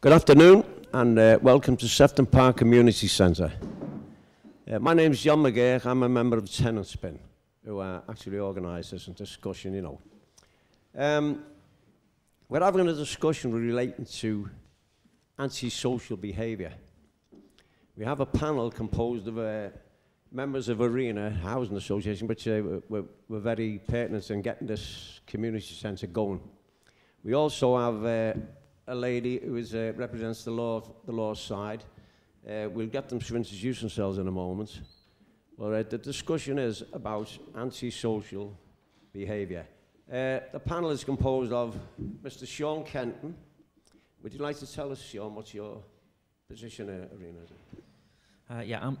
Good afternoon and welcome to Sefton Park Community Centre. My name is John McGeer. I'm a member of Tenant Spin, who actually organised this discussion, you know. We're having a discussion relating to antisocial behaviour. We have a panel composed of members of Arena Housing Association, which were very pertinent in getting this community centre going. We also have a lady who represents the law side. We'll get them to introduce themselves in a moment. Well, the discussion is about antisocial behaviour. The panel is composed of Mr. Sean Kenton. Would you like to tell us, Sean, what's your position at Arena?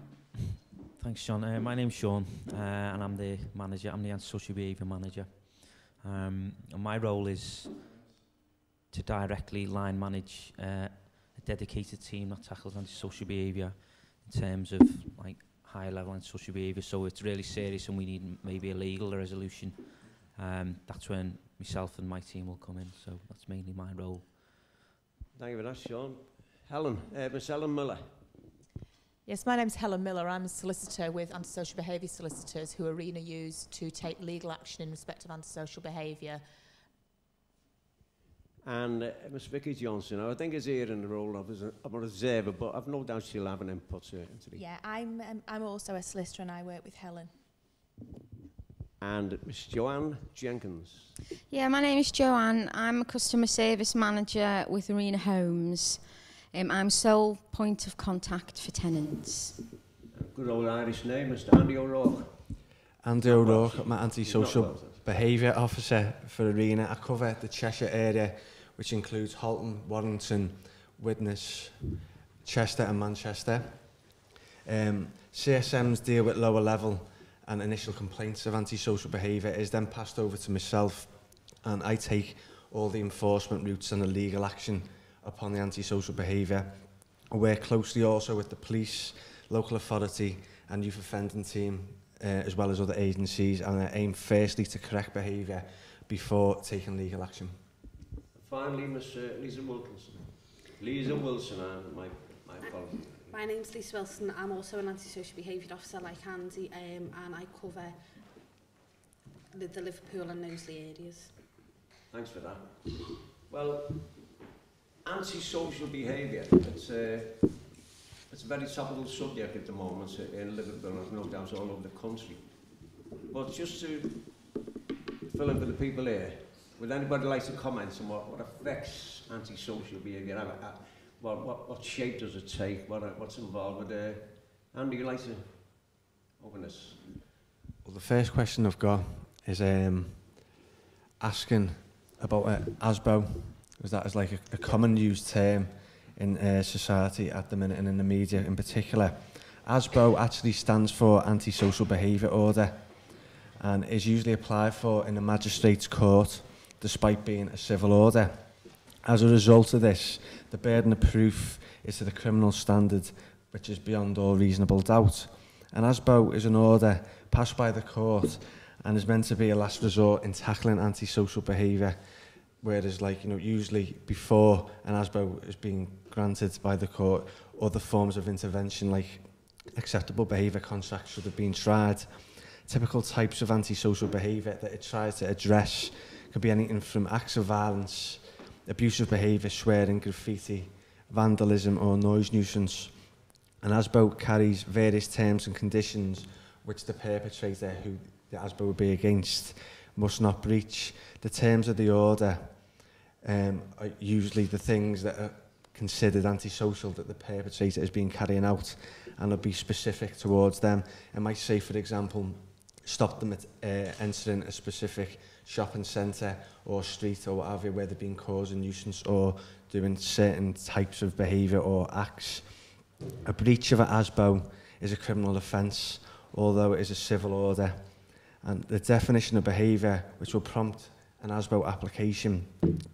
Thanks, Sean. My name's Sean, and I'm the manager. I'm the antisocial behaviour manager. And my role is to directly line manage a dedicated team that tackles antisocial behaviour in terms of like higher level antisocial behaviour. So it's really serious and we need maybe a legal resolution. That's when myself and my team will come in. So that's mainly my role. Thank you for that, Sean. Helen, Miss Helen Miller. Yes, my name's Helen Miller. I'm a solicitor with Antisocial Behaviour Solicitors, who Arena use to take legal action in respect of antisocial behaviour. And Miss Vicky Johnson, I think is here in the role of an observer, but I've no doubt she'll have an input into the... Yeah, I'm also a solicitor and I work with Helen. And Miss Joanne Jenkins. Yeah, my name is Joanne. I'm a customer service manager with Arena Homes. I'm sole point of contact for tenants. Good old Irish name, Mr. Andy O'Rourke. Andy O'Rourke, I'm an antisocial behaviour officer for Arena. I cover the Cheshire area, which includes Halton, Warrington, Widnes, Chester and Manchester. CSMs deal with lower level and initial complaints of antisocial behaviour is then passed over to myself, and I take all the enforcement routes and the legal action upon the antisocial behaviour. I work closely also with the police, local authority and youth offending team, as well as other agencies, and I aim firstly to correct behaviour before taking legal action. Finally, Miss Lisa Wilkinson. Lisa Wilson, my apologies. My name's Lisa Wilson. I'm also an antisocial behaviour officer like Andy, and I cover the Liverpool and Knowsley areas. Thanks for that. Well, antisocial behaviour, it's a very topical subject at the moment in Liverpool and no doubt all over the country. But just to fill in for the people here, would anybody like to comment on what affects antisocial behaviour? What shape does it take? What's involved with it? Andy, you'd like to open this? Well, the first question I've got is asking about ASBO, because that is like a common used term in society at the minute and in the media in particular. ASBO actually stands for Antisocial Behaviour Order and is usually applied for in a magistrate's court despite being a civil order. As a result of this, the burden of proof is to the criminal standard, which is beyond all reasonable doubt. And ASBO is an order passed by the court and is meant to be a last resort in tackling antisocial behaviour, whereas, like, you know, usually before an ASBO is being granted by the court, other forms of intervention like acceptable behaviour contracts should have been tried. Typical types of antisocial behaviour that it tries to address could be anything from acts of violence, abusive behaviour, swearing, graffiti, vandalism or noise nuisance. And ASBO carries various terms and conditions which the perpetrator, who the ASBO would be against, must not breach. The terms of the order are usually the things that are considered antisocial that the perpetrator is being carrying out, and will be specific towards them. It might say, for example, stop them at entering a specific shopping centre or street or whatever where they're being causing nuisance or doing certain types of behaviour or acts. A breach of an ASBO is a criminal offence, although it is a civil order. And the definition of behaviour which will prompt an ASBO application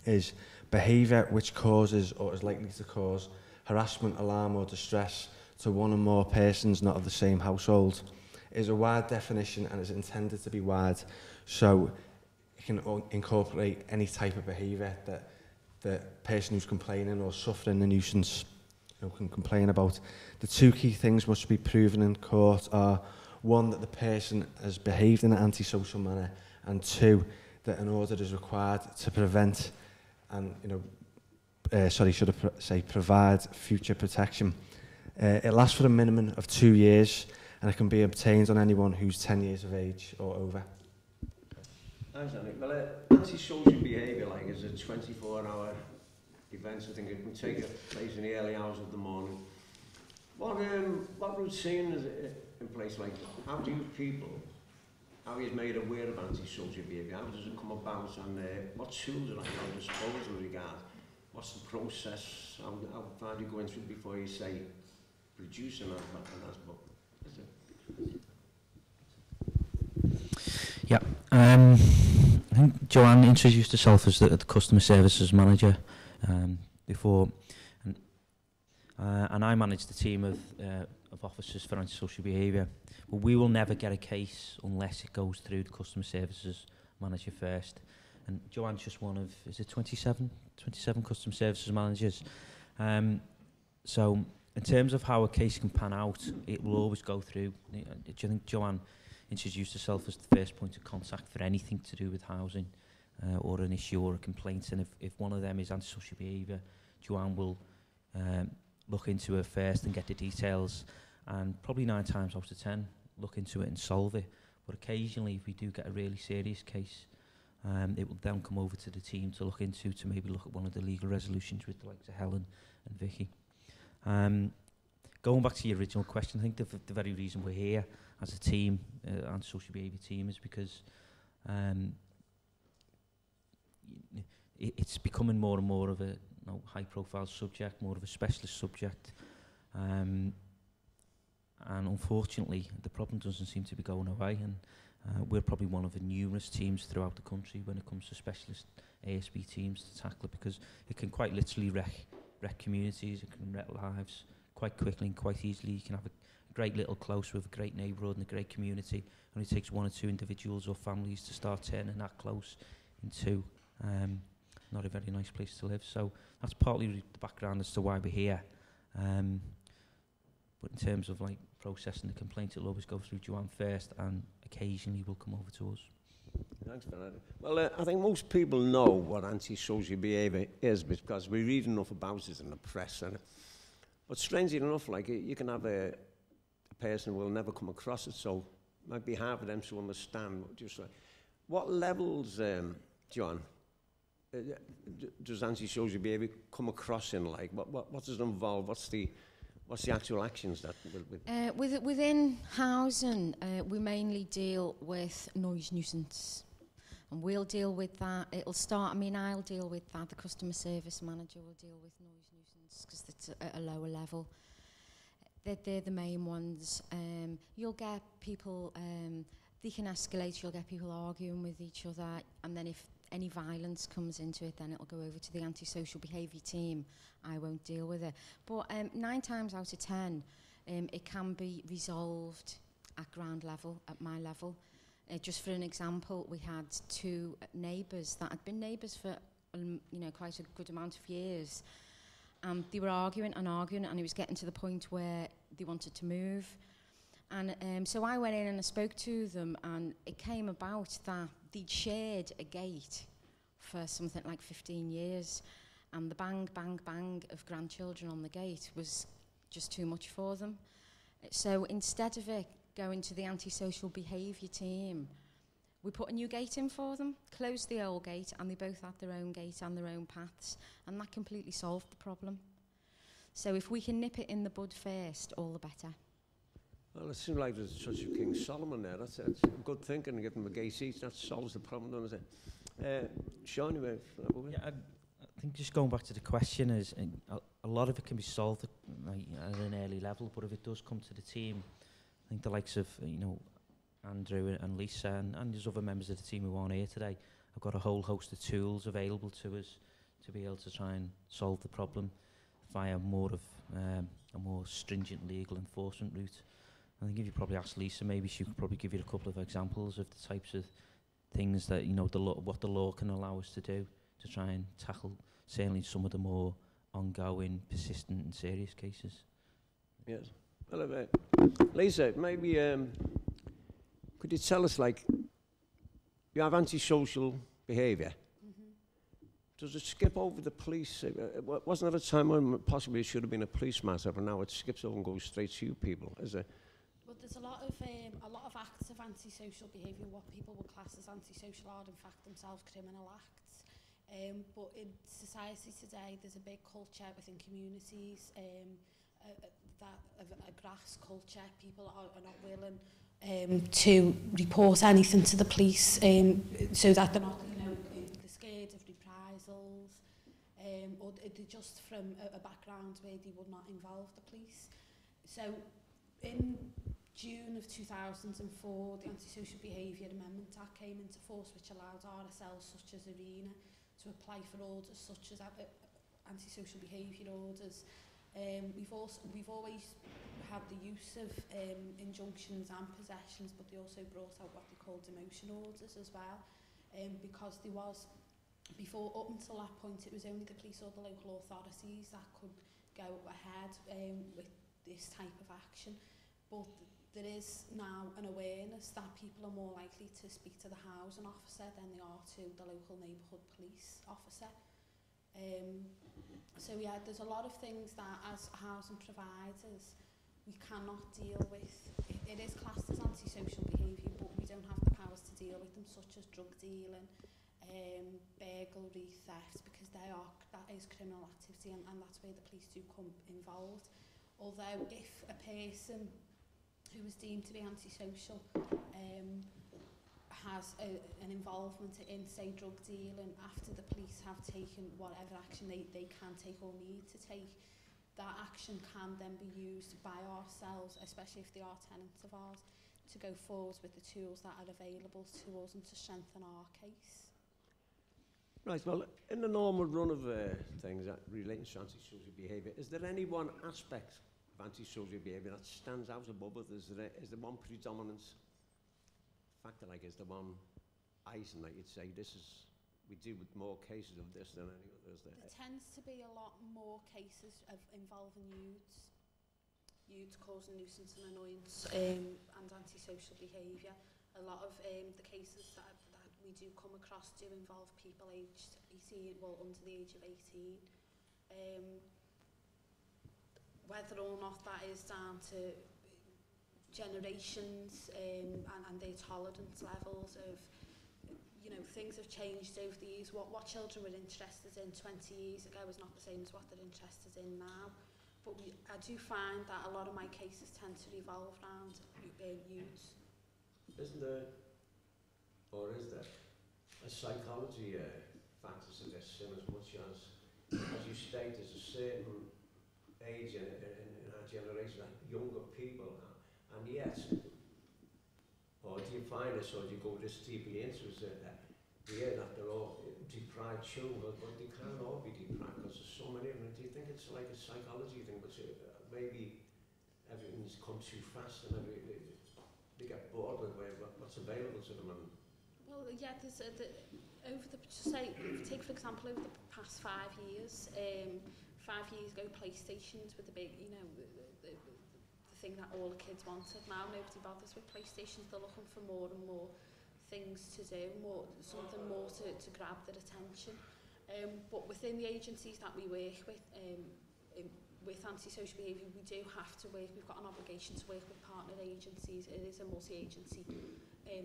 is behaviour which causes or is likely to cause harassment, alarm or distress to one or more persons not of the same household. It is a wide definition and is intended to be wide, so it can incorporate any type of behaviour that the person who's complaining or suffering the nuisance, you know, can complain about. The two key things must be proven in court are, one, that the person has behaved in an antisocial manner, and two, that an order is required to prevent and, you know, provide future protection. It lasts for a minimum of 2 years, and it can be obtained on anyone who's 10 years of age or over. Thanks, Andy. Well, antisocial behaviour, like, is a 24-hour event. I think it can take place in the early hours of the morning. What routine is in place? Like, how do you people, how is made aware of antisocial behaviour? How does it come about? And what tools are at your disposal regard? What's the process? How far do you go into it before you say, produce an ASBO? Yeah, I think Joanne introduced herself as the customer services manager before, and I manage the team of officers for antisocial behaviour. But we will never get a case unless it goes through the customer services manager first. And Joanne's just one of, is it 27 customer services managers. So in terms of how a case can pan out, it will always go through. Do you think Joanne introduced herself as the first point of contact for anything to do with housing or an issue or a complaint? And if one of them is antisocial behaviour, Joanne will look into it first and get the details, and probably 9 times out of 10 look into it and solve it. But occasionally, if we do get a really serious case, it will then come over to the team to look into, to maybe look at one of the legal resolutions with the likes of Helen and Vicky. Going back to your original question, I think the very reason we're here as a team, antisocial behaviour team, is because it's becoming more and more of a high-profile subject, more of a specialist subject. And unfortunately, the problem doesn't seem to be going away, and we're probably one of the numerous teams throughout the country when it comes to specialist ASB teams to tackle it, because it can quite literally wreck communities, it can wreck lives quite quickly and quite easily. You can have a great little close with a great neighbourhood and a great community. It only takes 1 or 2 individuals or families to start turning that close into not a very nice place to live. So that's partly the background as to why we're here. But in terms of like processing the complaint, it'll always go through Joanne first, and occasionally will come over to us. Thanks, Bernard. Well, I think most people know what antisocial behaviour is because we read enough about it in the press. But strangely enough, like, you can have a person who will never come across it, so it might be hard for them to understand. Just like, what levels, John, does antisocial behaviour come across in? Like, what does it involve? What's the actual actions that will... Within housing, we mainly deal with noise nuisance, and we'll deal with that. It'll start, I'll deal with that. The customer service manager will deal with noise nuisance because it's at a lower level. They're the main ones. You'll get people, they can escalate, you'll get people arguing with each other, and then if any violence comes into it, then it'll go over to the antisocial behaviour team. I won't deal with it. But 9 times out of 10, it can be resolved at ground level, at my level. Just for an example, we had 2 neighbours that had been neighbours for quite a good amount of years. They were arguing, and it was getting to the point where they wanted to move. And so I went in and I spoke to them, and it came about that they'd shared a gate for something like 15 years, and the bang, bang, bang of grandchildren on the gate was just too much for them. So instead of it going to the antisocial behaviour team, we put a new gate in for them, closed the old gate, and they both had their own gate and their own paths, and that completely solved the problem. So if we can nip it in the bud first, all the better. Well, it seems like there's such a King Solomon there. That's good thinking, give them a gate each. That solves the problem, doesn't it? Sean, you yeah, I think just going back to the question is, a lot of it can be solved at an early level, but if it does come to the team, I think the likes of Andrew and Lisa and there's other members of the team who aren't here today have got a whole host of tools available to us to be able to try and solve the problem via more of a more stringent legal enforcement route. I think if you probably ask Lisa, maybe she could probably give you a couple of examples of the types of things that what the law can allow us to do to try and tackle certainly some of the more ongoing, persistent and serious cases. Yes. Well, Lisa, maybe could you tell us, like, you have antisocial behaviour. Does it skip over the police? Wasn't there a time when possibly it should have been a police matter, but now it skips over and goes straight to you people? Is it? Well, there's a lot of acts of antisocial behaviour, what people would class as antisocial are in fact themselves criminal acts. But in society today, there's a big culture within communities that of a grass culture. People are not willing to report anything to the police, so that they're not, they're scared of reprisals, or they're just from a background where they would not involve the police. So in June of 2004, the Antisocial Behaviour Amendment Act came into force, which allowed RSLs such as Arena to apply for orders such as antisocial behaviour orders. We've always had the use of injunctions and possessions, but they also brought out what they called demotion orders as well, because there was, up until that point, it was only the police or the local authorities that could go ahead with this type of action. But there is now an awareness that people are more likely to speak to the housing officer than they are to the local neighbourhood police officer. So yeah, there's a lot of things that as housing providers we cannot deal with. It is classed as antisocial behaviour, but we don't have the powers to deal with them, such as drug dealing, burglary, theft, because that is criminal activity, and that's where the police do come involved. Although if a person who is deemed to be antisocial has an involvement in, say, drug dealing, after the police have taken whatever action they can take or need to take, that action can then be used by ourselves, especially if they are tenants of ours, to go forward with the tools that are available to us and to strengthen our case. Right, well, in the normal run of things that relating to antisocial behaviour, is there any one aspect of antisocial behaviour that stands out above others? Is there one predominant factor, like, is there one item that you'd say we deal with more cases of this than any others? There tends to be a lot more cases of involving youths causing nuisance and annoyance and antisocial behaviour. A lot of the cases that we do come across do involve people aged 18, well, under the age of 18. Whether or not that is down to generations and their tolerance levels of, things have changed over the years. What children were interested in 20 years ago is not the same as what they're interested in now. But I do find that a lot of my cases tend to revolve around youths. Isn't there, or is there, a psychology factor to this, in as much as you state, there's a certain age in our generation, that younger people, and yet, or do you find this, or do you go this deeply into it, we hear that they're all deprived children, but they can't all be deprived because there's so many of them. Do you think it's like a psychology thing, which maybe everything's come too fast and they get bored with what's available to them? Well, yeah, there's take for example, over the past 5 years, 5 years ago, PlayStations were the big, the thing that all the kids wanted. Now nobody bothers with PlayStations. They're looking for more and more things to do, something more to grab their attention. But within the agencies that we work with antisocial behaviour, we do have to work. We've got an obligation to work with partner agencies. It is a multi-agency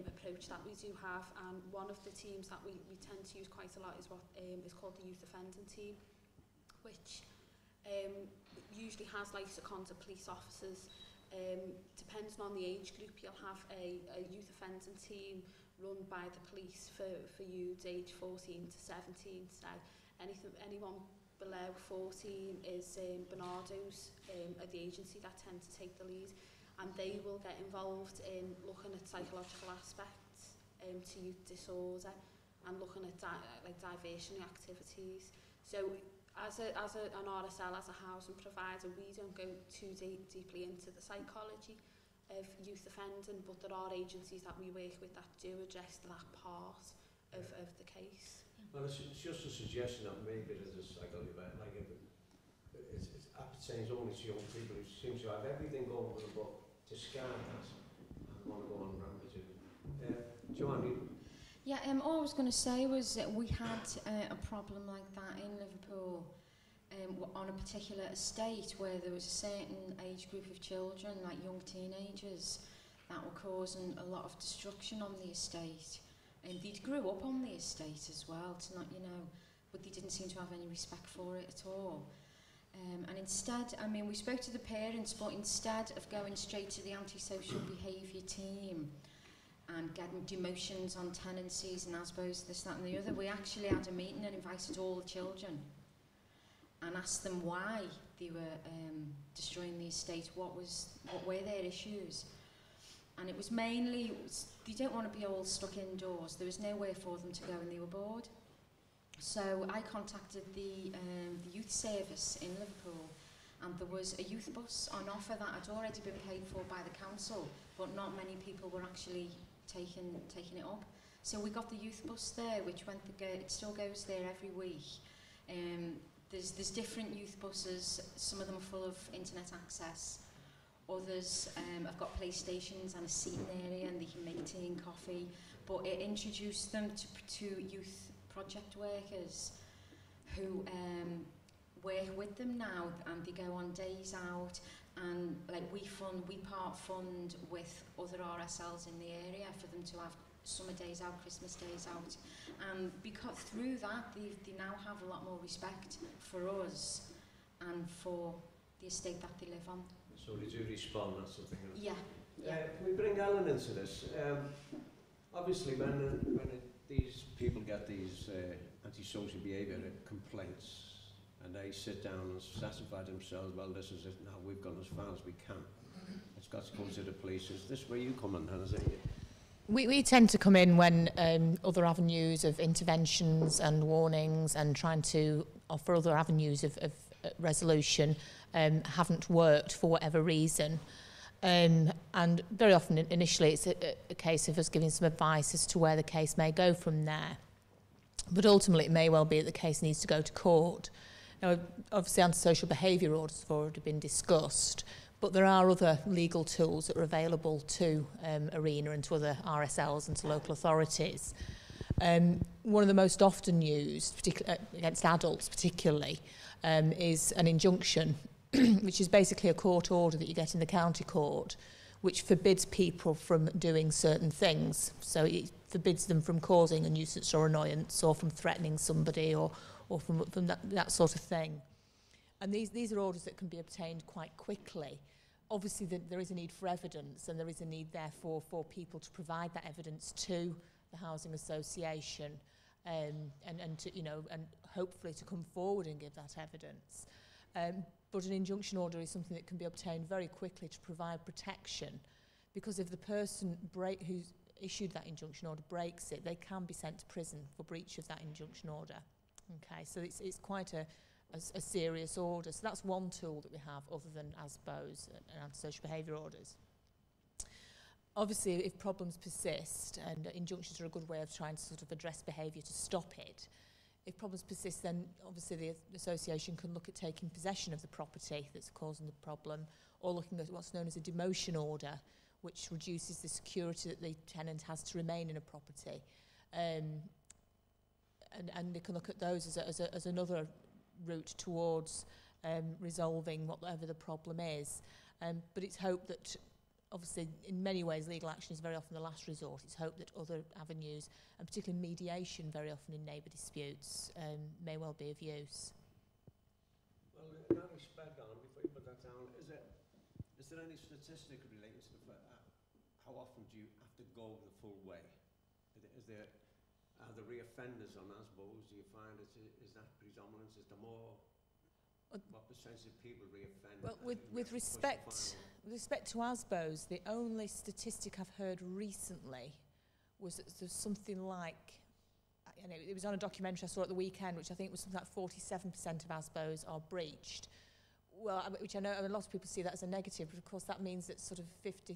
approach that we do have, and one of the teams that we tend to use quite a lot is what is called the Youth Offending Team, which usually has lexicons of police officers. Depending on the age group, you'll have a youth offending team run by the police for youths aged 14 to 17. So anyone below 14 is Bernardo's are the agency that tend to take the lead, and they will get involved in looking at psychological aspects to youth disorder and looking at diversionary activities. So as an RSL, as a housing provider, we don't go too deeply into the psychology of youth offending, but there are agencies that we work with that do address that part of the case. Well, it's just a suggestion that maybe there's a cycle event, like if it appertains only to young people who seem to have everything going with them, but discard that and want to go on rampage. Joanne, Yeah, all I was going to say was that we had a problem like that in Liverpool on a particular estate where there was a certain age group of children, like young teenagers, that were causing a lot of destruction on the estate. And they grew up on the estate as well, to not, you know, but they didn't seem to have any respect for it at all. And instead, I mean, we spoke to the parents, but instead of going straight to the antisocial behaviour team and getting demotions on tenancies and ASBOs, this, that and the other, we actually had a meeting and invited all the children and asked them why they were destroying the estate, what were their issues. And it was mainly, they don't want to be all stuck indoors. There was nowhere for them to go and they were bored. So I contacted the youth service in Liverpool, and there was a youth bus on offer that had already been paid for by the council, but not many people were actually taking it up. So we got the youth bus there, which it still goes there every week. There's different youth buses. Some of them are full of internet access. Others have got PlayStations and a seating area, and they can make tea and coffee. But it introduced them to youth project workers who work with them now, and they go on days out, and like we part fund with other RSLs in the area for them to have summer days out, Christmas days out, and because through that they now have a lot more respect for us and for the estate that they live on. so they do respond, that's the thing. Yeah. Can we bring Ellen into this? Obviously, when these people get these antisocial behaviour complaints, and they sit down and satisfy themselves, well, this is it now, we've gone as far as we can. It's got to go to the police. Is this where you come in, Hannah? We tend to come in when other avenues of interventions and warnings and trying to offer other avenues of resolution haven't worked for whatever reason. And very often, initially, it's a case of us giving some advice as to where the case may go from there. But ultimately, it may well be that the case needs to go to court. Now, obviously, antisocial behaviour orders have already been discussed, but there are other legal tools that are available to Arena and to other RSLs and to local authorities. One of the most often used, against adults particularly, is an injunction, which is basically a court order that you get in the county court, which forbids people from doing certain things. So it forbids them from causing a nuisance or annoyance, or from threatening somebody, or from that sort of thing. And these are orders that can be obtained quite quickly. Obviously, there is a need for evidence, and there is a need, therefore, for people to provide that evidence to the housing association, and to, you know, and hopefully to come forward and give that evidence. But an injunction order is something that can be obtained very quickly to provide protection, because if the person who's issued that injunction order breaks it, they can be sent to prison for breach of that injunction order. Okay, so it's quite a serious order. So that's one tool that we have, other than ASBOs and antisocial behaviour orders. Obviously, if problems persist, and injunctions are a good way of trying to sort of address behaviour to stop it, if problems persist, then obviously the association can look at taking possession of the property that's causing the problem, or looking at what's known as a demotion order, which reduces the security that the tenant has to remain in a property. And they can look at those as another route towards resolving whatever the problem is. But it's hoped that, obviously, in many ways, legal action is very often the last resort. It's hoped that other avenues, and particularly mediation very often in neighbour disputes, may well be of use. Well, in that respect, Alan, before you put that down, is there any statistic relating to the fact how often do you have to go the full way? Are the reoffenders on ASBOs, do you find is that predominant? Is there more? What percentage of people reoffend? Well, with respect to ASBOs, the only statistic I've heard recently was that there's something like, and it was on a documentary I saw at the weekend, which I think was something like 47% of ASBOs are breached. Well, which I know a lot of people see that as a negative, but of course that means that sort of 50%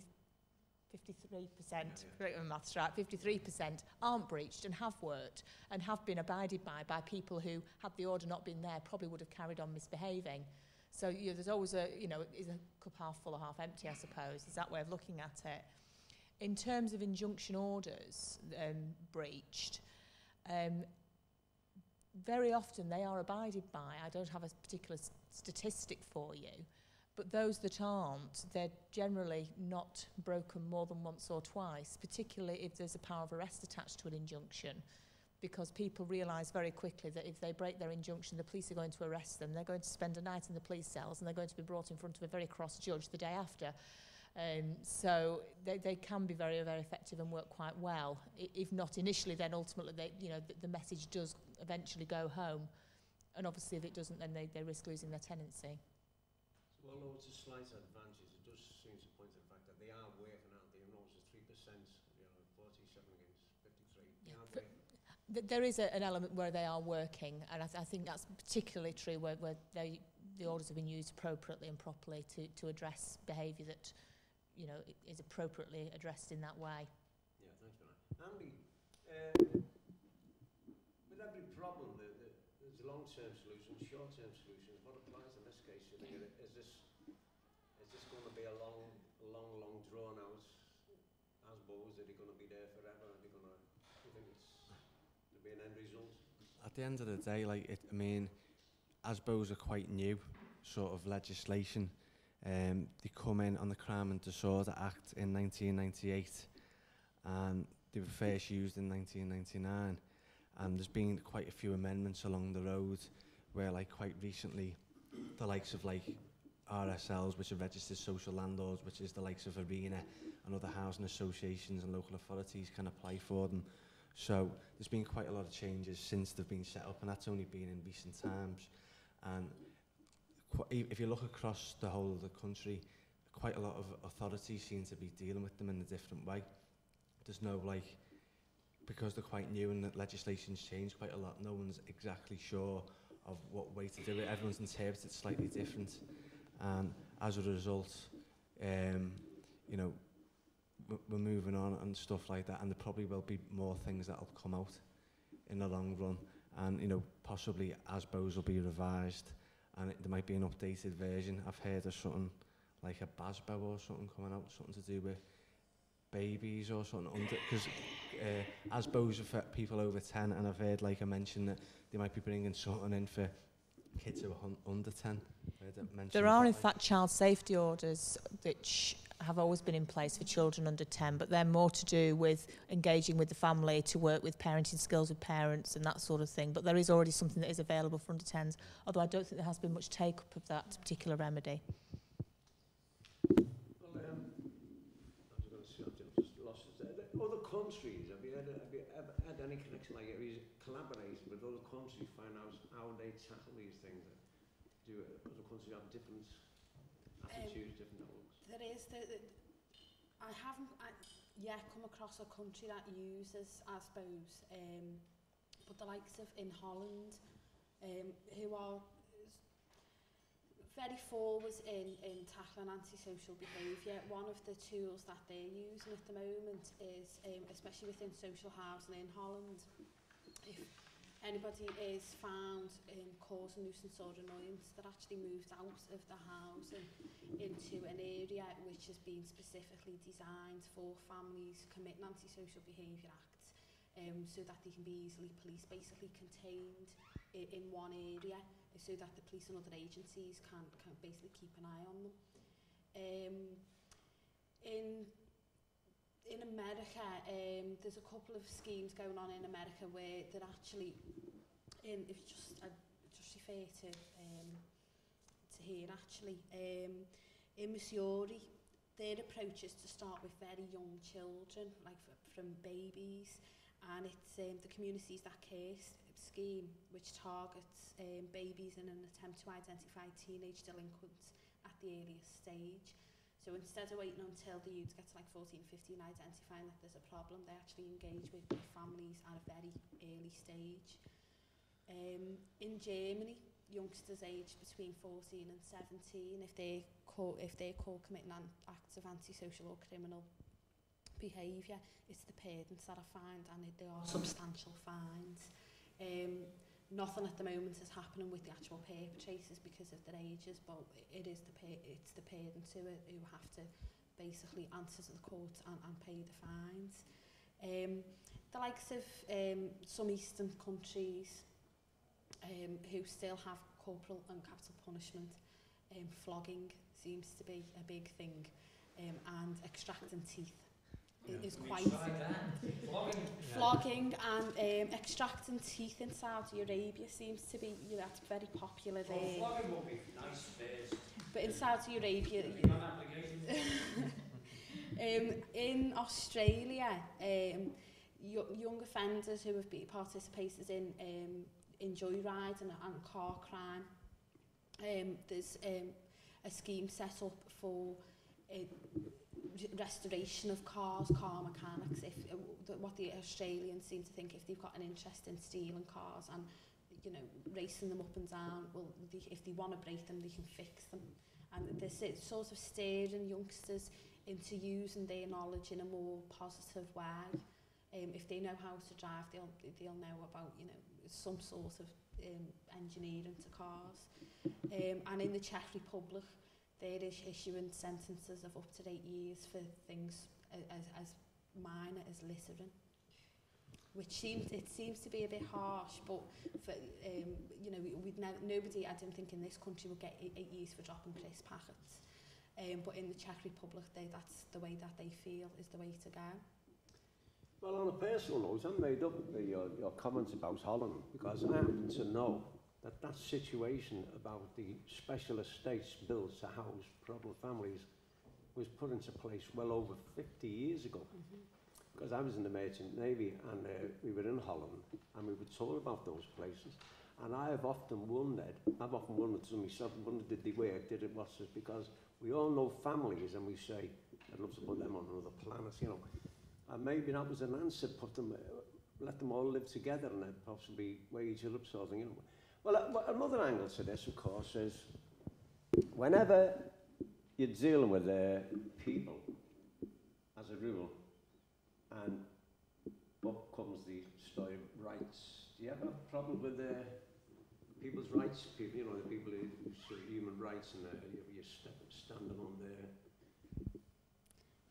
53%, correct my maths right, 53% aren't breached and have worked and have been abided by people who, had the order not been there, probably would have carried on misbehaving. So there's always is a cup half full or half empty, I suppose, is that way of looking at it. In terms of injunction orders breached, very often they are abided by. I don't have a particular statistic for you, but those that aren't, they're generally not broken more than once or twice, particularly if there's a power of arrest attached to an injunction, because people realise very quickly that if they break their injunction, the police are going to arrest them, they're going to spend a night in the police cells, and they're going to be brought in front of a very cross judge the day after. So they can be very, very effective and work quite well. If not initially, then ultimately the message does eventually go home. And obviously if it doesn't, then they risk losing their tenancy. So although it's a slight advantage, it does seem to point to the fact that they are working out. They know it's 3%, 47 against 53. Yeah. There is an element where they are working, and I think that's particularly true where the orders have been used appropriately and properly to address behaviour that is appropriately addressed in that way. Yeah, thanks for that. Andy, with every problem, there's long-term solutions, short-term solutions. What applies in this case? You think, is this going to be a long drawn-out ASBO? Is it going to be there forever? Are they going to? Do you think there'll be an end result? At the end of the day, I mean, ASBOs are quite new, sort of legislation. They come in on the Crime and Disorder Act in 1998, and they were first used in 1999. And there's been quite a few amendments along the road, where quite recently, the likes of RSLs, which are registered social landlords, which is the likes of Arena and other housing associations and local authorities, can apply for them. So there's been quite a lot of changes since they've been set up, and that's only been in recent times. And if you look across the whole of the country, quite a lot of authorities seem to be dealing with them in a different way. There's no because they're quite new and the legislation's changed quite a lot, no one's exactly sure of what way to do it. Everyone's interpreted it slightly different. And as a result, we're moving on and stuff like that, and there probably will be more things that'll come out in the long run. And possibly ASBOs will be revised, and there might be an updated version. I've heard of something like a BASBO or something coming out, something to do with babies or something, because ASBOs are for people over 10, and I've heard a mention that they might be bringing something in for kids who are under 10. There are in fact child safety orders which have always been in place for children under 10, but they're more to do with engaging with the family, to work with parenting skills with parents and that sort of thing. But there is already something that is available for under 10s, although I don't think there has been much take-up of that particular remedy. Well, I've just lost it. Other countries, have you ever had any connection like it? Have you collaborated with other countries, find out how they tackle these things? Do other countries have different attitudes, different outlooks? There is. I haven't yet come across a country that uses ASBOs, but the likes of in Holland, who are very forward in tackling antisocial behaviour. One of the tools that they're using at the moment is, especially within social housing in Holland, if anybody is found causing nuisance or annoyance, they're actually moved out of the housing into an area which has been specifically designed for families committing antisocial behaviour acts, so that they can be easily policed, basically contained in one area, so that the police and other agencies can basically keep an eye on them. In America, there's a couple of schemes going on in America where they're actually, if you just refer to here actually, in Missouri, their approach is to start with very young children, from babies, and it's the Communities That Care scheme, which targets babies in an attempt to identify teenage delinquents at the earliest stage. So instead of waiting until the youths get to 14, 15, identifying that there's a problem, they actually engage with families at a very early stage. In Germany, youngsters aged between 14 and 17, if they're caught committing acts of antisocial or criminal behaviour, it's the parents that are fined, and they are substantial fines. Nothing at the moment is happening with the actual perpetrators because of their ages, but it's the parents who have to basically answer to the court and pay the fines. The likes of some eastern countries who still have corporal and capital punishment, flogging seems to be a big thing, and extracting teeth is quite flogging and extracting teeth in Saudi Arabia seems to be, you know, that's very popular there. Well, flogging would be nice first. But in Saudi Arabia, in Australia, young offenders who have been participated in joyride and car crime, there's a scheme set up for restoration of cars, car mechanics. If what the Australians seem to think, if they've got an interest in stealing cars and, you know, racing them up and down, well, if they want to break them, they can fix them. And this is sort of steering youngsters into using their knowledge in a more positive way. If they know how to drive, they'll know about, you know, some sort of engineering to cars. And in the Czech Republic, they're issuing sentences of up to 8 years for things as minor as littering, which seems to be a bit harsh. But for you know, nobody, I don't think in this country would get 8 years for dropping crisp packets. But in the Czech Republic, that's the way that they feel is the way to go. Well, on a personal note, I made up your comments about Holland because I happen to know that situation about the special estates built to house problem families was put into place well over 50 years ago. Because I was in the Merchant Navy and we were in Holland and we were told about those places. And I've often wondered to myself, did they work, did it, what's this? Because we all know families and we say, I'd love to put them on another planet, you know. And maybe that was an answer, let them all live together and then possibly wage it up sort of thing, you know. Well, another angle to this, of course, is whenever you're dealing with people, as a rule, and up comes the story of rights. Do you ever have a problem with people's rights? People, you know, the people who say human rights and you're standing on there.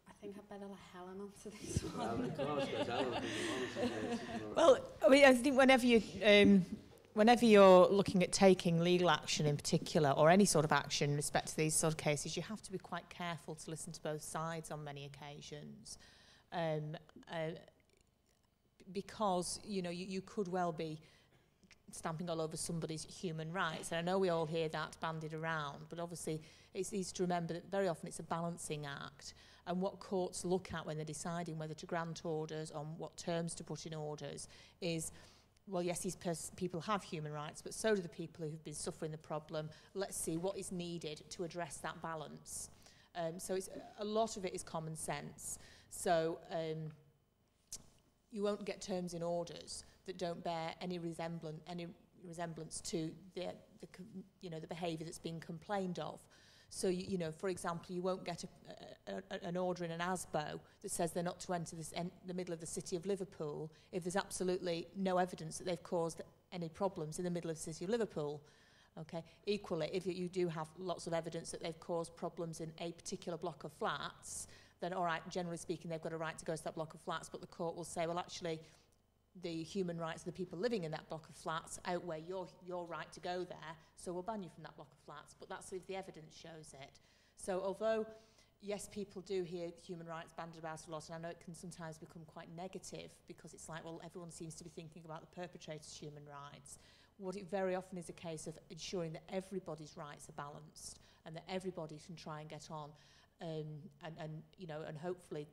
I think I'd better let Helen answer this one. Well, of course, because Helen can Well, I mean, I think whenever you're looking at taking legal action in particular, or any sort of action in respect to these sort of cases, you have to be quite careful to listen to both sides on many occasions. Because, you know, you could well be stamping all over somebody's human rights. And I know we all hear that bandied around, but obviously it's easy to remember that very often it's a balancing act. And what courts look at when they're deciding whether to grant orders, on what terms to put in orders, is, well, yes, these people have human rights, but so do the people who have been suffering the problem. Let's see what is needed to address that balance. So a lot of it is common sense. So you won't get terms in orders that don't bear any resemblance to the behaviour that's being complained of. So you know, for example, you won't get an order in an ASBO that says they're not to enter the middle of the city of Liverpool if there's absolutely no evidence that they've caused any problems in the middle of the city of Liverpool. Okay. Equally, if you do have lots of evidence that they've caused problems in a particular block of flats, then all right, generally speaking, they've got a right to go to that block of flats, but the court will say, well, actually, the human rights of the people living in that block of flats outweigh your right to go there, so we'll ban you from that block of flats. But that's if the evidence shows it. So although, yes, people do hear human rights bandied about a lot, and I know it can sometimes become quite negative because it's like, well, everyone seems to be thinking about the perpetrator's human rights. What it very often is a case of ensuring that everybody's rights are balanced and that everybody can try and get on. And you know, and hopefully,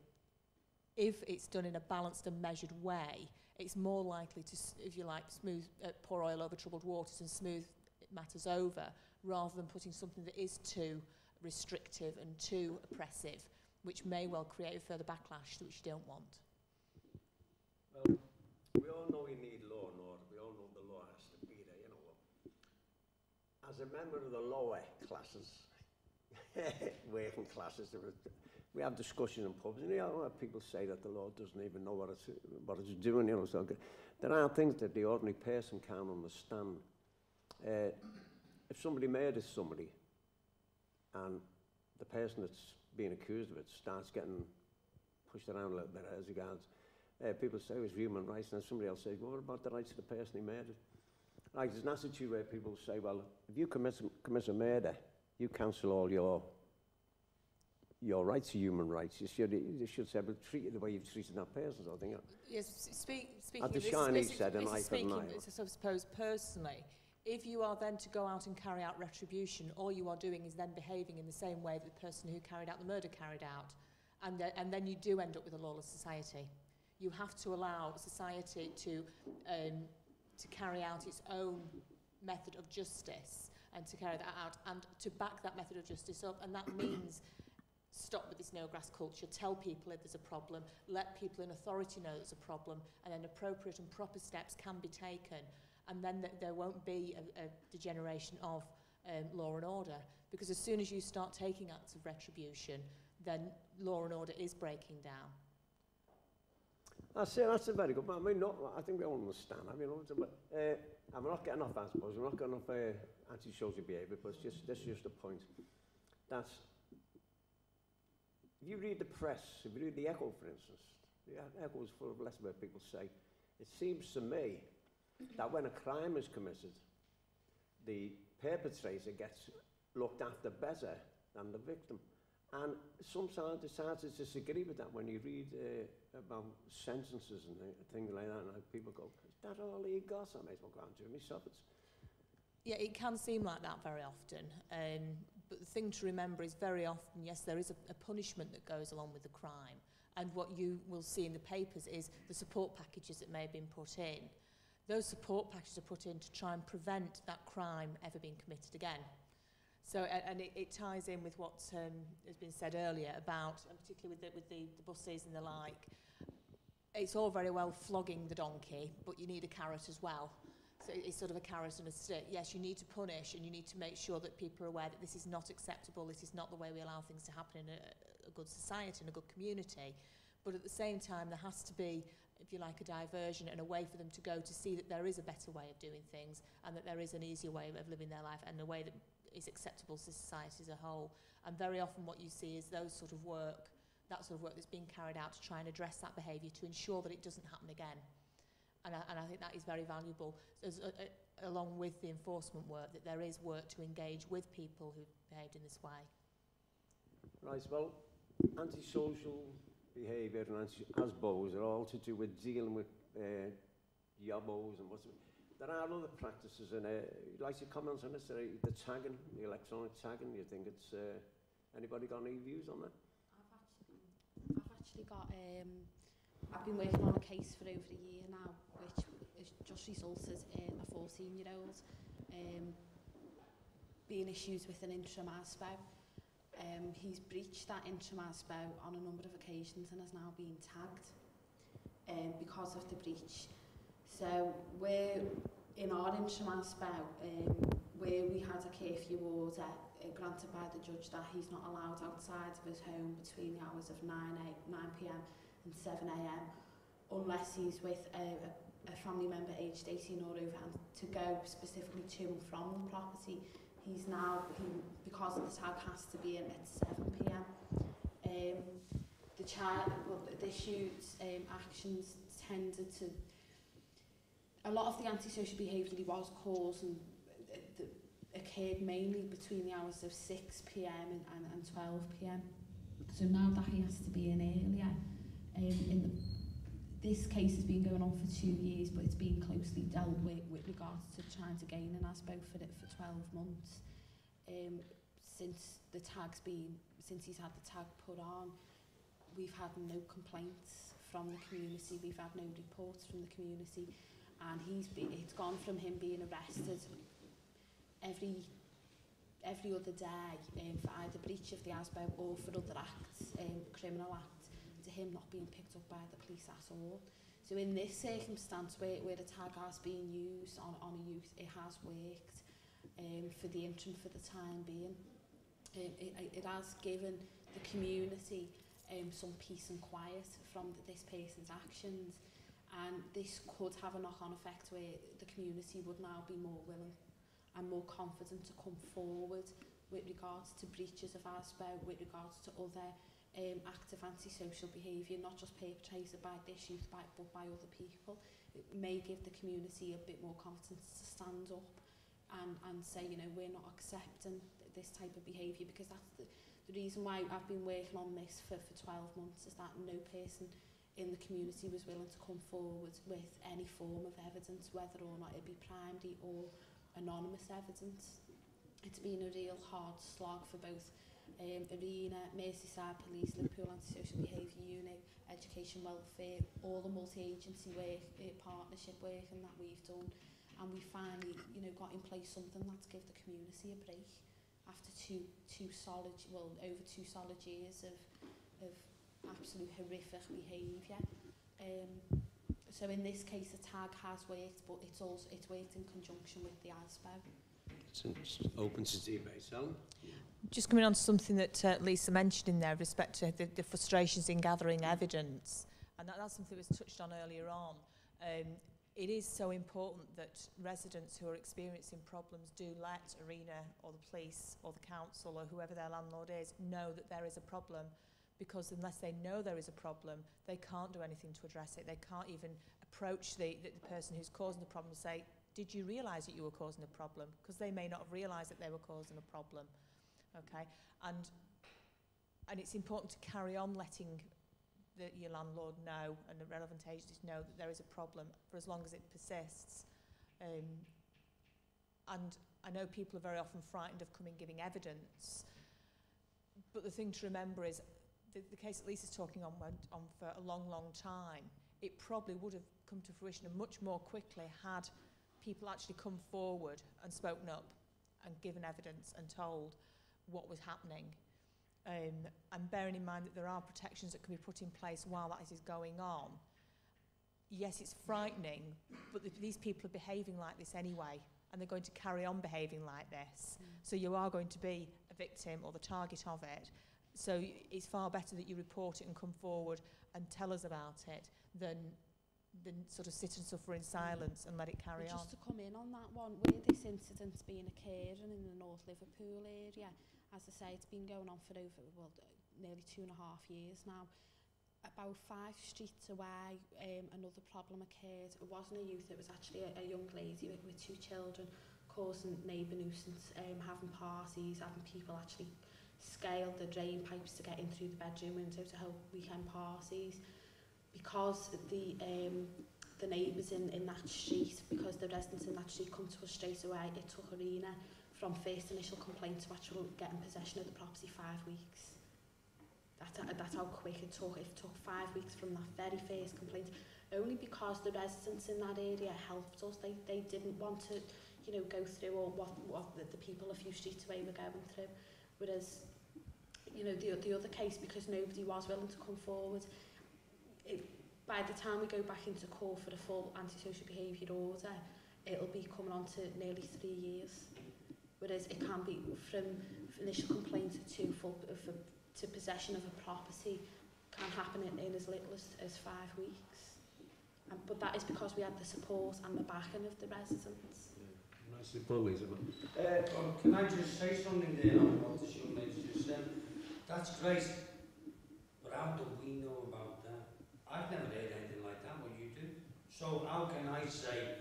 if it's done in a balanced and measured way, it's more likely to, if you like, pour oil over troubled waters and smooth matters over, rather than putting something that is too restrictive and too oppressive, which may well create a further backlash, which you don't want. Well, we all know we need law and order. We all know the law has to be there, you know. As a member of the lower classes, working classes, we have discussions in pubs, and people say that the law doesn't even know what it's doing, you know. So there are things that the ordinary person can't understand. If somebody murders somebody, and the person that's being accused of it starts getting pushed around a little bit as regards, people say it's human rights, and somebody else says, well, what about the rights of the person he murdered? Like, there's an attitude where people say, well, if you commit a murder, you cancel all your rights are human rights. You should say, but treat it the way you've treated that person, sort of thing. Yes, speaking of this, said, an eye for an eye. I suppose personally, if you are then to go out and carry out retribution, all you are doing is then behaving in the same way that the person who carried out the murder carried out. And then you do end up with a lawless society. You have to allow society to carry out its own method of justice and to carry that out and to back that method of justice up. And that means stop with this no-grass culture, tell people if there's a problem, let people in authority know there's a problem, and then appropriate and proper steps can be taken. And then there won't be a degeneration of law and order. Because as soon as you start taking acts of retribution, then law and order is breaking down. That's a very good point. I mean, I think we all understand. I mean, I'm not getting off, I suppose. We're not getting off anti-social behaviour, but this is just a point. That's, if you read the press, if you read the Echo, for instance, the Echo is full of less where people say, it seems to me that when a crime is committed, the perpetrator gets looked after better than the victim. And sometimes it's hard to disagree with that when you read about sentences and things like that, and people go, is that all he got? I may as well go out and do it myself. Yeah, it can seem like that very often. But the thing to remember is very often, yes, there is a punishment that goes along with the crime. And what you will see in the papers is the support packages that may have been put in. Those support packages are put in to try and prevent that crime ever being committed again. So, and it ties in with what has been said earlier about, and particularly with the buses and the like, it's all very well flogging the donkey, but you need a carrot as well. So it's sort of a carrot and a stick. Yes, you need to punish, and you need to make sure that people are aware that this is not acceptable, this is not the way we allow things to happen in a good society, in a good community. But at the same time, there has to be, if you like, a diversion and a way for them to go to see that there is a better way of doing things, and that there is an easier way of living their life, and a way that is acceptable to society as a whole. And very often what you see is that sort of work that's being carried out to try and address that behaviour, to ensure that it doesn't happen again. And I think that is very valuable, along with the enforcement work, that there is work to engage with people who behaved in this way. Right, well, antisocial behaviour and ASBOs are all to do with dealing with yobbos and what's. There are other practices, and you'd like to comment on this, the tagging, the electronic tagging. You think it's, anybody got any views on that? I've actually got, I've been working on a case for over a year now, which has just resulted in a 14-year-old being issues with an interim ASBO. He's breached that interim ASBO on a number of occasions and has now been tagged because of the breach. So we're in our interim ASBO, where we had a curfew order granted by the judge that he's not allowed outside of his home between the hours of 9 p.m. and 7 a.m. unless he's with a family member aged 18 or over, and to go specifically to and from the property. He's now, because of the tag, has to be in at 7 p.m. The issues actions tended to, a lot of the antisocial behaviour that he was causing occurred mainly between the hours of 6 p.m. and 12 p.m. So now that he has to be in earlier, this case has been going on for 2 years, but it's been closely dealt with regards to trying to gain an ASBO for 12 months. Since he's had the tag put on, we've had no complaints from the community, we've had no reports from the community, and it's gone from him being arrested every other day for either breach of the ASBO or for other acts, criminal acts, to him not being picked up by the police at all. So in this circumstance where the tag has been used on a youth, it has worked for the interim for the time being. It has given the community some peace and quiet from this person's actions, and this could have a knock-on effect where the community would now be more willing and more confident to come forward with regards to breaches of ASBO, with regards to other active antisocial behaviour, not just perpetrated by this youth but by other people. It may give the community a bit more confidence to stand up and say, you know, we're not accepting this type of behaviour, because that's the reason why I've been working on this for 12 months, is that no person in the community was willing to come forward with any form of evidence, whether or not it be primary or anonymous evidence. It's been a real hard slog for both Arena, Merseyside Police, Liverpool Antisocial Behaviour Unit, Education Welfare, all the multi-agency work, partnership working that we've done, and we finally, you know, got in place something that's give the community a break after over 2 solid years of absolute horrific behaviour. So in this case, the tag has worked, but it's worked in conjunction with the ASBO. It's open to debate. Helen? Just coming on to something that Lisa mentioned in there with respect to the frustrations in gathering evidence, and that's something that was touched on earlier on. It is so important that residents who are experiencing problems do let Arena or the police or the council or whoever their landlord is know that there is a problem, because unless they know there is a problem, they can't do anything to address it. They can't even approach the person who's causing the problem and say, did you realise that you were causing a problem? Because they may not have realised that they were causing a problem. Okay, and it's important to carry on letting your landlord know and the relevant agencies know that there is a problem for as long as it persists. And I know people are very often frightened of coming giving evidence, but the thing to remember is the case that Lisa's talking on went on for a long, long time. It probably would have come to fruition much more quickly had people actually come forward and spoken up and given evidence and told what was happening. And bearing in mind that there are protections that can be put in place while that is going on. Yes, it's frightening, but these people are behaving like this anyway, and they're going to carry on behaving like this. So you are going to be a victim or the target of it. So it's far better that you report it and come forward and tell us about it than sort of sit and suffer in silence and let it carry on. Just to come in on that one, where this incident's been occurring in the North Liverpool area, as I say, it's been going on for over, nearly 2.5 years now. About 5 streets away, another problem occurred. It wasn't a youth, it was actually a young lady with 2 children, causing neighbour nuisance, having parties, having people actually scale the drain pipes to get in through the bedroom window to hold weekend parties. Because the neighbours in that street, because the residents in that street come to us straight away, it took Arena from first initial complaint to actual getting possession of the property 5 weeks. That's how quick it took. It took 5 weeks from that very first complaint, only because the residents in that area helped us. They didn't want to, you know, go through all what the people a few streets away were going through. Whereas, you know, the other case, because nobody was willing to come forward, by the time we go back into court for the full antisocial behaviour order, it'll be coming on to nearly 3 years. Whereas it can be from initial complaint to possession of a property can happen in as little as 5 weeks. But that is because we had the support and the backing of the residents. Yeah. Nicely put, Lisa. Can I just say something there on what this young lady just said? That's great, but how do we know about that? I've never heard anything like that, what you do. So how can I say,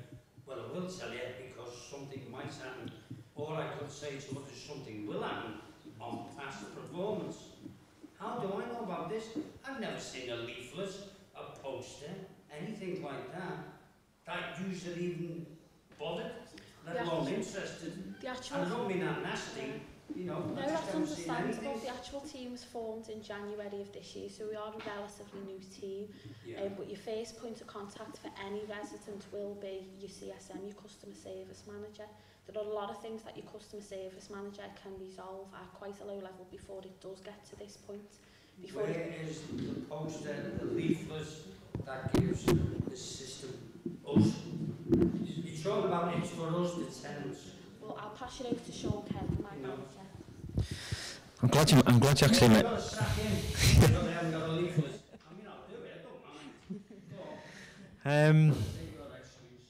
well, I will tell you because something might happen, or I could say to others something will happen on past performance. How do I know about this? I've never seen a leaflet, a poster, anything like that. That usually even bothered, let alone interested. And I don't mean that nasty. You know, no, that's understandable. The actual team was formed in January of this year, so we are a relatively new team. Yeah. But your first point of contact for any resident will be your CSM, your customer service manager. There are a lot of things that your customer service manager can resolve at quite a low level before it does get to this point. Where is the poster, the leaflet that gives the system us? You're talking about it's for us, the tenants. Well, I'll pass you over to Sean Kemp, my manager. I'm glad you actually You've got to sack in because they haven't got a leaflet. I mean, I'll do it, I don't mind. Go on. They've got excuse.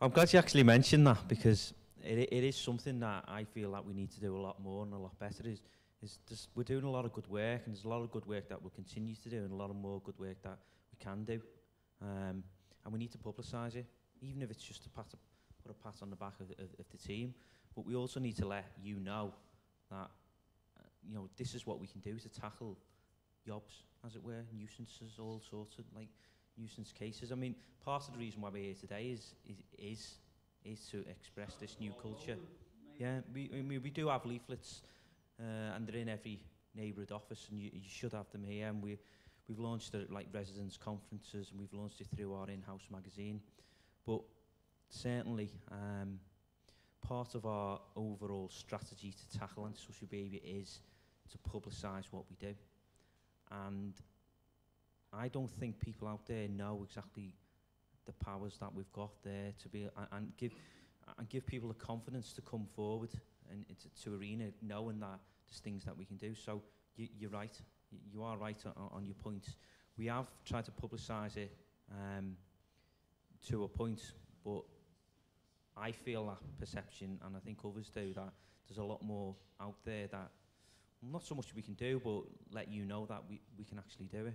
I'm glad you actually mentioned that, because it is something that I feel that we need to do a lot more and a lot better. We're doing a lot of good work, and there's a lot of good work that we'll continue to do, and a lot of more good work that we can do. And we need to publicise it, even if it's just to put a pat on the back of the team. But we also need to let you know that this is what we can do to tackle jobs, as it were, nuisances, all sorts of nuisance cases. I mean, part of the reason why we're here today is to express this new culture. Yeah, we do have leaflets, and they're in every neighbourhood office, and you should have them here. And we've launched it like residents' conferences, and we've launched it through our in-house magazine. But certainly, part of our overall strategy to tackle antisocial behaviour is to publicise what we do. And I don't think people out there know exactly the powers that we've got there to be and give people the confidence to come forward and to arena, knowing that there's things that we can do. So you're right. You are right on your points. We have tried to publicise it to a point, but I feel that perception, and I think others do, that there's a lot more out there that not so much we can do, but let you know that we can actually do it.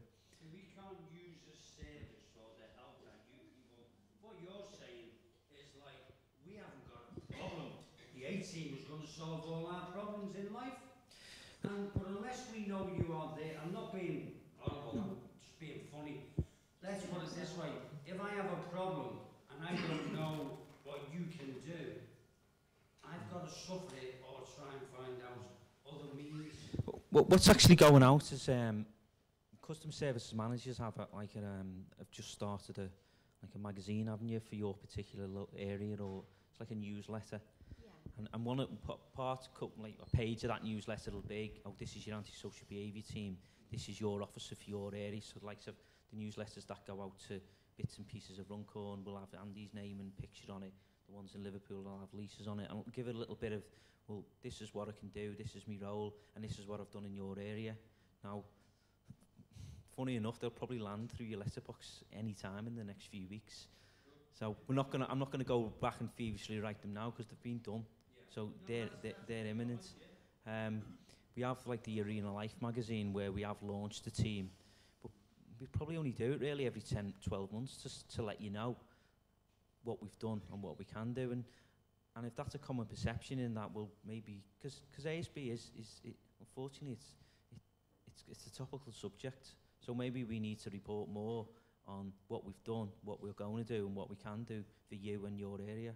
We can't use a service or the help that you people. What you're saying is like, we haven't got a problem. The A-team was going to solve all our problems in life. But unless we know you are there, I'm not being horrible, I'm just being funny. Let's put it this way. If I have a problem and I don't know what you can do, I've got to suffer it or try and find out other means. What's actually going out is customer services managers have just started a magazine, haven't you, for your particular area, or it's like a newsletter. Yeah. And one of a page of that newsletter will be, this is your antisocial behaviour team, this is your officer for your area. So like the newsletters that go out to bits and pieces of Runcorn will have Andy's name and picture on it. The ones in Liverpool will have Lisa's on it, and I'll give it a little bit of, well, this is what I can do, this is my role, and this is what I've done in your area. Now, funny enough, they'll probably land through your letterbox any time in the next few weeks. So I'm not gonna go back and feverishly write them now, because they've been done. Yeah. So they're imminent. We have like the Arena Life magazine, where we have launched the team, but we probably only do it really every 10-12 months, just to let you know what we've done and what we can do. And if that's a common perception, in that, will maybe, because ASB is unfortunately it's a topical subject. So maybe we need to report more on what we've done, what we're going to do, and what we can do for you and your area.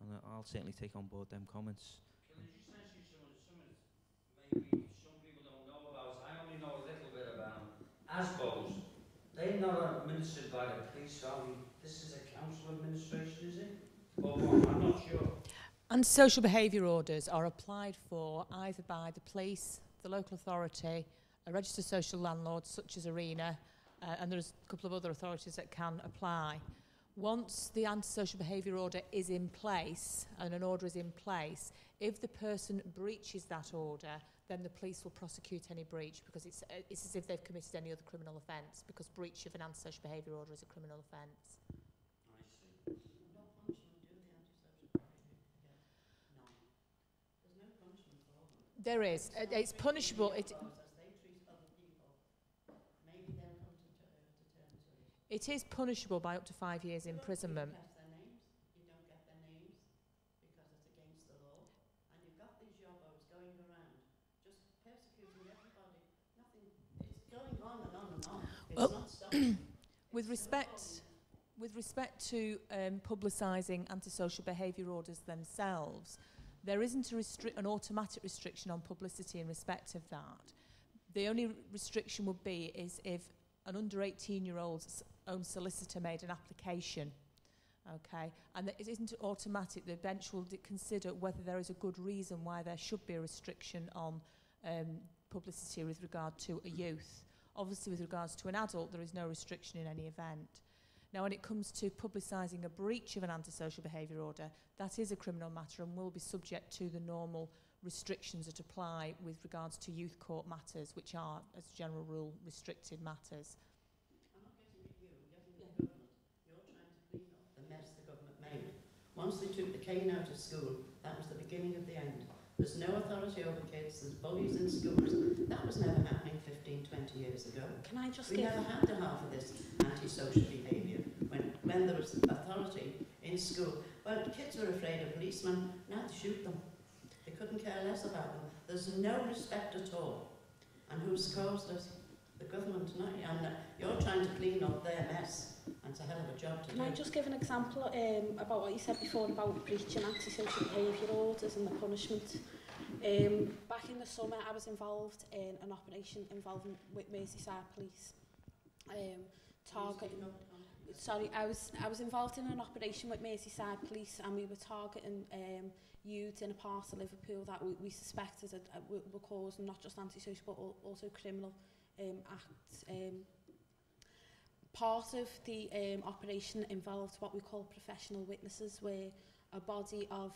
And I'll certainly take on board them comments. Can I just ask you something maybe some people don't know about? I only know a little bit about ASBOs. They're not administered by the police, are they? This is a council administration, is it? Or what? I'm not sure. Antisocial behaviour orders are applied for either by the police, the local authority, a registered social landlord such as Arena, and there's a couple of other authorities that can apply. Once the antisocial behaviour order is in place, and an order is in place, if the person breaches that order, then the police will prosecute any breach, because it's as if they've committed any other criminal offence, because breach of an antisocial behaviour order is a criminal offence. I see. What punishment do the antisocial behaviour get? No. There's no punishment for them. There is. It's punishable. It is punishable by up to 5 years imprisonment. You don't get their names. You don't get their names because it's against the law. And you've got these yobbos going around just persecuting everybody. Nothing. It's going on and on and on. It's not stopping. With respect to publicising antisocial behaviour orders themselves, there isn't an automatic restriction on publicity in respect of that. The only restriction would be is if an under 18-year-old's own solicitor made an application, okay, and it isn't automatic. The bench will consider whether there is a good reason why there should be a restriction on publicity with regard to a youth. Obviously, with regards to an adult, there is no restriction in any event. Now, when it comes to publicising a breach of an antisocial behaviour order, that is a criminal matter and will be subject to the normal restrictions that apply with regards to youth court matters, which are, as a general rule, restricted matters. I'm not getting at you, I'm getting at the government. You're trying to clean up the mess the government made. Once they took the cane out of school, that was the beginning of the end. There's no authority over kids, there's bullies in schools. That was never happening 15, 20 years ago. Can I just We give... never had half of this antisocial behaviour when there was authority in school. Well, kids were afraid of policemen, now to shoot them. They couldn't care less about them. There's no respect at all. And who's caused it? The government, not you. And you're trying to clean up their mess. And it's a hell of a job to do. Can I just give an example about what you said before about breaching antisocial behaviour orders and the punishment? Back in the summer, I was involved in an operation involving with Merseyside Police. I was involved in an operation with Merseyside Police, and we were targeting youths in a part of Liverpool that we suspected were causing not just antisocial but also criminal acts. Part of the operation involved what we call professional witnesses, where a body of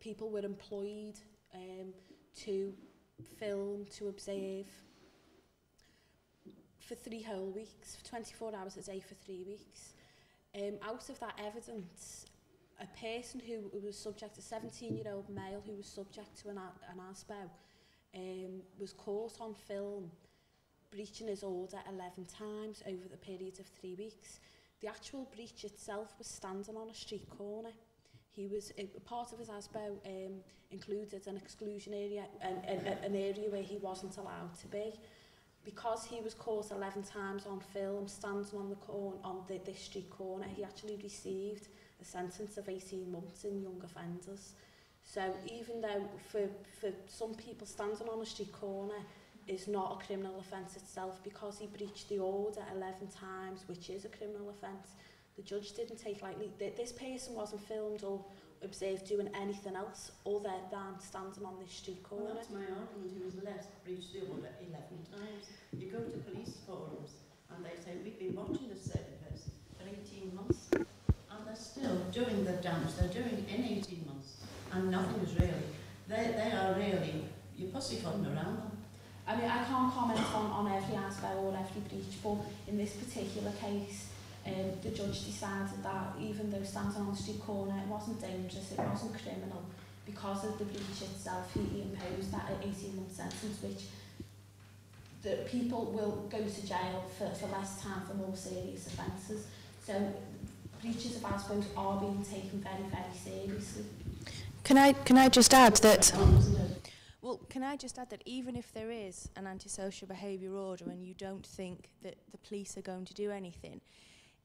people were employed to film, to observe for 3 whole weeks, 24 hours a day for 3 weeks. Out of that evidence, a person who was subject, a 17-year-old male who was subject to an ASBO, was caught on film breaching his order 11 times over the period of 3 weeks. The actual breach itself was standing on a street corner. He was part of his ASBO included an exclusion area, an area where he wasn't allowed to be. Because he was caught 11 times on film, standing on the corner, on this street corner, he actually received a sentence of 18 months in young offenders. So even though for some people standing on a street corner is not a criminal offence itself, because he breached the order 11 times, which is a criminal offence, the judge didn't take lightly. This person wasn't filmed or observed doing anything else other than standing on this street corner. Well, that's my argument. He was breached the order 11 times. You go to police forums and they say, we've been watching this certain person for 18 months and they're still doing the damage they're doing in 18 months and nothing is really, they are really, you're pussyfooting around them. I mean, I can't comment on every ASBO or every breach, but in this particular case, the judge decided that even though standing on the street corner, it wasn't dangerous, it wasn't criminal. Because of the breach itself, he imposed that 18-month sentence, which the people will go to jail for less time for more serious offences. So breaches of ASBOs are being taken very, very seriously. Can I just add that... Well, can I just add that even if there is an antisocial behaviour order and you don't think that the police are going to do anything,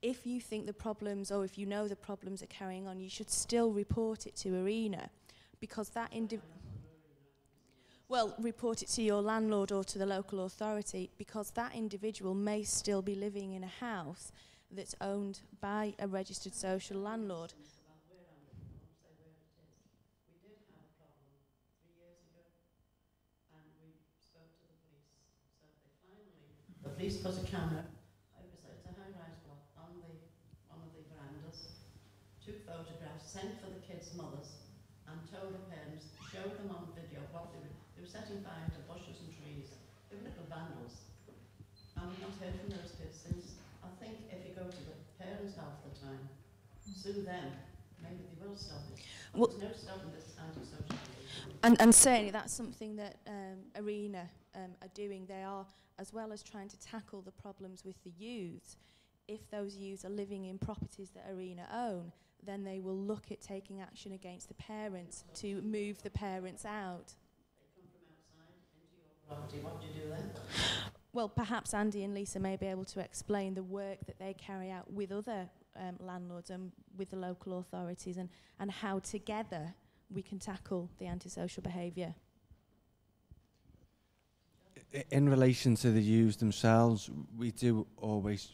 if you think the problems, or if you know the problems are carrying on, you should still report it to ARENA, because that report it to your landlord or to the local authority, because that individual may still be living in a house that's owned by a registered social landlord. The police put a camera, it's a high-rise block, on one of the verandas, took photographs, sent for the kids' mothers, and told the parents, showed them on video what they were setting fire to bushes and trees. They were little vandals. And we've not heard from those kids since. I think if you go to the parents half the time, sue them, maybe they will stop it. Well, there's no stopping this antisocial behaviour. And certainly that's something that ARENA are doing. They are, as well as trying to tackle the problems with the youths, if those youths are living in properties that ARENA own, then they will look at taking action against the parents to move the parents out. They come from outside into your property. What do you do then? Well, perhaps Andy and Lisa may be able to explain the work that they carry out with other landlords and with the local authorities, and how together we can tackle the antisocial behaviour. In relation to the youths themselves, we do always,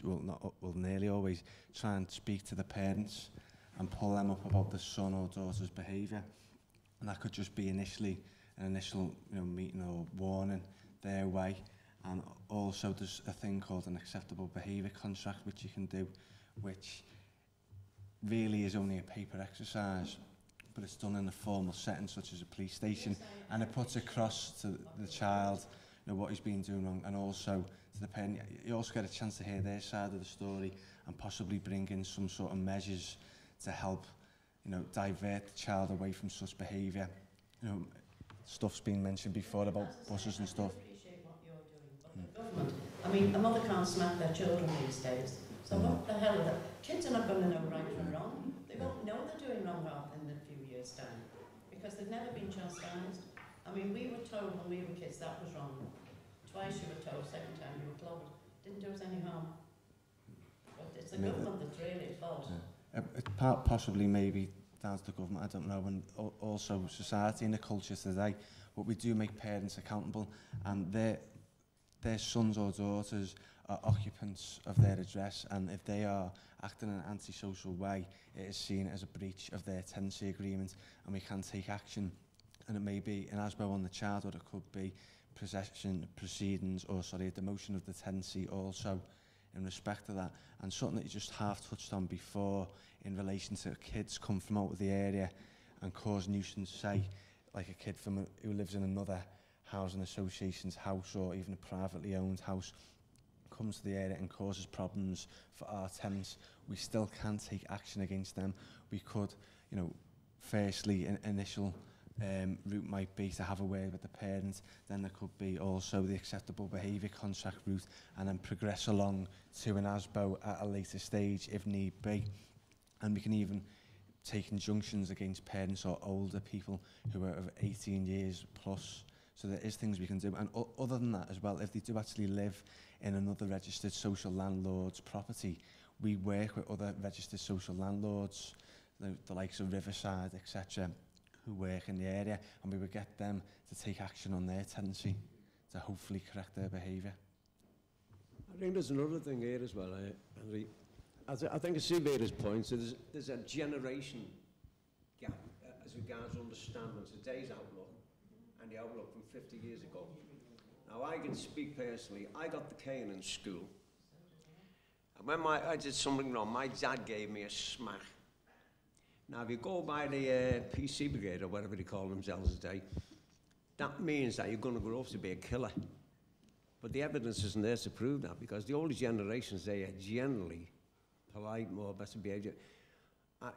nearly always, try and speak to the parents and pull them up about the son or daughter's behaviour. And that could just be an initial meeting or warning their way. And also there's a thing called an acceptable behaviour contract, which you can do, which really is only a paper exercise, but it's done in a formal setting such as a police station, and it puts across to the child, you know, what he's been doing wrong, and also to the parent. You also get a chance to hear their side of the story and possibly bring in some sort of measures to help, you know, divert the child away from such behaviour. You know, stuff's been mentioned before about buses and stuff. I appreciate what you're doing, but the government, I mean, a mother can't smack their children these days, so what the hell are they? Kids are not going to know right from wrong. They won't know they're doing wrong in a few years' time, because they've never been chastised. I mean, we were told when we were kids that was wrong. Twice you were told, second time you were clobbered. Didn't do us any harm. But it's the government that's really at fault. It's possibly maybe down to the government, I don't know, and also society and the culture today. But we do make parents accountable, and their sons or daughters are occupants of their address, and if they are acting in an antisocial way, it is seen as a breach of their tenancy agreement, and we can take action. And it may be an ASBO on the child, or it could be possession proceedings, or sorry, a demotion of the tenancy also in respect to that. And something that you just half touched on before in relation to kids come from out of the area and cause nuisance, say like a kid from who lives in another housing association's house or even a privately owned house comes to the area and causes problems for our tenants. We still can take action against them. We could, you know, firstly, an initial route might be to have a word with the parents, then there could be also the acceptable behaviour contract route, and then progress along to an ASBO at a later stage if need be. And we can even take injunctions against parents or older people who are of 18 years plus. So there is things we can do. And other than that as well, if they do actually live in another registered social landlord's property, we work with other registered social landlords, the likes of Riverside, etc., who work in the area, and we would get them to take action on their tenancy to hopefully correct their behaviour. I think there's another thing here as well, Henry. I think I see various points. So there's a generation gap as regards understanding today's outlook and the outlook from 50 years ago. Now, I can speak personally. I got the cane in school. And when I did something wrong, my dad gave me a smack. Now, if you go by the PC brigade, or whatever they call themselves today, that means that you're going to grow up to be a killer. But the evidence isn't there to prove that, because the older generations, they are generally polite, more better behaviour.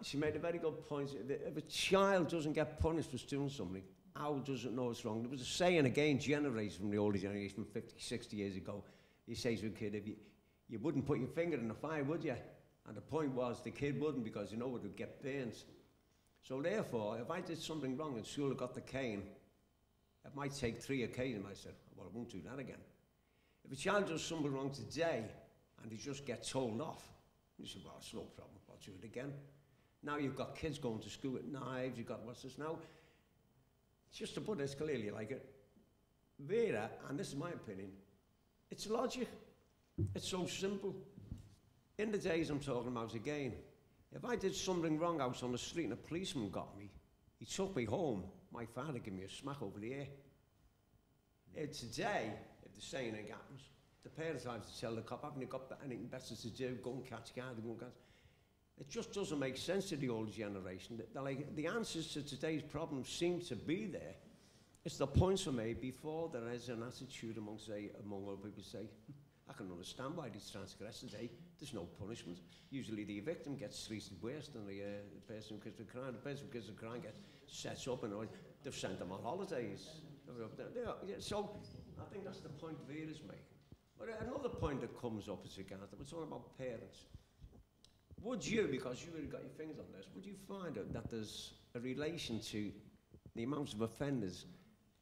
She made a very good point. If a child doesn't get punished for doing something, how does it know it's wrong? There was a saying, again, generated from the older generation, 50, 60 years ago. You say to a kid, if you wouldn't put your finger in the fire, would you? And the point was, the kid wouldn't, because you know it would get burnt. So therefore, if I did something wrong in school, I got the cane, it might take 3 occasions. I said, well, I won't do that again. If a child does something wrong today, and he just gets told off, you say, well, it's no problem, I'll do it again. Now you've got kids going to school with knives, you've got what's this now? Just to put this clearly, like it, Vera, and this is my opinion, it's logic. It's so simple. In the days I'm talking about again, if I did something wrong out on the street and a policeman got me, he took me home, my father gave me a smack over the ear. Today, if the same thing happens, the parents have to tell the cop, haven't you got anything better to do, go and catch guard, go and catch. It just doesn't make sense to the older generation. Like, the answers to today's problems seem to be there. It's the points were made before there is an attitude among other people say, I can understand why these transgress today. There's no punishment. Usually the victim gets treated worse than the person who commits the crime. The person who commits the crime gets set up and they've sent them on holidays. So I think that's the point Vera's making. But another point that comes up is regard to, we're talking about parents. Would you, because you really got your fingers on this, would you find out that there's a relation to the amounts of offenders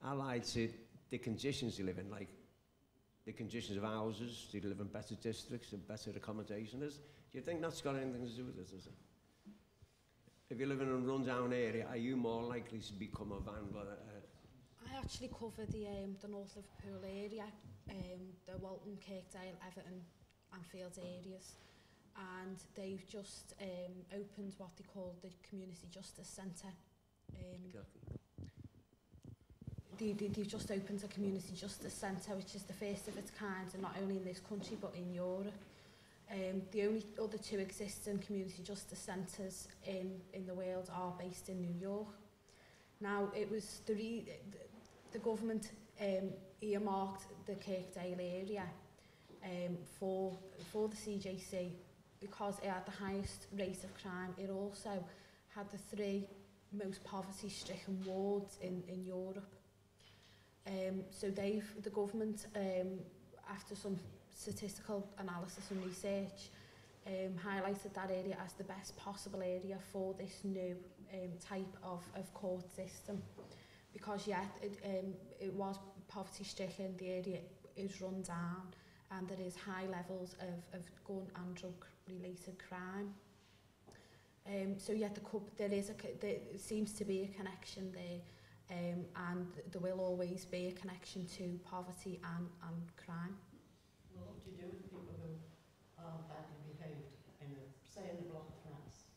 allied to the conditions you live in, like the conditions of houses, do you live in better districts and better accommodation? Do you think that's got anything to do with this, is it? If you live in a run-down area, are you more likely to become a vandal? I actually cover the North Liverpool area, the Walton, Kirkdale, Everton, Anfield areas, and they've just opened what they call the Community Justice Centre. They've just opened a Community Justice Centre, which is the first of its kind, and not only in this country but in Europe. The only other two existing community justice centres in the world are based in New York. Now, it was the government earmarked the Kirkdale area for the CJC because it had the highest rate of crime. It also had the 3 most poverty-stricken wards in Europe. So the government, after some statistical analysis and research, highlighted that area as the best possible area for this new type of court system. Because it was poverty-stricken, the area is run down, and there is high levels of gun and drug-related crime. So there seems to be a connection there, and there will always be a connection to poverty and crime. Well, what do you do with people who are badly behaved, say in a block of flats,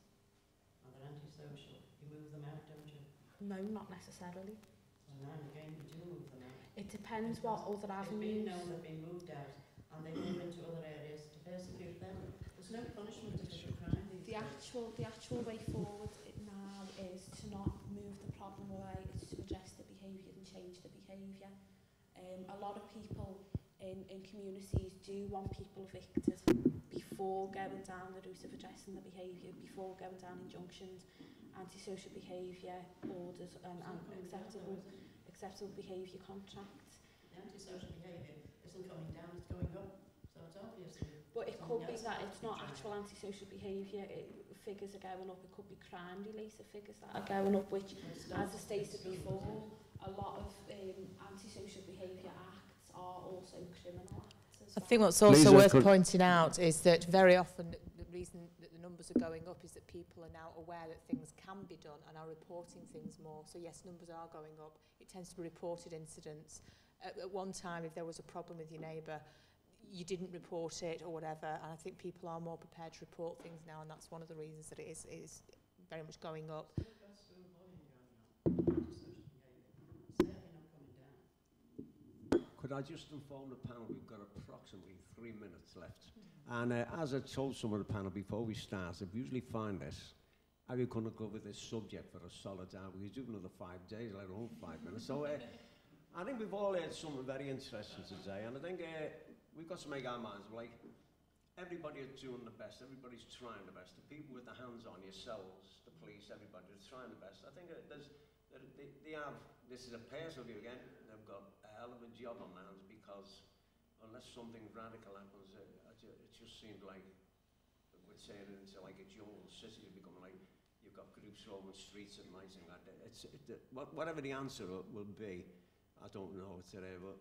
and they're antisocial? You move them out, don't you? No, not necessarily. So now and again you do move them out. It depends what other avenues. It's been known they've been moved out, and they move into other areas to persecute them. There's no punishment for crime. The actual way forward now is to not move the problem away, it's to address the behaviour and change the behaviour. A lot of people in communities do want people evicted before going down the route of addressing the behaviour, before going down injunctions, antisocial behaviour orders and acceptable behaviour contracts. The antisocial behaviour isn't coming down, it's going up. So it's obviously... But it could be that it's not actual antisocial behaviour, figures are going up, it could be crime-related figures that are going up, which, as I stated before, a lot of antisocial behaviour acts are also criminal acts as well. I think what's also worth pointing out is that very often the reason that the numbers are going up is that people are now aware that things can be done and are reporting things more. So yes, numbers are going up. It tends to be reported incidents. At one time, if there was a problem with your neighbour, you didn't report it or whatever, and I think people are more prepared to report things now, and that's one of the reasons that it is very much going up. Could I just inform the panel we've got approximately 3 minutes left. And as I told some of the panel before we started, we usually find this, are you going to cover this subject for a solid hour? We do another 5 days, let alone 5 minutes. So I think we've all heard something very interesting today, and I think we've got to make our minds like everybody is doing the best, everybody's trying the best. The people with the hands on, yourselves, the police, everybody is trying the best. I think they have, this is a personal view again, they've got a hell of a job on their hands, because unless something radical happens, it just seemed like we're turning into like a jungle city, becoming like you've got groups roaming streets at night and like that. Whatever the answer will be, I don't know today, but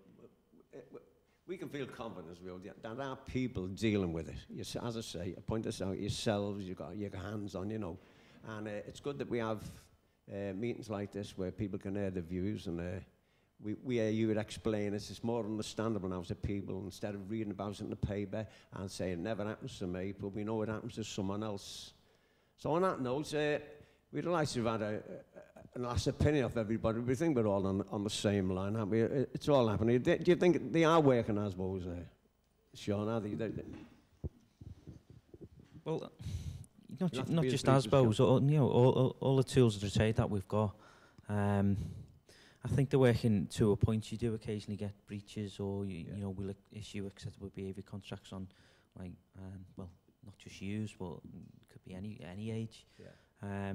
we can feel confident as well. There are people dealing with it. As I say, I point this out, yourselves, you've got your hands on, you know. And it's good that we have meetings like this where people can hear the views, and we hear you explain this. It's more understandable now to people, instead of reading about it in the paper and saying it never happens to me, but we know it happens to someone else. So on that note, we'd like to have had a last opinion of everybody. We think we're all on the same line, aren't we? It's all happening. Do you think they are working as bows there? Sean, are they? Well, not just as bows, you know, all the tools of the trade that we've got. I think they're working to a point. You do occasionally get breaches, or you know, we'll issue acceptable behaviour contracts on, like, well, not just use, but it could be any age. Yeah.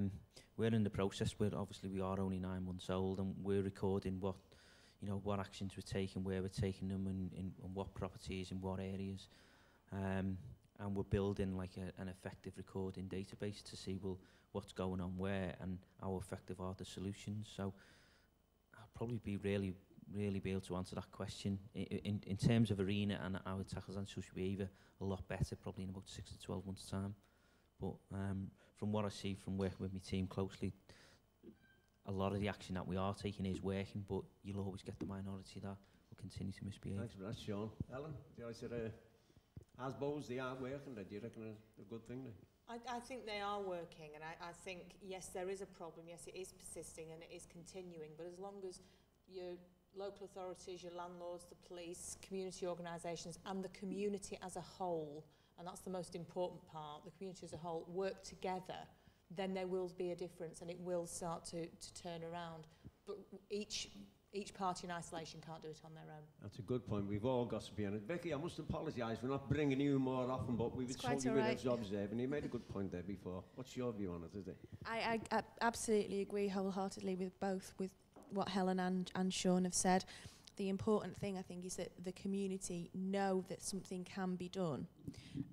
We're in the process where obviously we are only 9 months old, and we're recording what, you know, what actions we're taking, where we're taking them, and what properties, in what areas, and we're building like an effective recording database to see, well, what's going on where and how effective are the solutions. So I'll probably be really be able to answer that question in terms of arena and how it tackles antisocial behaviour a lot better, probably in about 6 to 12 months' time. But from what I see from working with my team closely, a lot of the action that we are taking is working, but you'll always get the minority that will continue to misbehave. Thanks for that, Sean. Ellen, do you say as bows they are working? Do you reckon a good thing? I think they are working, and I think, yes, there is a problem. Yes, it is persisting and it is continuing, but as long as your local authorities, your landlords, the police, community organisations and the community as a whole and that's the most important part, the community as a whole work together, then there will be a difference and it will start to turn around. But each party in isolation can't do it on their own. That's a good point. We've all got to be on it. Vicky, I must apologise for not bringing you more often, but we've told you with jobs there, and you made a good point there before. What's your view on it, is it? I absolutely agree wholeheartedly with both, with what Helen and Sean have said. The important thing, I think, is that the community know that something can be done,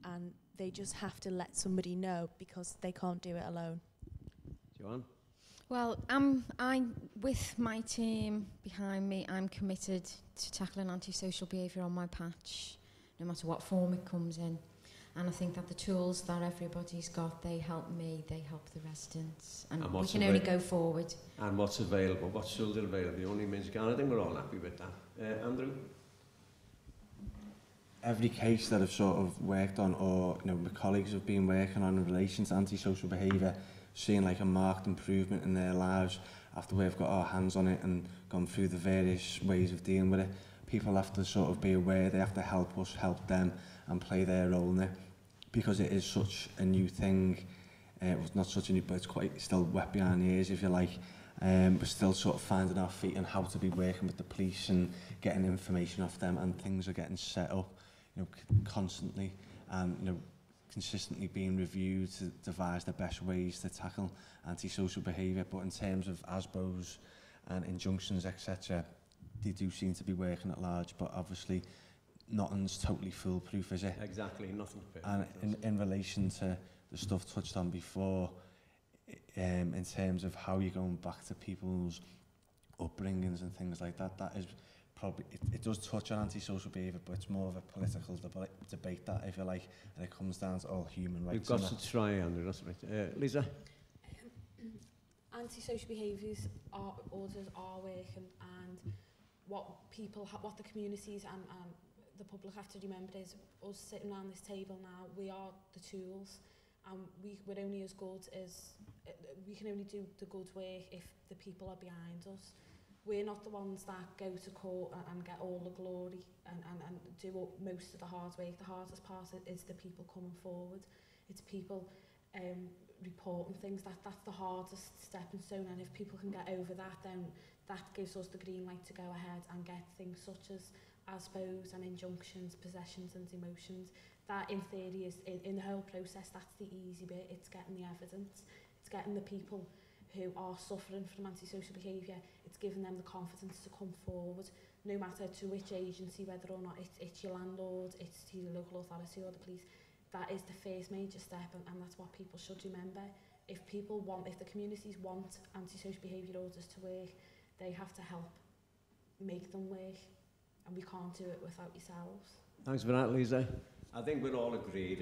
and they just have to let somebody know, because they can't do it alone. Joanne? Well, I'm with my team behind me. I'm committed to tackling antisocial behaviour on my patch, no matter what form it comes in. And I think that the tools that everybody's got, they help me, they help the residents, and we can only go forward. And what's available? What tools are available? The only means you can. I think we're all happy with that. Andrew? Every case that I've sort of worked on, or my colleagues have been working on in relation to antisocial behaviour, seeing like a marked improvement in their lives after we've got our hands on it and gone through the various ways of dealing with it. People have to sort of be aware, they have to help us help them and play their role in it, because it is such a new thing. Well, not such a new, but it's quite still wet behind the ears, if you like. We're still sort of finding our feet on how to be working with the police and getting information off them, and things are getting set up, constantly, and consistently being reviewed to devise the best ways to tackle antisocial behaviour. But in terms of ASBOs and injunctions, etc., they do seem to be working at large, but obviously nothing's totally foolproof, is it? Exactly, nothing. And in relation to the stuff touched on before, in terms of how you're going back to people's upbringings and things like that, that is probably, it does touch on antisocial behaviour, but it's more of a political debate, that, if you like, and it comes down to all human rights. We've got to try, Andrew, that's right. Lisa? Antisocial behaviours orders are working, and what the communities and the public have to remember is, us sitting around this table now, we are the tools, and we're only as good as, we can only do the good work if the people are behind us. We're not the ones that go to court and get all the glory and do most of the hard work. The hardest part is the people coming forward. It's people reporting things. That's the hardest stepping stone, and if people can get over that, then that gives us the green light to go ahead and get things such as ASBOs and injunctions, possessions and demotions. That in theory is, in the whole process, that's the easy bit. It's getting the evidence. It's getting the people who are suffering from antisocial behaviour, it's giving them the confidence to come forward, no matter to which agency, whether or not it's your landlord, it's to your local authority or the police. That is the first major step, and that's what people should remember. If the communities want antisocial behaviour orders to work, they have to help make them work, and we can't do it without yourselves. Thanks for that, Lisa. I think we're all agreed.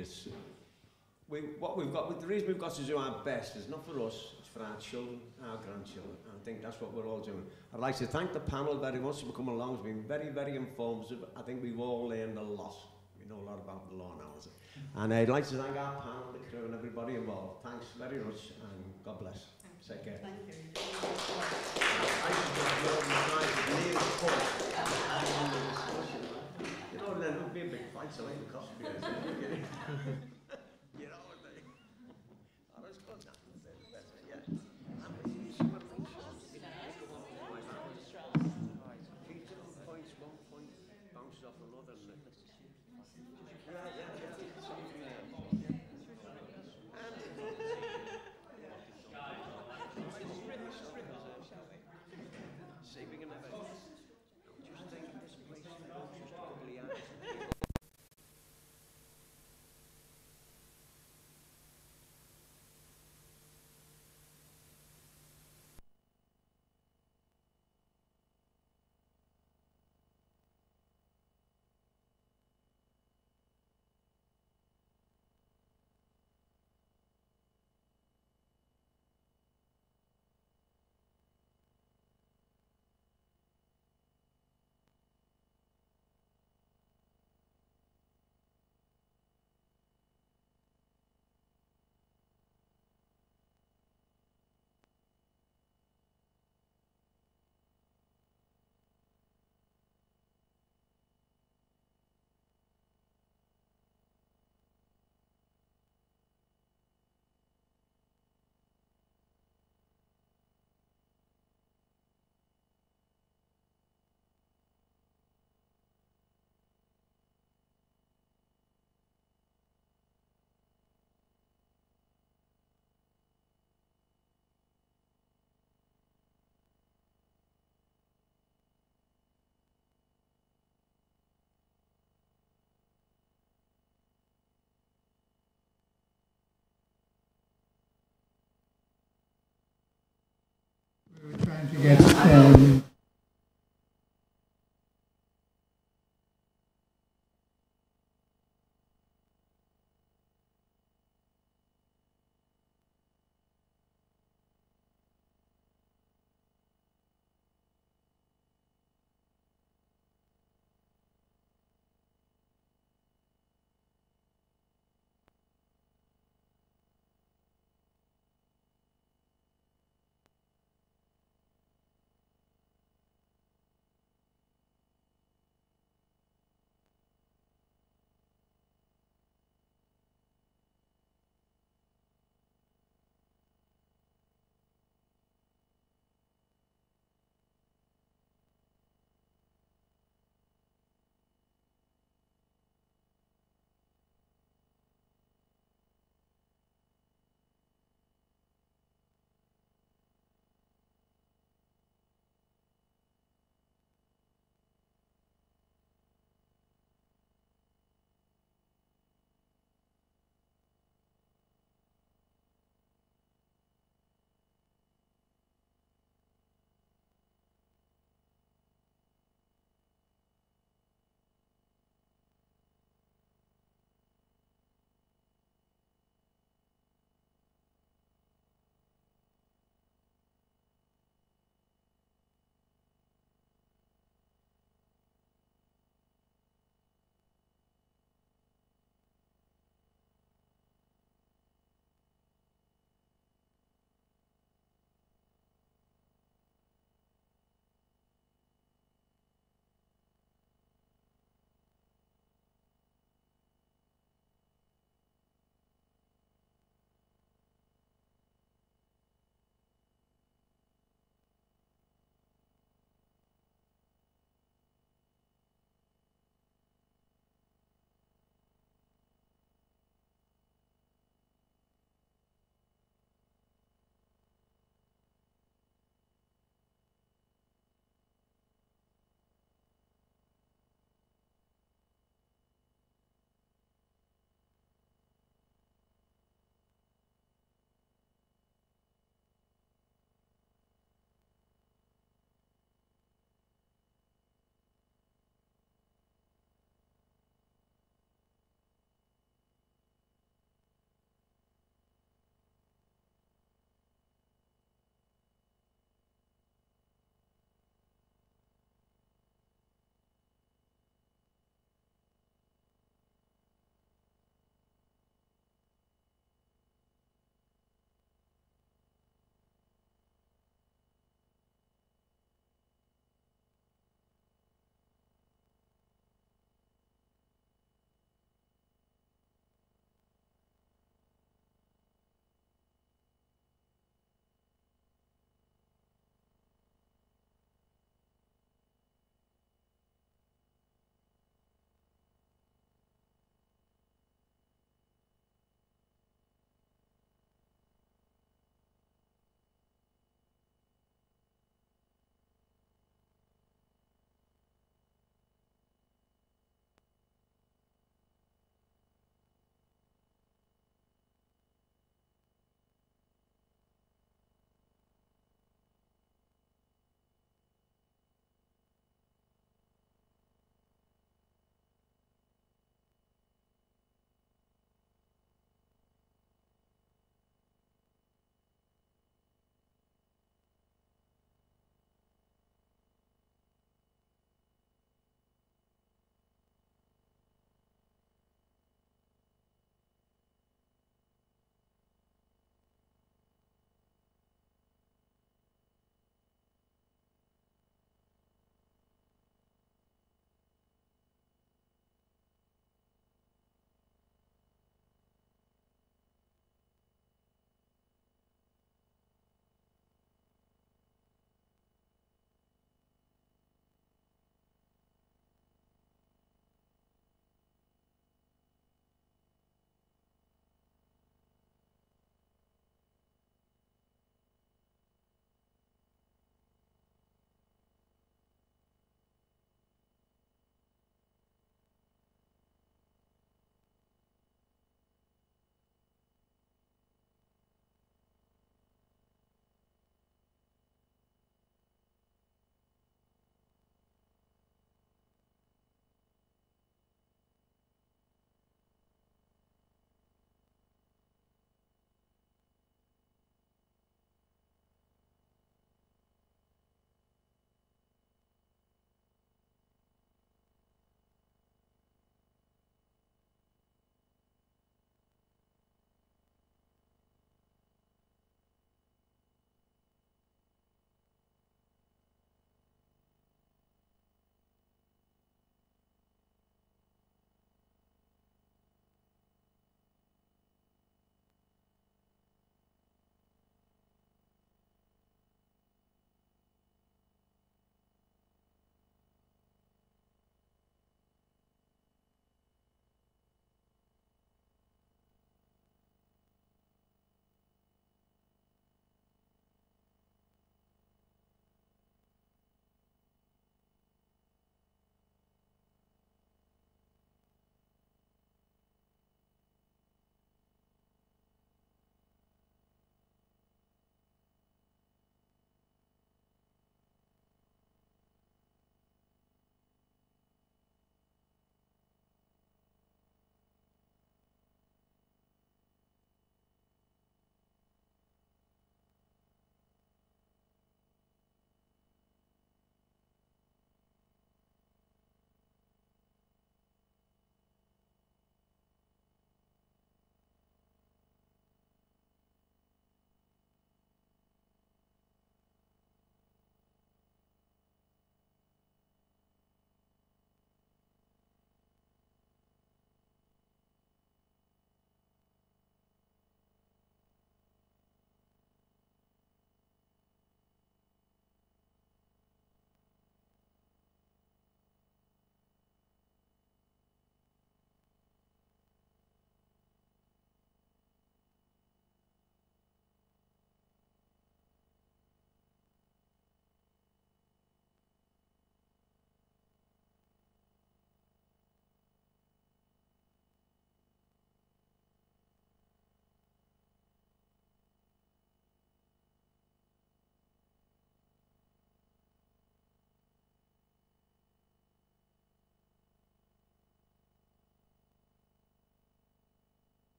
The reason we've got to do our best is not for us, it's for our children, our grandchildren. I think that's what we're all doing. I'd like to thank the panel very much for coming along. It's been very, very informative. I think we've all learned a lot. We know a lot about the law now, is it? And I'd like to thank our panel, the crew and everybody involved. Thanks very much, and God bless. Take care. Thank you. You know, there would be a big fight, so I think the cost of it. You know what I mean? I was good now. Yeah. Points, 1 point bounces off another. Saving an event. Just think this place, just a couple of years.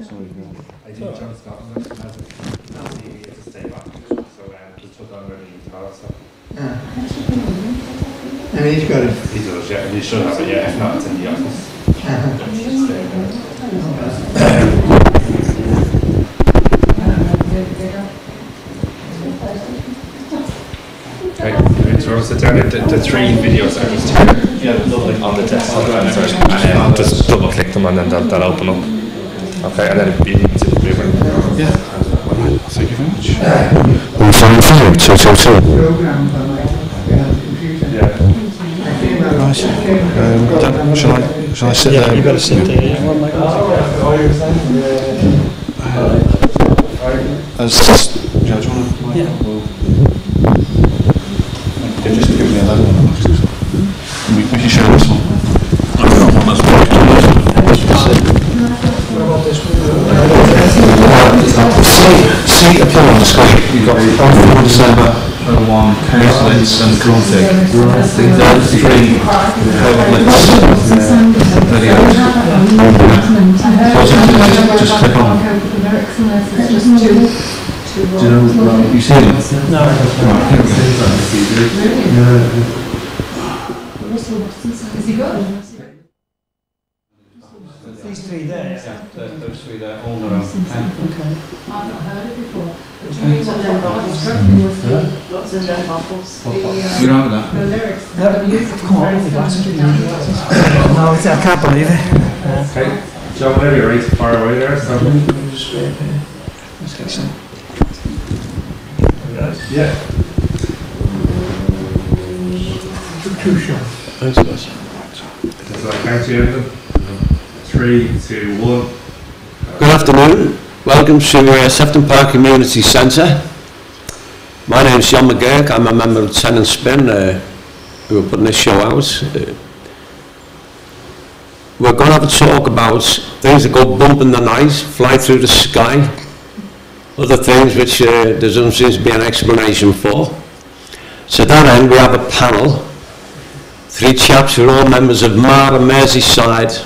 I didn't join Scotland as a TV to stay back, so just took on everything as well. So. Yeah. And he's got it. He does, yeah. He should have it, yeah. If not, it's in the office. Okay, so we'll sit down. The three videos are just here on the desktop, and just double click them and then they'll open up. Okay, and then you need to do it. Yeah. Thank you very much. 175 222. Yeah. Right. Shall I sit there? You better sit there. Yeah. Judge, Yeah. Just give me another one. We can share this one. See applause. You've got 4 December 01 council lists and config. 3 just click on. Do you know, you see them? No. Is he good? These three there, yeah. Those 3 there, all their own. Okay. I've not heard it before. But you mean what them bottles? Lots of them bottles. You know that? The lyrics. Come on, the glasses. No, I can't believe it. Okay, so whenever you're ready to fire away there, so. Let's get some. Yeah. Too short. Thanks, guys. So I count you in. 3, 2, 1. Good afternoon. Welcome to Sefton Park Community Centre. My name is John McGurk. I'm a member of Ten and Spin who are putting this show out. We're going to have a talk about things that go bump in the night, fly through the sky, other things which there doesn't seem to be an explanation for. So to that end, we have a panel, 3 chaps who are all members of Mara Merseyside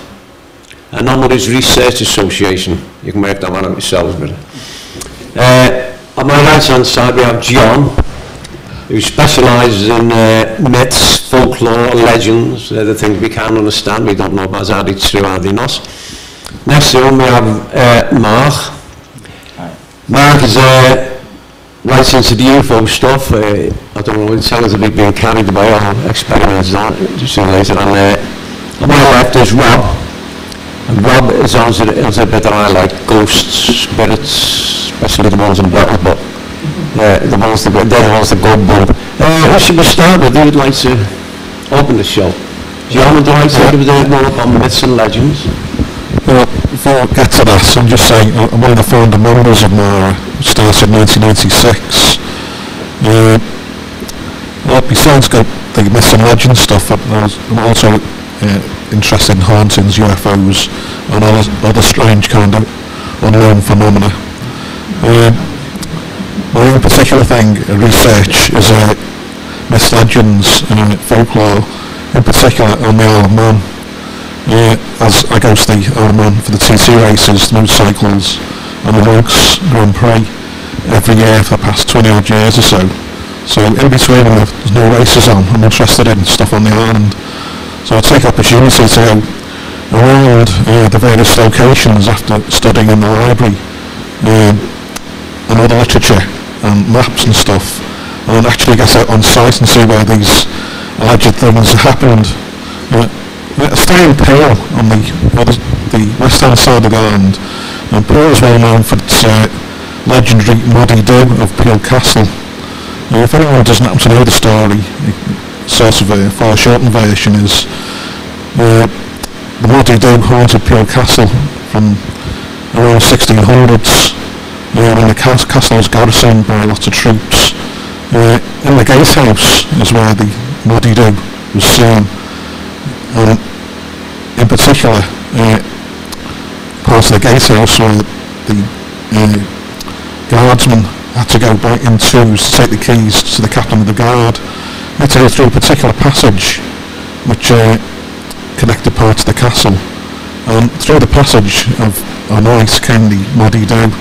Anomalies Research Association. You can work that one out yourselves. But on my right hand side we have John, who specialises in myths, folklore, legends. They're the things we can't understand, we don't know about are they true, are they not. Next to him we have Mark. Mark is right into the UFO stuff. I don't know what it sounds like being carried away or experiments that just later. And on my left is Rob. And Rob is also a bit that I like, ghosts, spirits, especially the ones in battle, but they're the ones that go bump. What should we start with? Who would like to open the show? John, would you like to give us more about myths and legends? Well, before I get to that, I'm just saying I'm one of the founder members of Mara, which started in 1986. Well, besides the myths and legends stuff, I'm also interested in hauntings, UFOs, and other strange kind of unknown phenomena. My own particular thing, research, is myths, legends, folklore. In particular, on the Isle of Man. As I go to the Isle of Man for the TT races, the motorcycles, and the Monks Grand Prix every year for the past 20 odd years or so. So in between when there's no races on, I'm interested in stuff on the island. So I take opportunity to go around the various locations after studying in the library and other literature and maps and stuff, and actually get out on site and see where these alleged things happened. Staying Peel on the west hand side of the island, and Peel is well known for its legendary Muddy Do of Peel Castle. If anyone doesn't happen to know the story, sort of a foreshortened version is the Muddy Do haunted Peel Castle from around 1600s, when the castle was garrisoned by lots of troops. In the gatehouse is where the Muddy Do was seen, and in particular part of the gatehouse where the guardsmen had to go back in twos to take the keys to the captain of the guard. They had to go through a particular passage which connected parts of the castle, Through the passage of a night came the Moddy Do,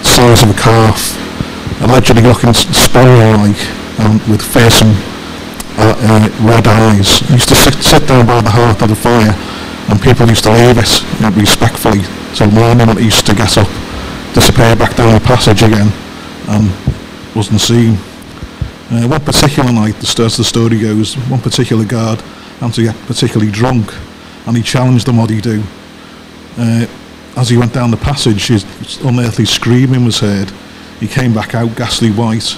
size of a calf, allegedly looking sparrow-like, with fearsome red eyes. He used to sit down by the hearth of the fire, and people used to leave it respectfully. So morning when he used to get up, disappear back down the passage again, and wasn't seen. One particular night, as the story goes, one particular guard happened to get particularly drunk, and he challenged the Moddy Do. As he went down the passage, his unearthly screaming was heard. He came back out ghastly white,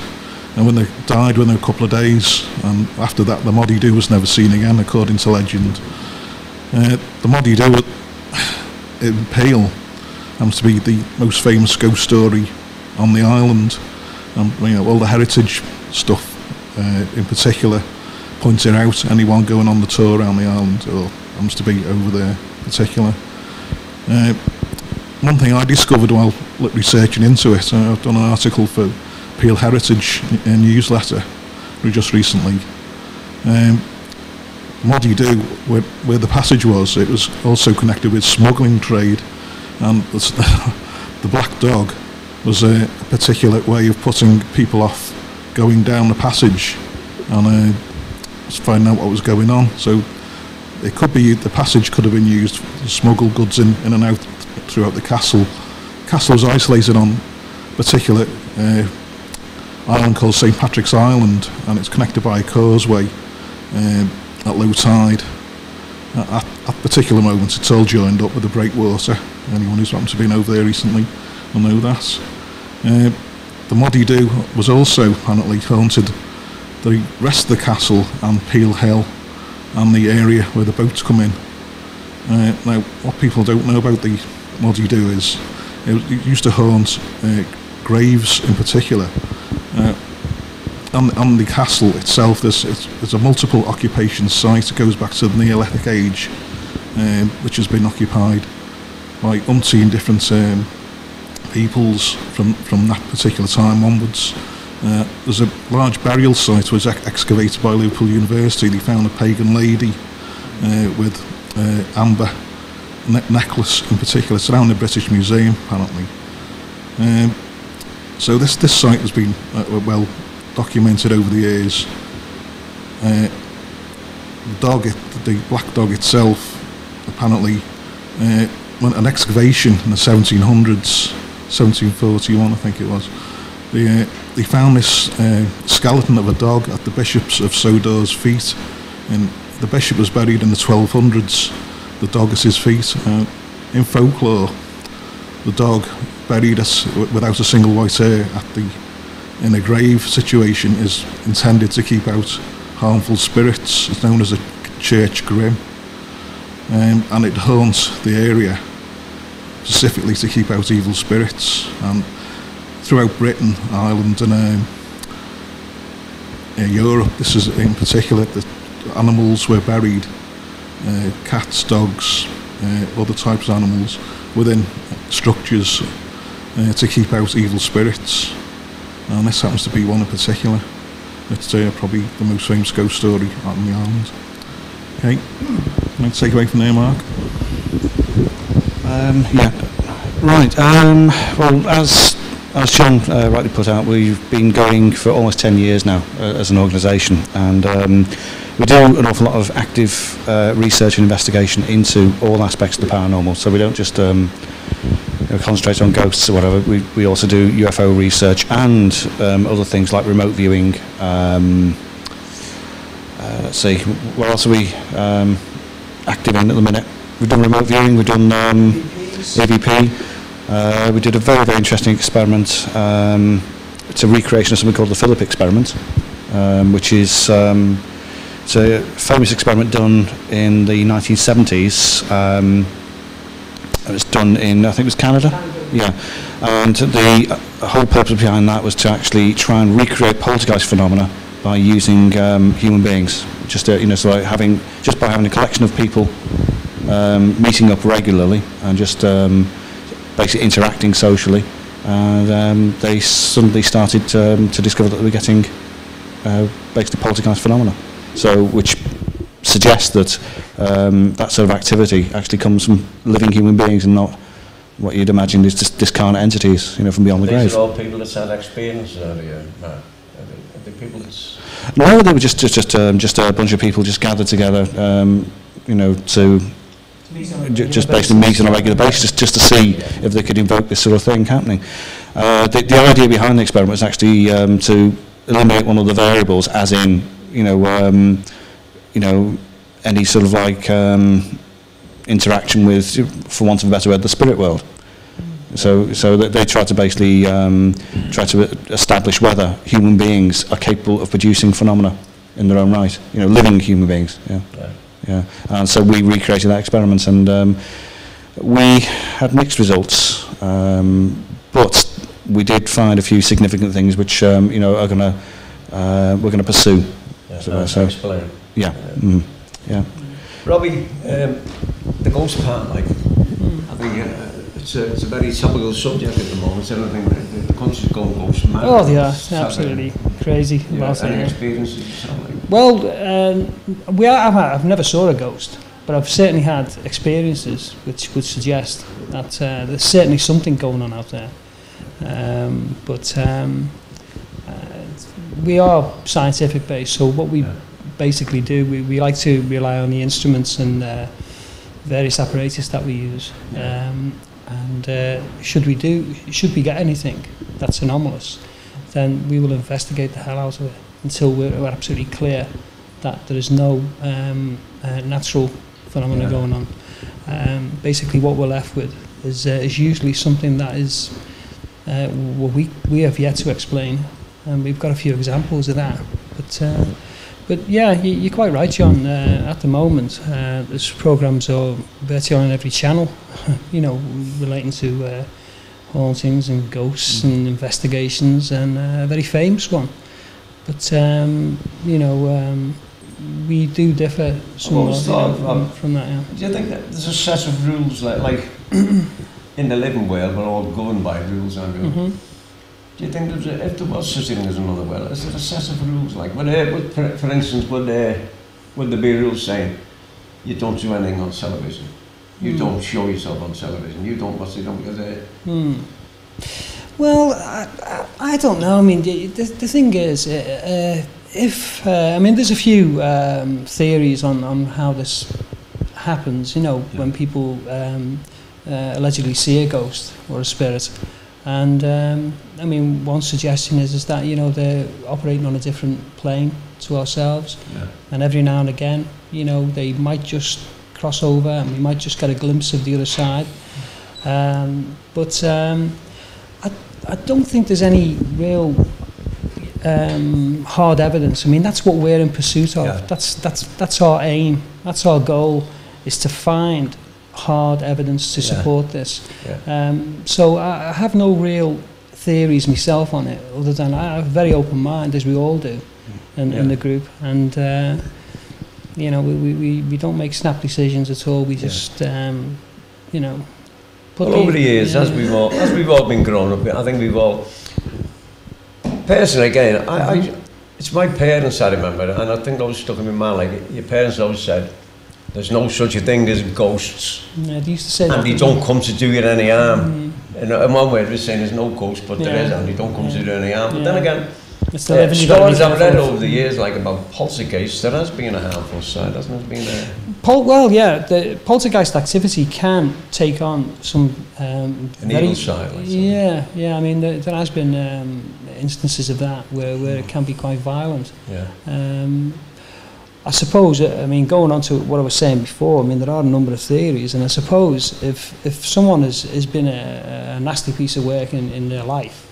and when they died within a couple of days, and after that the Moddy Do was never seen again, according to legend. The Moddy Do in Peel happens to be the most famous ghost story on the island. All the heritage stuff in particular pointed out anyone going on the tour around the island, or happens to be over there in particular. One thing I discovered while researching into it, I've done an article for Peel Heritage newsletter just recently. Moddy Do, where the passage was, it was also connected with smuggling trade, and the Black Dog was a particular way of putting people off going down the passage and finding out what was going on. So it could be the passage could have been used to smuggle goods in and out throughout the castle. The castle was isolated on a particular island called St Patrick's Island, and it's connected by a causeway at low tide. At particular moments it's all joined up with the breakwater. Anyone who's happened to been over there recently will know that. The Moddy Do was also apparently haunted the rest of the castle and Peel Hill and the area where the boats come in. Now, what people don't know about the Moddy Do is it used to haunt graves in particular. On the castle itself, there's a multiple occupation site. It goes back to the Neolithic age, which has been occupied by umpteen different peoples from that particular time onwards. There's a large burial site was excavated by Liverpool University. They found a pagan lady with amber necklace in particular. It's around the British Museum apparently. So this site has been well documented over the years. The Black Dog itself apparently went an excavation in the 1700s, 1741 I think it was. They found this skeleton of a dog at the Bishop's of Sodor's feet, and the bishop was buried in the 1200s. The dog is his feet. In folklore, the dog buried without a single white hair in a grave situation is intended to keep out harmful spirits. It's known as a church grim, and it haunts the area specifically to keep out evil spirits. And throughout Britain, Ireland and Europe, this is in particular, the animals were buried, cats, dogs, other types of animals, within structures to keep out evil spirits. And this happens to be one in particular. It's probably the most famous ghost story on the island. Okay, can I take away from there, Mark? Yeah, right. Well, as John rightly put out, we've been going for almost 10 years now as an organisation, and we do an awful lot of active research and investigation into all aspects of the paranormal. So we don't just concentrate on ghosts or whatever. We also do UFO research and other things like remote viewing. Let's see, what else are we active in at the minute? We've done remote viewing, we've done EVP. We did a very, very interesting experiment. It's a recreation of something called the Philip experiment, which is it's a famous experiment done in the 1970s. It was done in, I think it was Canada. Yeah, and the whole purpose behind that was to actually try and recreate poltergeist phenomena by using human beings. Just so like just by having a collection of people meeting up regularly and just basically interacting socially, and they suddenly started to discover that they were getting basically poltergeist phenomena. So, which suggest that that sort of activity actually comes from living human beings and not what you'd imagine is just discarnate entities, you know, from beyond the grave. These are all people that's had experience earlier. Are they people that's... No, they were just a bunch of people just gathered together, you know, to just basically meet on a regular basis, just to see if they could invoke this sort of thing happening. The idea behind the experiment was actually to eliminate one of the variables, as in, you know, any sort of like interaction with, for want of a better word, the spirit world. So they try to basically try to establish whether human beings are capable of producing phenomena in their own right. You know, living human beings. Yeah. Yeah. And so we recreated that experiment, and we had mixed results, but we did find a few significant things which you know are gonna we're gonna pursue. Yeah, so explain. Yeah. Yeah. Robbie, the ghost part, like, I think it's a very topical subject at the moment. So I think the country's going ghost mad. Oh, yeah, absolutely crazy about any it. experiences yourself, like? Well, I've never saw a ghost, but I've certainly had experiences which would suggest that there's certainly something going on out there. We are scientific based, so what we basically do, we like to rely on the instruments and various apparatus that we use. Should we get anything that's anomalous, then we will investigate the hell out of it until we're absolutely clear that there is no natural phenomena going on. Basically, what we're left with is usually something that is we have yet to explain, and we've got a few examples of that. But yeah, you're quite right, John. At the moment, there's programs are virtually on every channel, you know, relating to hauntings and ghosts and investigations, and a very famous one. But you know, we do differ somewhat from that. Yeah. Do you think that there's a set of rules like in the living world, we're all governed by rules, aren't we? Mm-hmm. Do you think if there was such a thing as another world, is there a set of rules? Like, for instance, would there be rules saying you don't do anything on television, you don't show yourself on television, you don't what's it on because Well, I don't know. I mean, the thing is, I mean, there's a few theories on how this happens. You know, when people allegedly see a ghost or a spirit. And I mean, one suggestion is that, you know, they're operating on a different plane to ourselves, and every now and again, you know, they might just cross over and we might just get a glimpse of the other side. But I don't think there's any real hard evidence. I mean, that's what we're in pursuit of. Yeah. That's our aim. That's our goal, is to find hard evidence to support this. Yeah. So I have no real theories myself on it, other than I have a very open mind, as we all do in the group. And you know, we don't make snap decisions at all. We just you know. Well, over the years, as we've all been growing up, I think we've all. Personally, again, it's my parents I remember, and I think those stuck in my mind. Like, your parents always said, there's no such a thing as ghosts. Yeah, they used to say and that. they don't come to do you any harm. In one way, we're saying there's no ghost, but there is, and they don't come to do any harm. But then again, stories I've read over the years, like about poltergeists, there has been a harmful side, hasn't it? Been well, yeah, the poltergeist activity can take on some an evil side. Like yeah. I mean, there has been instances of that where it can be quite violent. Yeah. I suppose, I mean, going on to what I was saying before, I mean, there are a number of theories, and I suppose if someone has been a nasty piece of work in their life,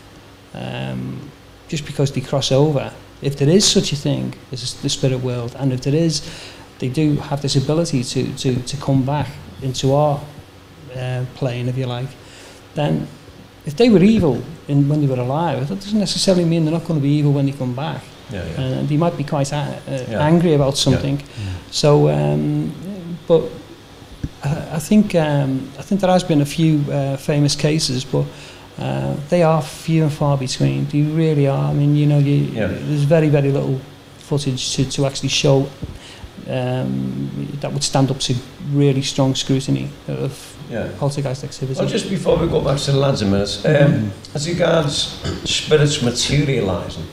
just because they cross over, if there is such a thing as the spirit world, and if there is, they do have this ability to come back into our plane, if you like, then if they were evil when they were alive, that doesn't necessarily mean they're not going to be evil when they come back. And they might be quite angry about something. So, but I think there has been a few famous cases, but they are few and far between. They really are. I mean, you know, there's very, very little footage to actually show that would stand up to really strong scrutiny of poltergeist activity. Well, just before we go back to the lads a minute, as regards spirits materialising,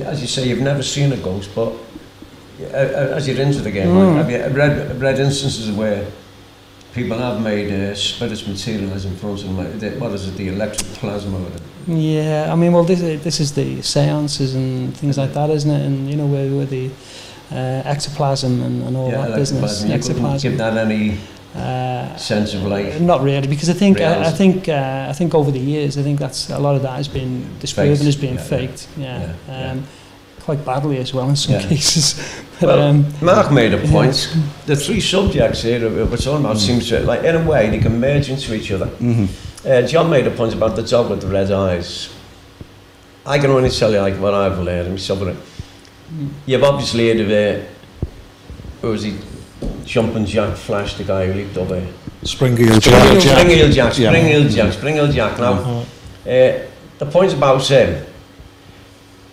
as you say, you've never seen a ghost, but as you're into the game, like, have you read instances where people have made spirits materialise in front of them, like what is it, the electric plasma? Yeah, I mean, well, this is the seances and things like that, isn't it? And, you know, where the ectoplasm and all that business. You couldn't give that any sense of like... Not really, because I think over the years, I think that's a lot of that has been disproven as being faked. Quite badly as well in some cases. But, well, Mark made a point. The three subjects here we're talking about seems to, like, in a way, they can merge into each other. John made a point about the dog with the red eyes. I can only tell you like what I've learned myself. You've obviously heard of who was he? Jumping Jack Flash, the guy who leaped over. Spring-Heel Jack. Spring-Heel Jack. Now, the point about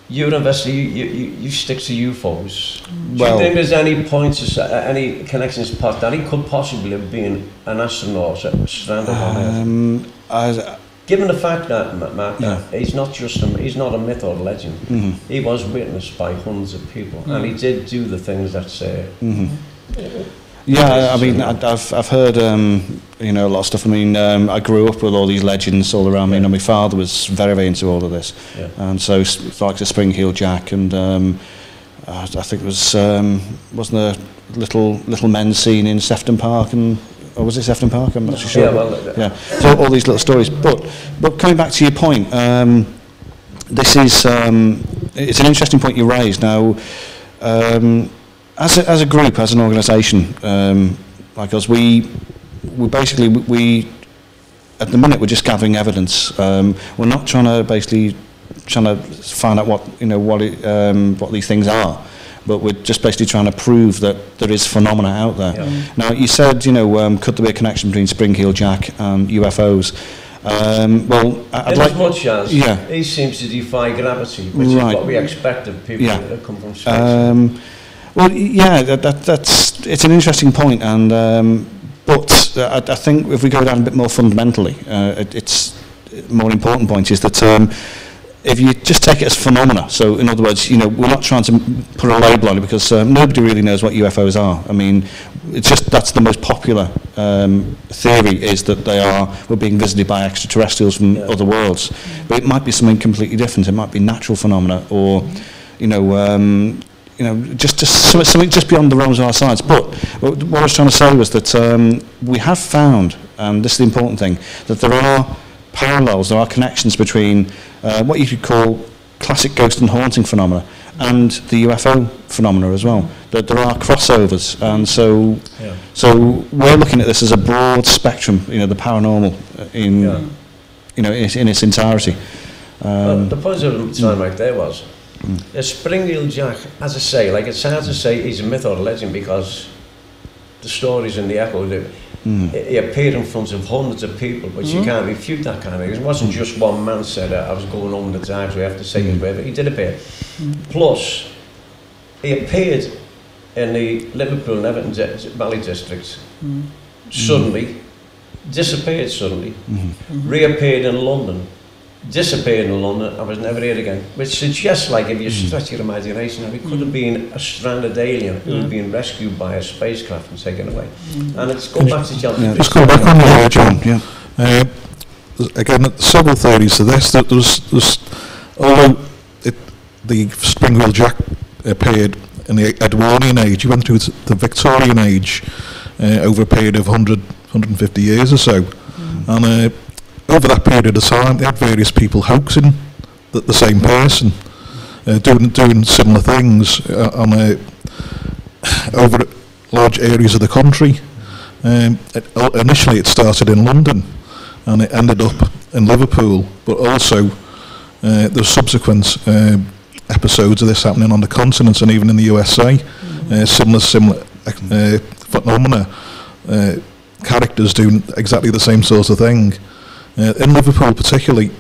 university, you stick to UFOs. Do you think there's any points, any connections that he could possibly have been an astronaut stranded on Earth? Given the fact that, Mark, he's not a myth or a legend. He was witnessed by hundreds of people, and he did do the things that say. Yeah, I mean, I've heard, you know, a lot of stuff. I mean, I grew up with all these legends all around me. You know, my father was very, very into all of this. And so, like the Spring-Heel Jack, and I think it was, wasn't there little men scene in Sefton Park, or was it Sefton Park? I'm not so sure. So all these little stories. But coming back to your point, this is, it's an interesting point you raised. Now, as a group, as an organisation, like us, we basically at the minute we're just gathering evidence. We're not trying to find out what these things are, but we're just basically trying to prove that there is phenomena out there. Now, you said, you know, could there be a connection between Spring-Heel Jack and UFOs? Well, I'd like... as much as he seems to defy gravity, which is what we expect of people that come from space. Well, yeah, that's it's an interesting point, and but I think if we go down a bit more fundamentally, it's a more important point is that if you just take it as phenomena, so in other words, you know, we're not trying to put a label on it because nobody really knows what UFOs are. I mean, it's just that's the most popular theory is that we're being visited by extraterrestrials from other worlds, but it might be something completely different. It might be natural phenomena, or just something just beyond the realms of our science. But what I was trying to say was that we have found, and this is the important thing, that there are parallels, there are connections between what you could call classic ghost and haunting phenomena and the UFO phenomena as well. That there are crossovers, and so we're looking at this as a broad spectrum, you know, the paranormal in its entirety. The positive time right there was. Spring-Heel Jack, as I say, like it's hard to say he's a myth or a legend because the stories in the echo, he appeared in front of hundreds of people, but you can't refute that kind of thing. It wasn't just one man said, I was going home in the dark, so we have to say his way, but he did appear. Plus, he appeared in the Liverpool and Everton Valley districts, suddenly, disappeared suddenly, reappeared in London, disappeared in London, and was never here again. Which suggests, like, if you stretch your imagination, he could have been a stranded alien who had been rescued by a spacecraft and taken away. And it's going back to John. Let's go back on there, John. Again, several theories to this. That there's although the Spring-Heel Jack appeared in the Edwardian age, he went through the Victorian age over a period of 150 years or so. And over that period of time, they had various people hoaxing the same person, doing similar things over large areas of the country. Initially, it started in London, and it ended up in Liverpool. But also, there's subsequent episodes of this happening on the continent and even in the USA. Similar phenomena. Characters doing exactly the same sort of thing. In Liverpool particularly,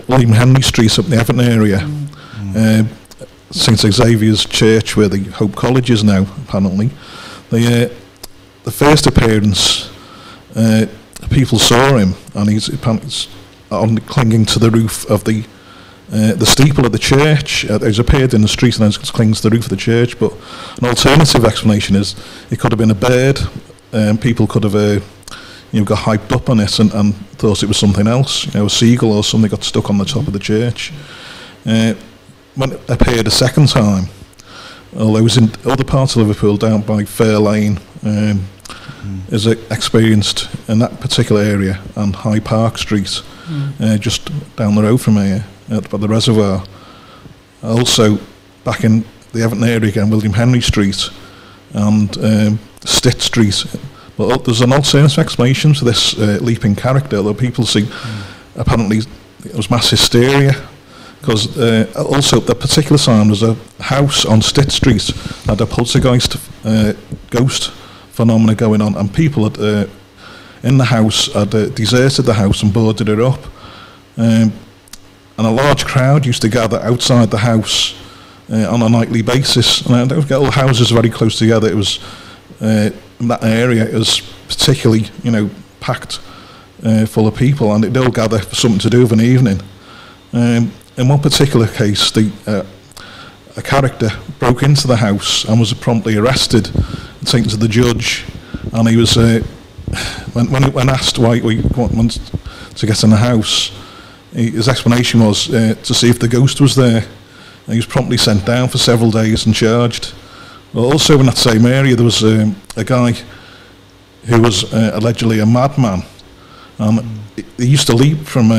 William Henry Street up in the Everton area, St Xavier's Church, where the Hope College is now, apparently. The first appearance, people saw him, and he's clinging to the roof of the steeple of the church. He's appeared in the street and then clings to the roof of the church. But an alternative explanation is it could have been a bird. People could have got hyped up on it and thought it was something else. A seagull or something got stuck on the top of the church. When it appeared a second time, although it was in other parts of Liverpool, down by Fair Lane, is experienced in that particular area, and High Park Street, just down the road from here, by the reservoir. Also, back in the Everton area again, William Henry Street and Stitt Street. But there's an alternative explanation to this leaping character, although people see apparently it was mass hysteria. Because also, the particular time, was a house on Stitt Street that had a poltergeist ghost phenomena going on, and people had, in the house had deserted the house and boarded it up. And a large crowd used to gather outside the house on a nightly basis. And I don't get all the houses very close together. It was, in that area, it was particularly, packed full of people, and they'd all gather for something to do of an evening. In one particular case, a character broke into the house and was promptly arrested and taken to the judge. And he was, when asked why he wanted to get in the house, his explanation was to see if the ghost was there. And he was promptly sent down for several days and charged. Well, also in that same area, there was a guy who was allegedly a madman. He used to leap from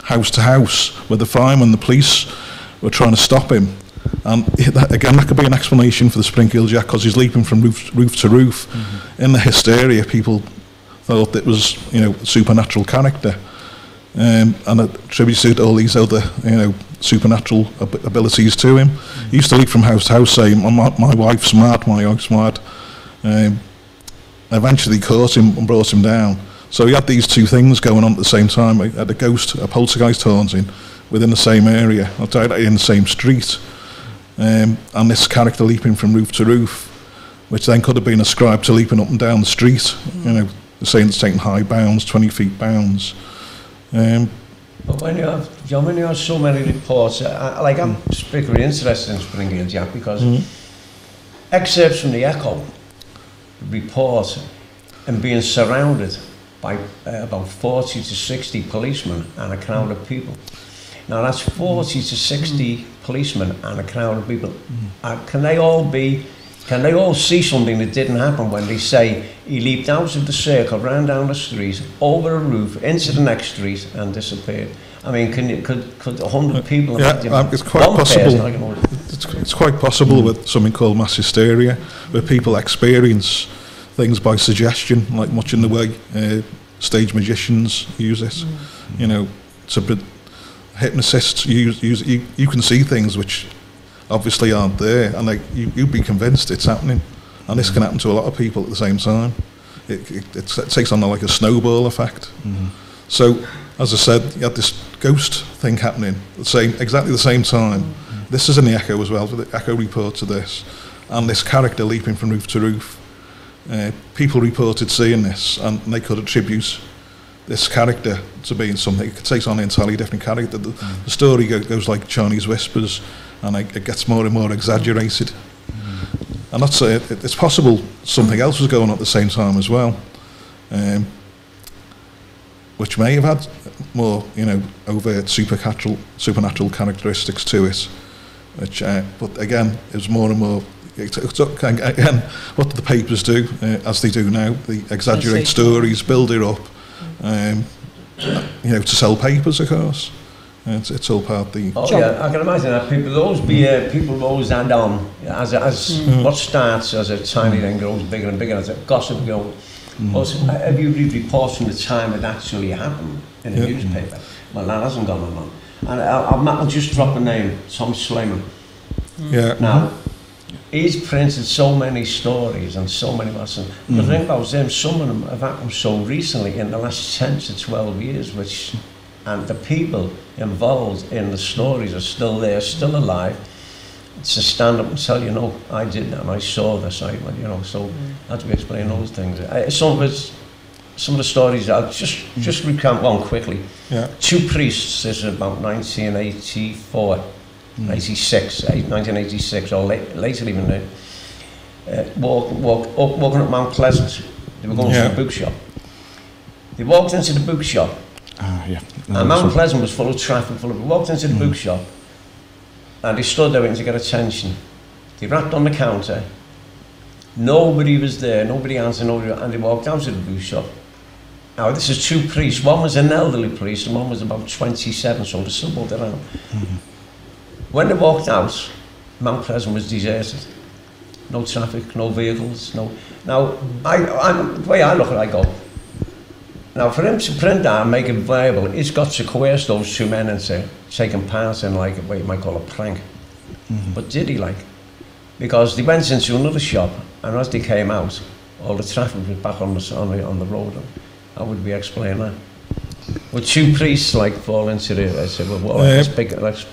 house to house with the firemen, the police were trying to stop him. And that could be an explanation for the Springfield Jack, because he's leaping from roof to roof. In the hysteria, people thought it was, a supernatural character, and attributed all these other, supernatural abilities to him. He used to leap from house to house saying, my wife's mad, my wife's mad. Eventually caught him and brought him down. So he had these two things going on at the same time. He had a poltergeist haunting within the same area, or directly in the same street. And this character leaping from roof to roof, which then could have been ascribed to leaping up and down the street, saying it's taking high bounds, 20 feet bounds. But when you have, John, when you have so many reports, I'm particularly interested in Springfield Jack, because excerpts from the Echo report and being surrounded by about 40 to 60 policemen and a crowd of people. Now that's 40 to 60 policemen and a crowd of people. Can they all see something that didn't happen when they say he leaped out of the circle, ran down the street, over a roof, into the next street and disappeared? I mean, could 100 people... Yeah, it's quite possible. It's quite possible with something called mass hysteria, where people experience things by suggestion, like much in the way stage magicians use it. Hypnotists you can see things which obviously aren't there, and you'd be convinced it's happening. And this can happen to a lot of people at the same time. It takes on like a snowball effect. So, as I said, you had this ghost thing happening exactly the same time. This is in the Echo as well, the Echo report to this, and this character leaping from roof to roof. People reported seeing this, and they could attribute this character to being something. It takes on an entirely different character. The story goes like Chinese whispers, and it gets more and more exaggerated. And that's it's possible something else was going on at the same time as well, which may have had more, overt supernatural characteristics to it. Which, but again, it was more and more. Again, what do the papers do, as they do now? They exaggerate stories, build it up, to sell papers, of course. It's all part of the... yeah, I can imagine that people always add on, as what starts as a tiny thing grows bigger and bigger, as a gossip goes. Also, have you read reports from the time it actually happened in a newspaper? Well, that hasn't gone on. And I'll just drop a name, Tom Slayman. Now, he's printed so many stories and so many lessons. The thing about them, some of them have happened so recently in the last 10 to 12 years, and the people involved in the stories are still there, still alive, to stand up and tell you, no, I did that and I saw this, you know, so as we explain those things. Some of the stories, I'll just recount one quickly. Yeah. 2 priests, this is about 1984, 1986, or later even there, walking up Mount Pleasant. They were going to the bookshop. They walked into the bookshop, and Mount Pleasant was full of traffic, they walked into the bookshop, and they stood there waiting to get attention. They rapped on the counter, nobody was there, nobody answered, and they walked out of the bookshop. Now this is 2 priests, one was an elderly priest and one was about 27, so they still walked around. When they walked out, Mount Pleasant was deserted. No traffic, no vehicles, no... Now, the way I look at it, I go, now for him to print that and make it viable, he's got to coerce those 2 men into taking part in, like, what you might call a prank. But did he, like? Because they went into another shop, and as they came out, all the traffic was back on the road. How would we explain that? Would 2 priests, like, fall into it? I said, well, let's pick it, let's...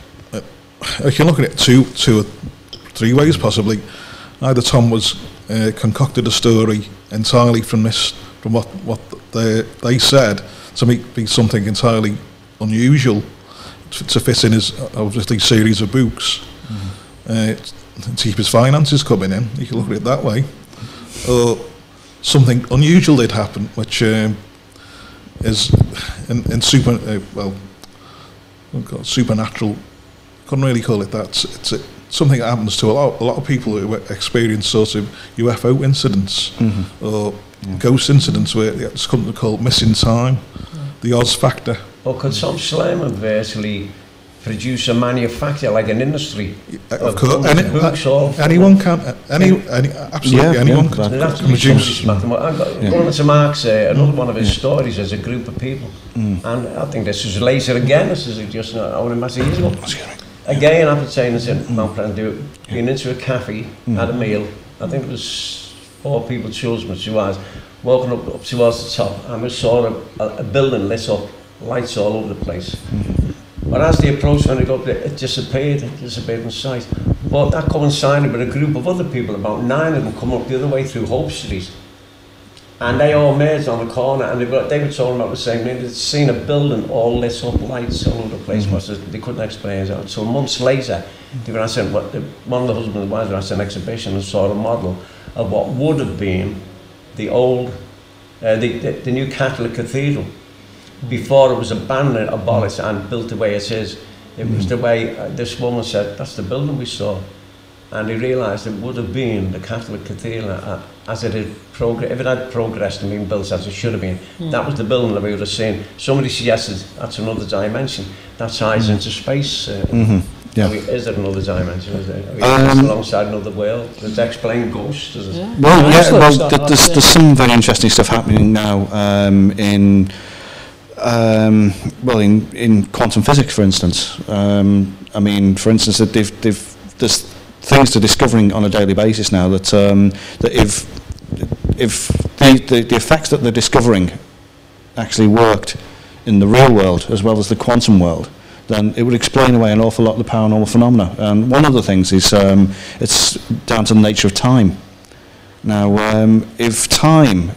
I can look at it two or 3 ways, possibly. Either Tom was concocted a story entirely from what they said to be something entirely unusual to fit in his obviously series of books, to keep his finances coming in. You can look at it that way. Or something unusual did happen, which is in supernatural. Couldn't really call it that. It's something that happens to a lot of people who experience sort of UFO incidents or ghost incidents, where it's something called missing time, the Oz factor. Or could some slammer virtually produce a manufacture, like an industry? Of course, anyone can. Absolutely anyone can produce. One of Mark's, another one of his stories is a group of people, and I think this was later again. This is just only a massive years ago. Again, appertaining to Mount Pleasant, being into a cafe, had a meal. I think it was 4 people, children, 2 hours, walking up towards the top, and we saw a building lit up, lights all over the place. But as they approached, when they got there, it disappeared in sight. But that coincided with a group of other people, about 9 of them, come up the other way through Hope Street. And they all merged on the corner, and they were talking about the same thing. They'd seen a building all lit up, lights all over the place, but they couldn't explain it. So months later, they were asking, one of the husband and wife were at an exhibition and saw a model of what would have been the old, the new Catholic cathedral, before it was abandoned, abolished, and built the way it is. It was the way this woman said, that's the building we saw. And they realised it would have been the Catholic cathedral as it had if it had progressed and been built as it should have been. That was the building that we would have seen. Somebody suggested that's another dimension. That ties into space. Yeah. Is there another dimension? Is there? Alongside another world? Does that explain ghosts? There's some very interesting stuff happening now in quantum physics, for instance. I mean, for instance, that there's things they're discovering on a daily basis now that if the effects that they're discovering actually worked in the real world as well as the quantum world, then it would explain away an awful lot of the paranormal phenomena. And one of the things is it's down to the nature of time. Now, if time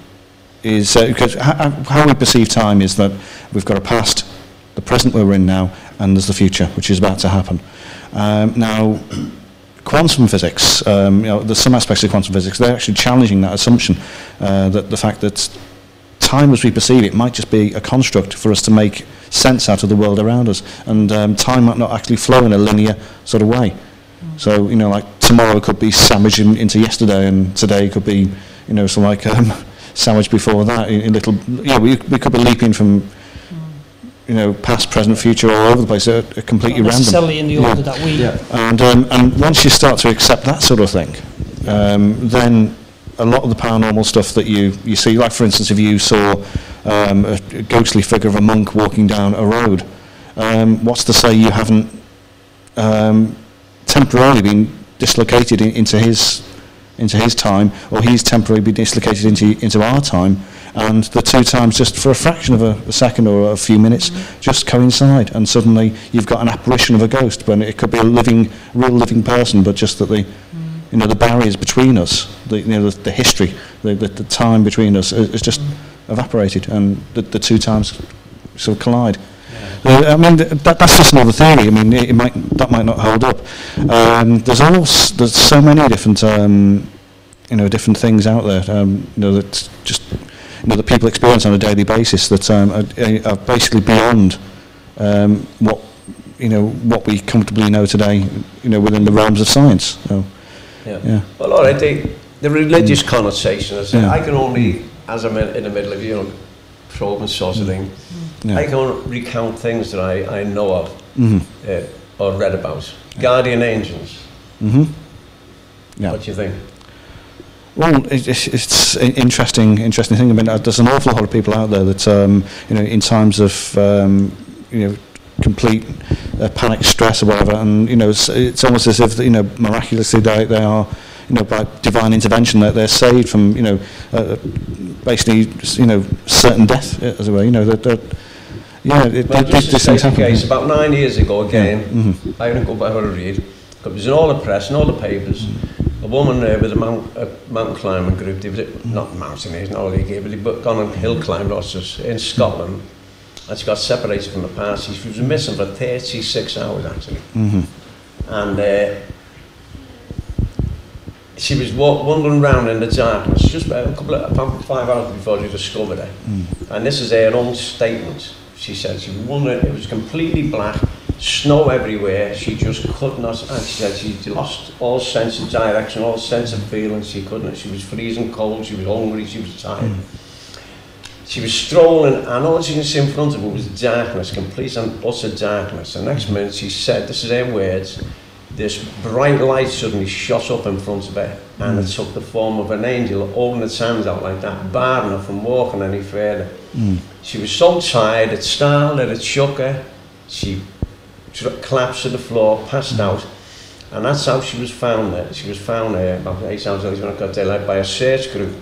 is because how we perceive time is that we've got a past, the present where we're in now, and there's the future, which is about to happen. Now, quantum physics, there's some aspects of quantum physics, they're actually challenging that assumption, that the fact that time as we perceive it might just be a construct for us to make sense out of the world around us, and time might not actually flow in a linear sort of way. So, like tomorrow could be sandwiched into yesterday, and today could be, so like sandwiched before that in little, we could be leaping from past, present, future, all over the place, completely random. Necessarily in the order that we... And once you start to accept that sort of thing, then a lot of the paranormal stuff that you see, like for instance, if you saw a ghostly figure of a monk walking down a road, what's to say you haven't temporarily been dislocated into his into his time, or he's temporarily been dislocated into our time, and the two times just for a fraction of a second or a few minutes just coincide, and suddenly you've got an apparition of a ghost when it could be a real living person, but just that the the barriers between us, the history, the time between us is just evaporated, and the two times sort of collide. I mean, that's just another theory. I mean, that might not hold up. There's so many different different things out there. That just that people experience on a daily basis that are basically beyond what we comfortably know today. Within the realms of science. So, yeah. Well, all right. The religious connotation. I can only, as I'm in the middle of probing sort of thing. I can recount things that I know of or read about. Guardian angels. Yeah. What do you think? Well, it's an interesting thing. I mean, there's an awful lot of people out there that, in times of, complete panic, stress, or whatever, and it's almost as if miraculously they are, by divine intervention, that they're saved from, basically, certain death, as it were. Just to take a case, about 9 years ago, again, I didn't go back and read. It was in all the press, in all the papers. A woman with a mountain climbing group, they were not mountaineers, not all they gave, but gone on hill climb losses in Scotland, and she got separated from the party. She was missing for 36 hours actually, and she was wandering around in the darkness just about 5 hours before they discovered her. And this is her own statement. She said she was wandering, it was completely black, snow everywhere, she just could not, and she said she lost all sense of direction, all sense of feeling, she was freezing cold, she was hungry, she was tired. She was strolling, and all she could see in front of her was darkness, complete and utter darkness. The next minute she said, this is her words, this bright light suddenly shot up in front of her, and it took the form of an angel holding its hands out like that, barring her from walking any further. She was so tired, it startled her, it shook her, she collapsed to the floor, passed out, and that's how she was found there. She was found there about 8 hours later when it got daylight by a search group.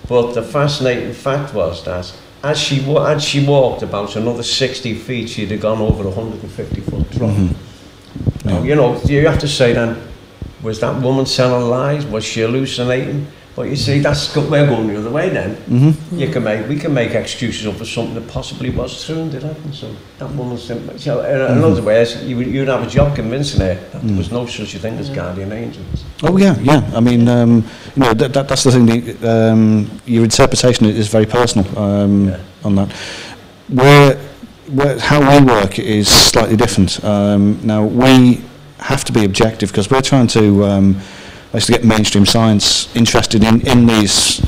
But the fascinating fact was that as she walked about another 60 feet, she'd have gone over a 150-foot drop. Now, you have to say then, was that woman telling lies? Was she hallucinating? But you see, we're going the other way then. We can make excuses up for something that possibly was true and did happen. So that woman's in other words, you'd have a job convincing her that there was no such a thing as guardian angels. Oh yeah. I mean, that's the thing. Your interpretation is very personal on that. How we work is slightly different. Now we have to be objective because we're trying to basically get mainstream science interested in this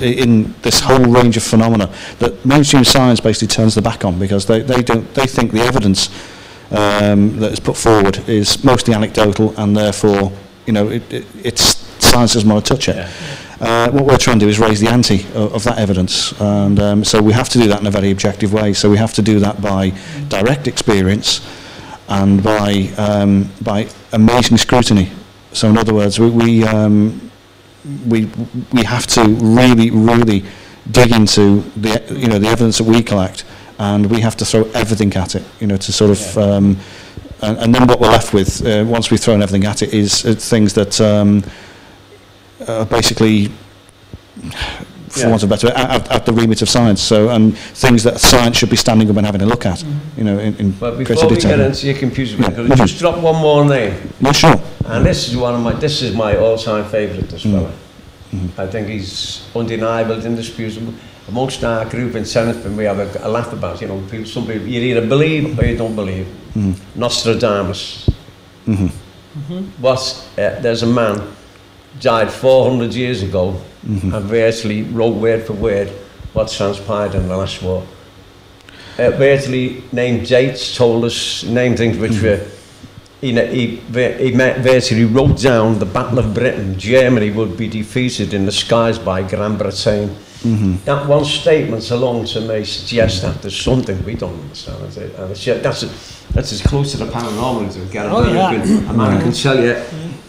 whole range of phenomena that mainstream science basically turns their back on because they think the evidence that is put forward is mostly anecdotal and therefore it's science doesn't want to touch it. What we're trying to do is raise the ante of that evidence, and so we have to do that in a very objective way. So we have to do that by direct experience and by amazing scrutiny. So in other words, we have to really dig into the evidence that we collect, and we have to throw everything at it, to sort of, and then what we're left with once we've thrown everything at it is things that are basically, for want of a better, at the remit of science. So and things that science should be standing up and having a look at, in but before we get into your computer, could you just drop one more name? Yeah, sure. And this is my all-time favourite, this fella. I think he's undeniable, indisputable. Amongst our group in Sefton, we have a laugh about, some people, you either believe or you don't believe. Nostradamus. There's a man died 400 years ago and virtually wrote word for word what transpired in the last war. Virtually named dates, told us, named things which were, he virtually wrote down the Battle of Britain. Germany would be defeated in the skies by Grand Britain. That one statement alone to me suggests that there's something we don't understand. And that's as close to the paranormal as we get. A man can tell you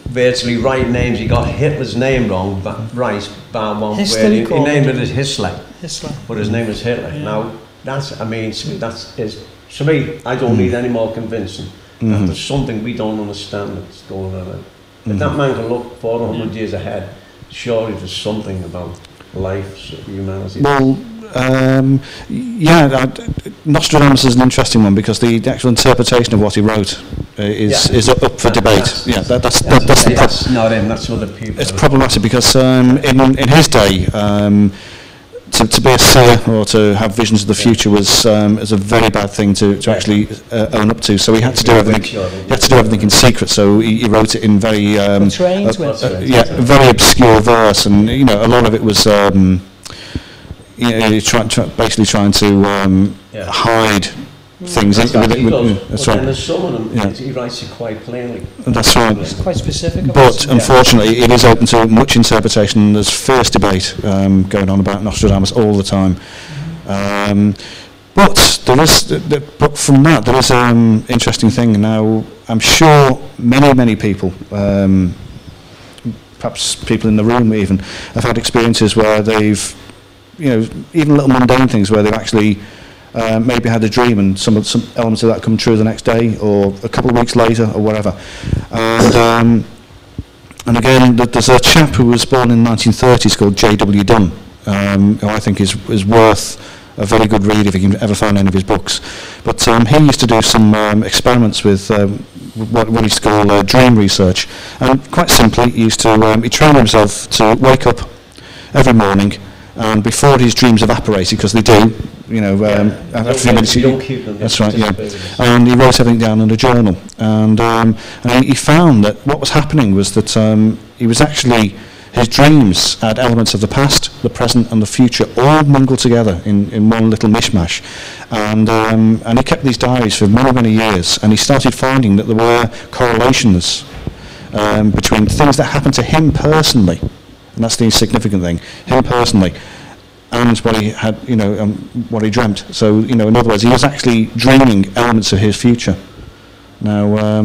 virtually right names. He got Hitler's name wrong, but right, by one word. He named it as Hitler. But his name is Hitler. Yeah. Now, that's, I mean, to me, I don't need any more convincing that there's something we don't understand that's going on. If that man can look 400 years ahead, surely there's something about life, humanity. Well, yeah, Nostradamus is an interesting one because the actual interpretation of what he wrote is up for debate. That's not him. That's other people. It's problematic because in his day, to be a seer or to have visions of the future was a very bad thing to actually own up to. So he had to do everything. He had to do everything in secret. So he wrote it in very very obscure verse, and you know a lot of it was basically trying to hide things. That's right. And there's some of them, he writes it quite plainly. That's right. It's quite specific. But unfortunately, it is open to much interpretation. There's fierce debate going on about Nostradamus all the time. But there is, but from that, there is an interesting thing. Now, I'm sure many people, perhaps people in the room even, have had experiences where they've, you know, even little mundane things where they've actually maybe had a dream and some elements of that come true the next day or a couple of weeks later or whatever. And again, there's a chap who was born in the 1930s called J.W. Dunn, who I think is worth a very good read if you can ever find any of his books. But he used to do some experiments with what he used to call dream research. And quite simply, he used to he trained himself to wake up every morning, and before his dreams evaporated, because they do, you know, after a few minutes, that's right, yeah. And he wrote everything down in a journal, and he found that what was happening was that he was actually, his dreams had elements of the past, the present, and the future all mingled together in one little mishmash, and he kept these diaries for many years, and he started finding that there were correlations between things that happened to him personally. And that's the significant thing, him personally, and what he had, you know, what he dreamt. So, you know, in other words, he was actually dreaming elements of his future. Now,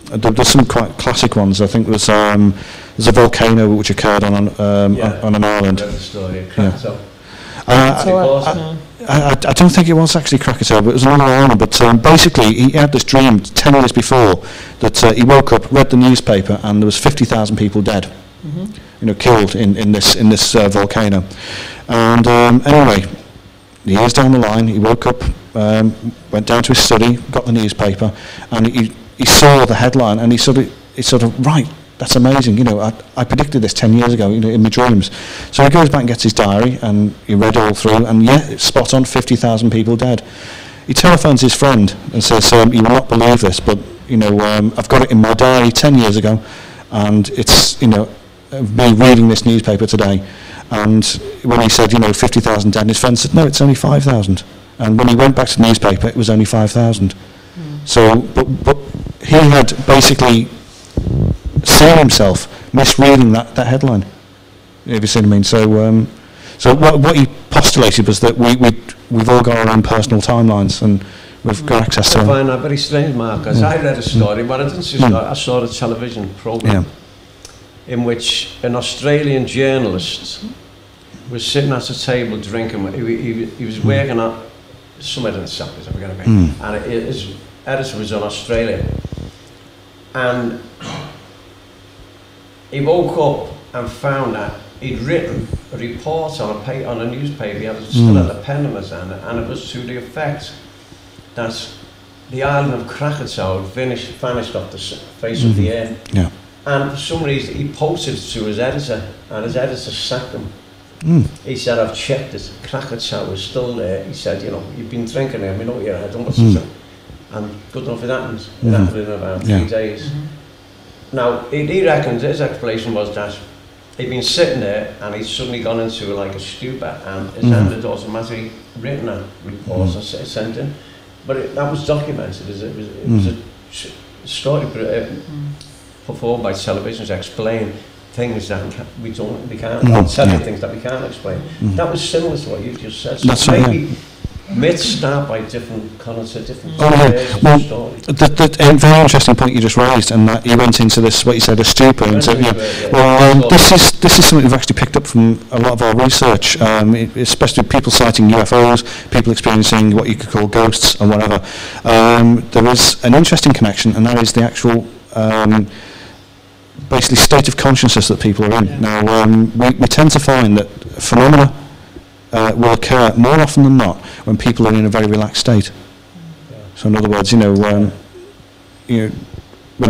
there's some quite classic ones. I think there's a volcano which occurred on an island. I don't think it was actually Krakatoa, but it was another island. But basically, he had this dream 10 years before that he woke up, read the newspaper, and there was 50,000 people dead. You know, killed in this volcano. And anyway, years down the line, he woke up, went down to his study, got the newspaper, and he saw the headline, and he sort of right, that's amazing. You know, I predicted this 10 years ago, you know, in my dreams. So he goes back and gets his diary, and he read all through, and yeah, it's spot on, 50,000 people dead. He telephones his friend and says, "You will not believe this, but you know, I've got it in my diary 10 years ago, and it's, you know, me reading this newspaper today." And when he said, you know, 50,000 dead, his friend said, "No, it's only 5,000." And when he went back to the newspaper, it was only 5,000. So, but he had basically seen himself misreading that headline. If you see what I mean. So, so what he postulated was that we've all got our own personal timelines, and we've got access to them. I find that very strange, Mark, because I read a story, but I didn't see I saw a television programme in which an Australian journalist was sitting at a table drinking. He was working at somewhere in the south, I forget about, and his editor was in Australia, and he woke up and found that he'd written a report on a newspaper. He had still had a pen in his hand, and it was to the effect that the island of Krakatoa vanished off the face of the earth. Yeah. And for some reason, he posted it to his editor, and his editor sacked him. He said, "I've checked it, Krakatoa is still there." He said, "You know, you've been drinking there, we know you're head, and good enough it happens. It happened in about 3 days. Now, he reckons his explanation was that he'd been sitting there, and he'd suddenly gone into like a stupor, and his hand had automatically written a report and sent in. But that was documented. It was a story performed by television to explain things that we can't tell you things that we can't explain. That was similar to what you just said. So myths start by different connotations, different Well, stories. the very interesting point you just raised, and that you went into this, what you said, a stupor. And so, this is something we've actually picked up from a lot of our research, especially people citing UFOs, people experiencing what you could call ghosts and whatever. There is an interesting connection, and that is the actual basically state of consciousness that people are in. Yeah. Now, we tend to find that phenomena will occur more often than not when people are in a very relaxed state. Yeah. So in other words, when they're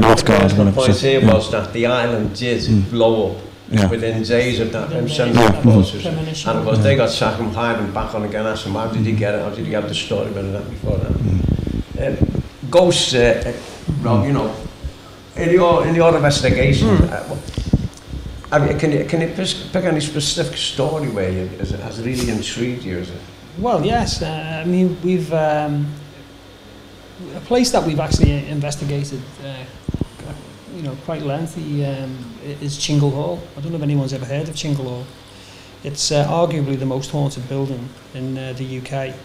off guard. The point here was that the island did blow up within days of that. And of course they got sacked and hiding back on again. I asked them, how did you get it? How did you get the story better than that before that? Ghosts, Rob, in your investigation, can you pick any specific story where has really intrigued you? Well, yes. I mean, we've a place that we've actually investigated, quite lengthy, is Chingle Hall. I don't know if anyone's ever heard of Chingle Hall. It's arguably the most haunted building in the UK.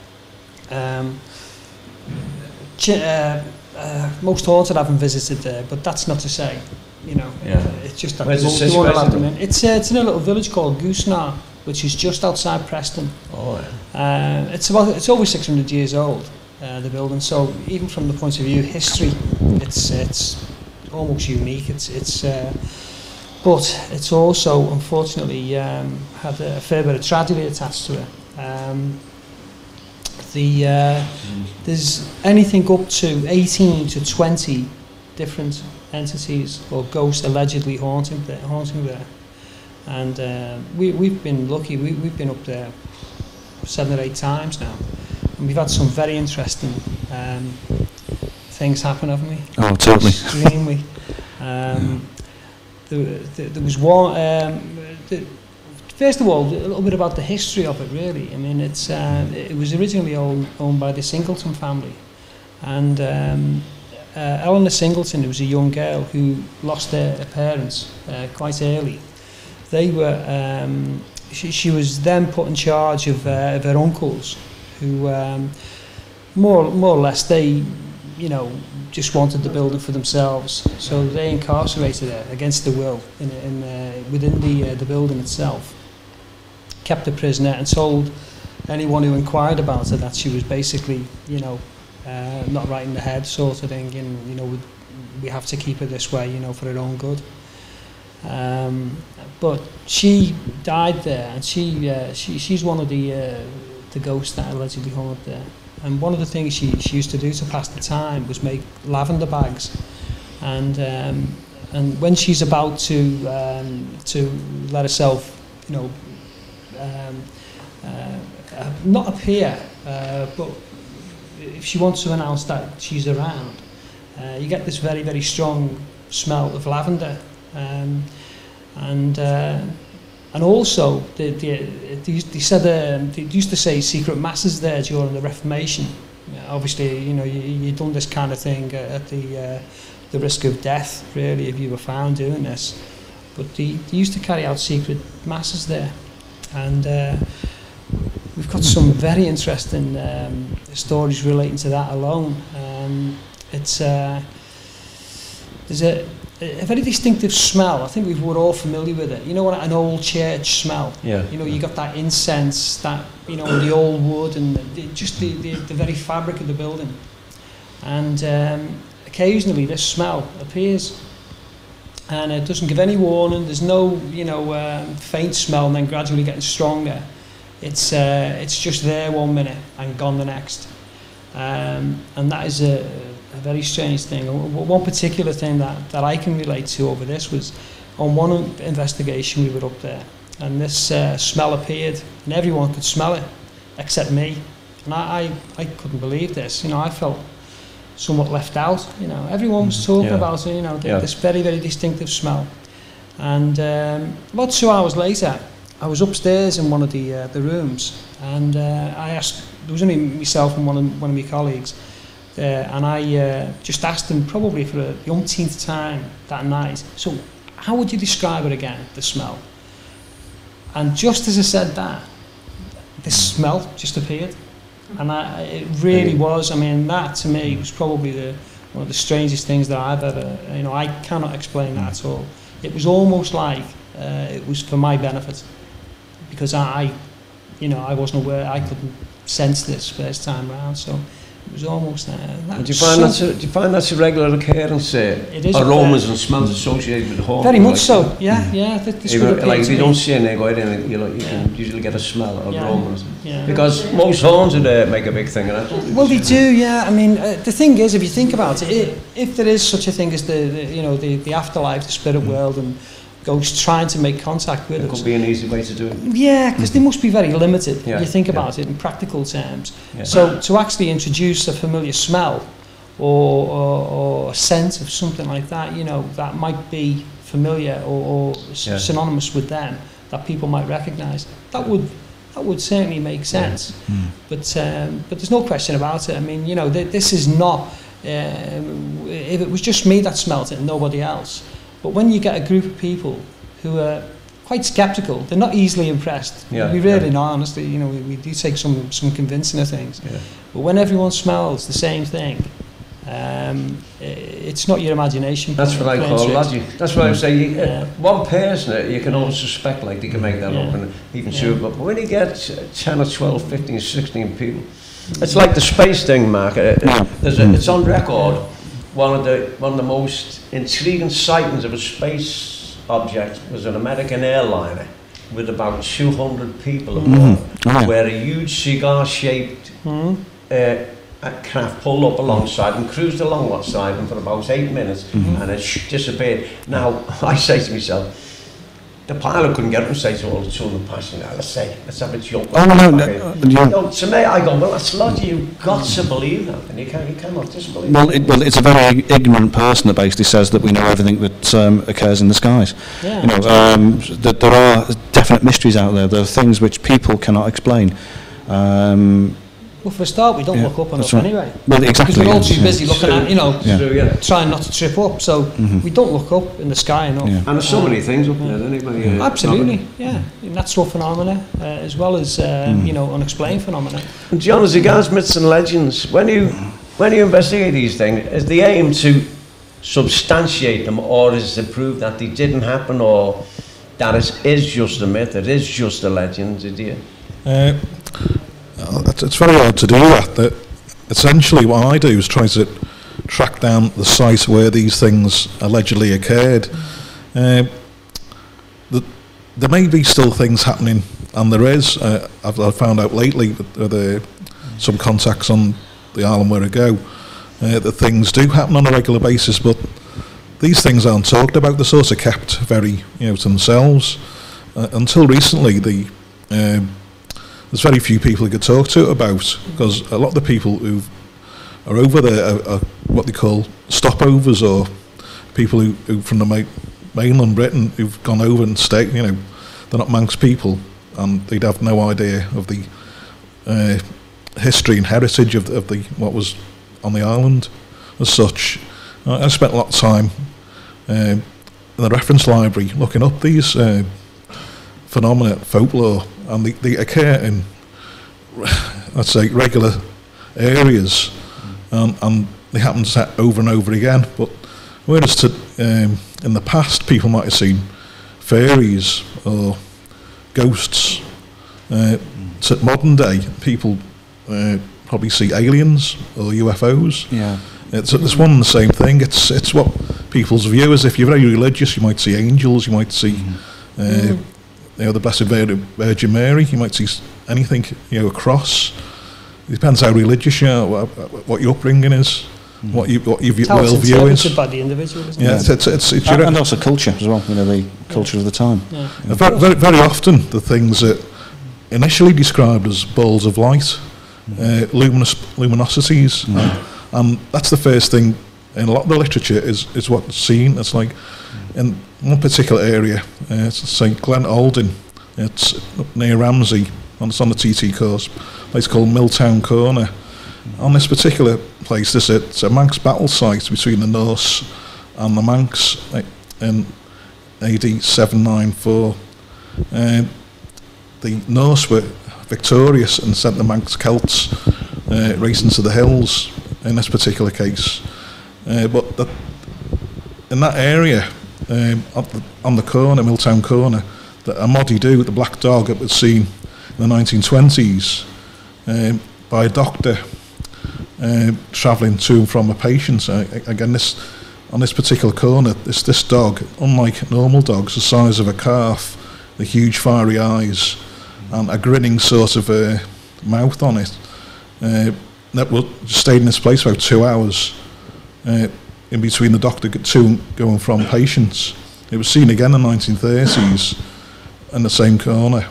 Most haunted I haven't visited there, but that's not to say, it's just that they won't allow them in. It's in a little village called Goosenar, which is just outside Preston. Oh, yeah. It's over 600 years old, the building. So even from the point of view of history, it's almost unique. But it's also unfortunately had a fair bit of tragedy attached to it. There's anything up to 18 to 20 different entities or ghosts allegedly haunting there. And we've been lucky. We've been up there 7 or 8 times now, and we've had some very interesting things happen, haven't we? Oh, totally. Extremely. There was one. First of all, a little bit about the history of it, really. I mean, it was originally owned by the Singleton family, and Eleanor Singleton, who was a young girl who lost her parents quite early. They were. She was then put in charge of her uncles, who more or less they, just wanted the building for themselves. So they incarcerated her against the will within the building itself. Kept her prisoner and told anyone who inquired about her that she was basically, not right in the head sort of thing, and we have to keep her this way, for her own good. But she died there, and she's one of the ghosts that allegedly haunted there. And one of the things she used to do to pass the time was make lavender bags, and when she's about to let herself, not appear, but if she wants to announce that she's around, you get this very, very strong smell of lavender, and also they said they used to say secret masses there during the Reformation. Obviously, you've done this kind of thing at the risk of death, really, if you were found doing this. But they used to carry out secret masses there, and we've got some very interesting stories relating to that alone. There's a very distinctive smell. I think we're all familiar with it. What an old church smell. Yeah. You got that incense, that the old wood, and the very fabric of the building. And occasionally this smell appears, and it doesn't give any warning. There's no faint smell and then gradually getting stronger. It's just there 1 minute and gone the next, and that is a very strange thing. One particular thing that I can relate to over this was on one investigation we were up there, and this smell appeared, and everyone could smell it except me, and I couldn't believe this. I felt somewhat left out. Everyone was talking about it. This very, very distinctive smell, and about 2 hours later, I was upstairs in one of the rooms, and I asked. There was only myself and one of my colleagues. And I just asked him, probably for the umpteenth time that night, so how would you describe it again, the smell? And just as I said that, this smell just appeared. And it really was. I mean, that to me was probably one of the strangest things that I've ever, you know, I cannot explain that at all. It was almost like it was for my benefit, because I wasn't aware, I couldn't sense this first time round, so it was almost do you find that's a regular occurrence? It is aromas and smells associated with home? Very much so, yeah. Like if you don't see anything, go in, you can usually get a smell of aromas. Yeah. Because most homes would make a big thing of that. Well, they do, yeah. I mean, the thing is, if you think about it, if there is such a thing as the afterlife, the spirit world, and ghosts trying to make contact with us. It could be an easy way to do it. Yeah, because they must be very limited. You think about it in practical terms. Yeah. So to actually introduce a familiar smell or a scent of something like that, you know, that might be familiar or synonymous with them, that people might recognise, that would certainly make sense. But there's no question about it. I mean, you know, this is not. If it was just me that smelt it and nobody else. But when you get a group of people who are quite sceptical, they're not easily impressed. We really not, honestly. You know, we do take some convincing of things. Yeah. But when everyone smells the same thing, it's not your imagination. That's what I call logic. That's what I would say. One person, you can always suspect like they can make that up and even sure. But when you get 10 or 12, 15, 16 people, it's like the space thing, Mark. It's on record. One of the most intriguing sightings of a space object was an American airliner with about 200 people aboard, where a huge cigar-shaped craft pulled up alongside and cruised alongside them for about 8 minutes, and it disappeared. Now, I say to myself, the pilot couldn't get up and say to all the 200 passengers, let's have a jump. No, to me, I go, well, that's logic. You've got to believe that, and you cannot disbelieve it. Well, it's a very ignorant person that basically says that we know everything that occurs in the skies. Yeah. You know, that there are definite mysteries out there. There are things which people cannot explain. Well, for a start, we don't look up enough anyway. Well, exactly. Because we're all too busy looking at, you know, trying not to trip up. So we don't look up in the sky enough. And there's so many things up there, anyway. Absolutely, yeah. Natural phenomena, as well as, you know, unexplained phenomena. And John, as regards myths and legends, when you investigate these things, is the aim to substantiate them, or is it to prove that they didn't happen, or that it is just a myth, it is just a legend, idea? It's very hard to do that. Essentially what I do is try to track down the site where these things allegedly occurred. There may be still things happening, and there is. I've found out lately with some contacts on the island where I go, that things do happen on a regular basis, but these things aren't talked about. They're sort of kept very, you know, to themselves. Until recently, there's very few people you could talk to it about, because a lot of the people who are over there are what they call stopovers, or people who from the mainland Britain who've gone over and stayed. You know, they're not Manx people, and they'd have no idea of the history and heritage of what was on the island as such. I spent a lot of time in the reference library looking up these phenomena, folklore, and they occur in, let's say, regular areas, and they happen over and over again. But whereas in the past people might have seen fairies or ghosts, to modern day people probably see aliens or UFOs. Yeah, it's one and the same thing. It's what people's view is. If you're very religious, you might see angels, you might see you know, the Blessed Virgin Mary, you might see anything, you know, a cross. It depends how religious you are, what your upbringing is, what your worldview is. It's by the individual, isn't it? It's and also culture as well, you know, the culture of the time. Yeah. Very often the things that initially described as balls of light, luminosities, and that's the first thing in a lot of the literature is what's seen. It's like in one particular area, it's St Glen Aldin, it's near Ramsey, it's on the TT course, a place called Milltown Corner. On this particular place, it's a Manx battle site between the Norse and the Manx in AD 794. The Norse were victorious and sent the Manx Celts racing to the hills in this particular case. But in that area, on the corner, Milltown corner, a Moddy Do, the black dog that was seen in the 1920s by a doctor travelling to and from a patient. Again, on this particular corner, this dog, unlike normal dogs, the size of a calf, the huge fiery eyes, and a grinning sort of mouth on it, that stayed in this place about 2 hours in between the doctor to and going from patients. It was seen again in the 1930s in the same corner.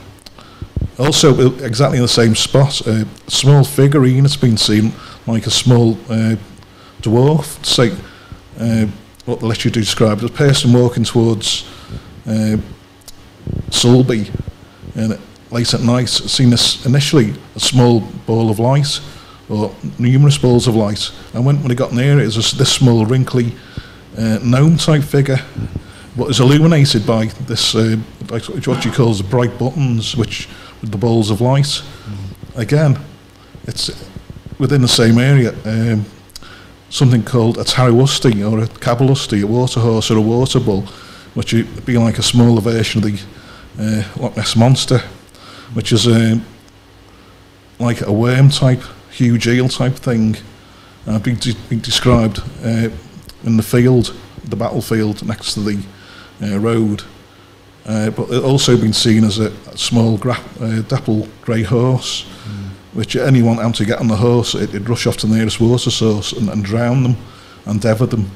Also, exactly in the same spot, a small figurine has been seen, like a small dwarf, say, what the literature described, a person walking towards Sulby, and late at night, seen this initially a small ball of light, or numerous balls of light, and when it got near it, it was this small, wrinkly gnome-type figure, but is illuminated by this, what she calls bright buttons, which with the balls of light. Again, it's within the same area. Something called a Tarawusti or a Kabalusti, a water horse or a water bull, which would be like a smaller version of the Loch Ness Monster, which is like a worm type, huge eel type thing, being described in the field, the battlefield next to the road. But it also been seen as a small dapple grey horse, which anyone having to get on the horse, it'd rush off to the nearest water source and drown them and devour them,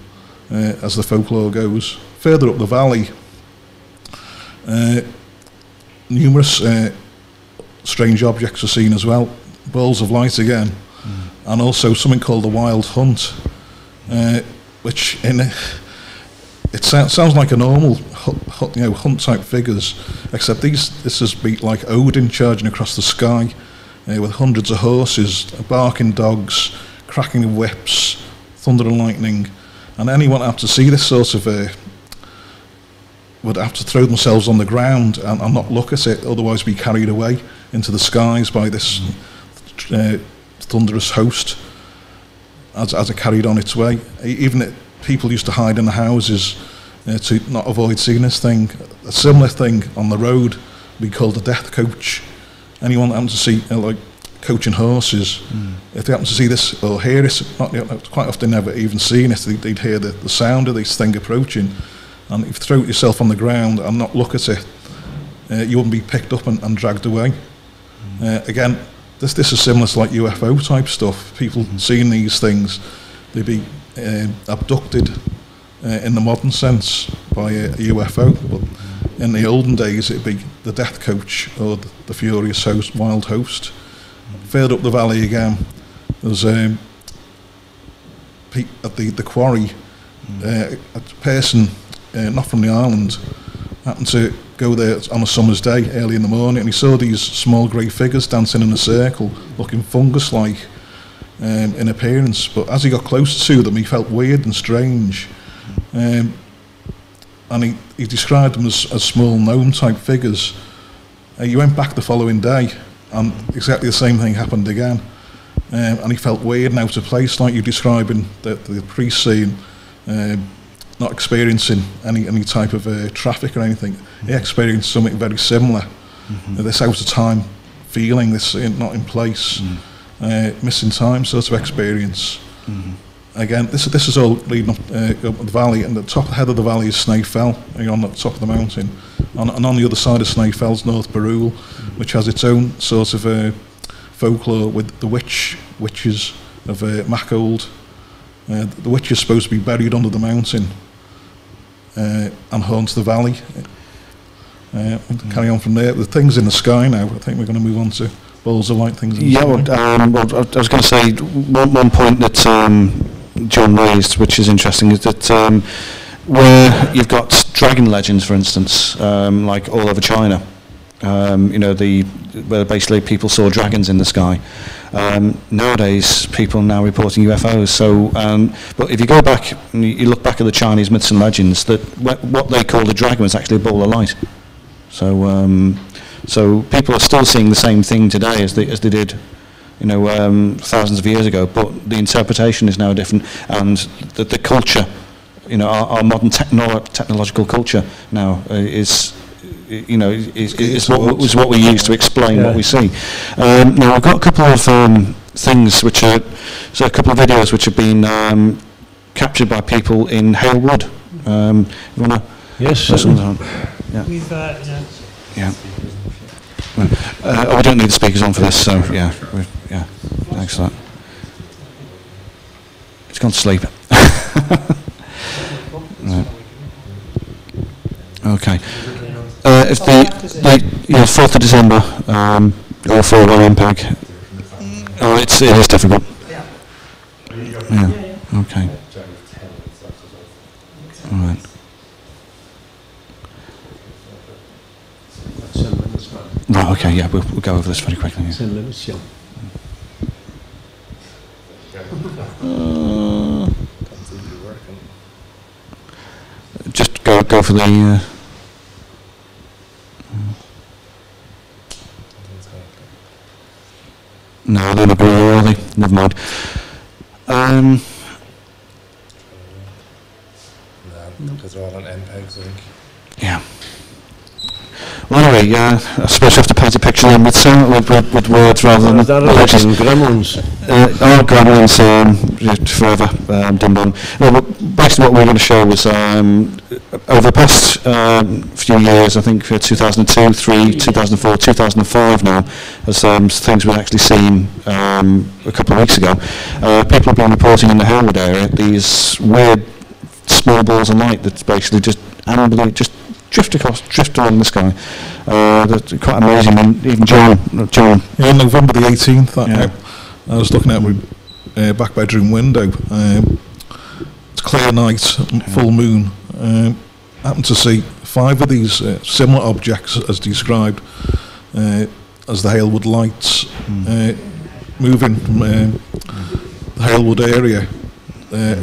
as the folklore goes. Further up the valley, numerous strange objects are seen as well, balls of light again, and also something called the wild hunt, which it sounds like a normal hunt type figures, except this is like Odin charging across the sky with hundreds of horses, barking dogs, cracking of whips, thunder and lightning, and anyone have to see this sort of would have to throw themselves on the ground and not look at it, otherwise be carried away into the skies by this thunderous host as it carried on its way. Even people used to hide in the houses to not avoid seeing this thing. A similar thing on the road we called a death coach. Anyone that happens to see like coaching horses, if they happen to see this or hear it, quite often never even seen it, they'd hear the sound of this thing approaching, and if you throw yourself on the ground and not look at it, you wouldn't be picked up and dragged away. Again, this is similar to like UFO type stuff. People seeing these things, they'd be abducted in the modern sense by a UFO, but in the olden days it'd be the death coach or the furious host, wild host. Further up the valley again, there's at the quarry, a person not from the island happened to go there on a summer's day early in the morning, and he saw these small grey figures dancing in a circle, looking fungus-like in appearance. But as he got closer to them, he felt weird and strange, and he described them as small gnome-type figures. He went back the following day, and exactly the same thing happened again, and he felt weird and out of place, like you're describing the priest seeing. Not experiencing any type of traffic or anything. He experienced something very similar. This out of time feeling, this not in place, missing time sort of experience. Again, this is all leading up the valley, and the head of the valley is Snaefell, on the top of the mountain. And on the other side of Snaefell is North Barule, which has its own sort of folklore with the witches of Mackold. The witch is supposed to be buried under the mountain and haunt the valley. Carry on from there. The things in the sky now, I think we're going to move on to balls of light things in the sky. Well, I was going to say, one point that John raised, which is interesting, is that where you've got dragon legends, for instance, like all over China, where basically people saw dragons in the sky. Nowadays, people are now reporting UFOs. So, but if you go back and you look back at the Chinese myths and legends, that what they called a dragon was actually a ball of light. So, so people are still seeing the same thing today as they did thousands of years ago, but the interpretation is now different, and the culture, our modern technological culture now is what we use to explain what we see. Now I've got a couple of things which are, so a couple of videos which have been captured by people in Halewood. You want to? Yes. Yeah. We've yeah. We don't need the speakers on for this, so yeah, yeah. Thanks for that. It's gone to sleep. Right. Okay. If the 4th of December, or for one MPEG, it is difficult. Yeah. Okay. All right. Right. Okay. Yeah. We'll go over this very quickly. Yeah. Just go for the. No, they're not going to, are they? Never mind. No, because they're all on MPEGs, I think. Yeah. Well, anyway, I suppose you have to paint a picture then with words rather than images. Gremlins. Gremlins, forever, dim bum. Well, basically what we're going to show was over the past few years, I think 2002, 3, 2004, 2005 now, as things we've actually seen a couple of weeks ago, people have been reporting in the Halewood area these weird small balls of light that's basically just drift along the sky. That's quite amazing. And even John. Yeah, November the 18th. I was looking out my back bedroom window. It's clear night, full moon. Happened to see 5 of these similar objects as described as the Halewood lights moving from the Halewood area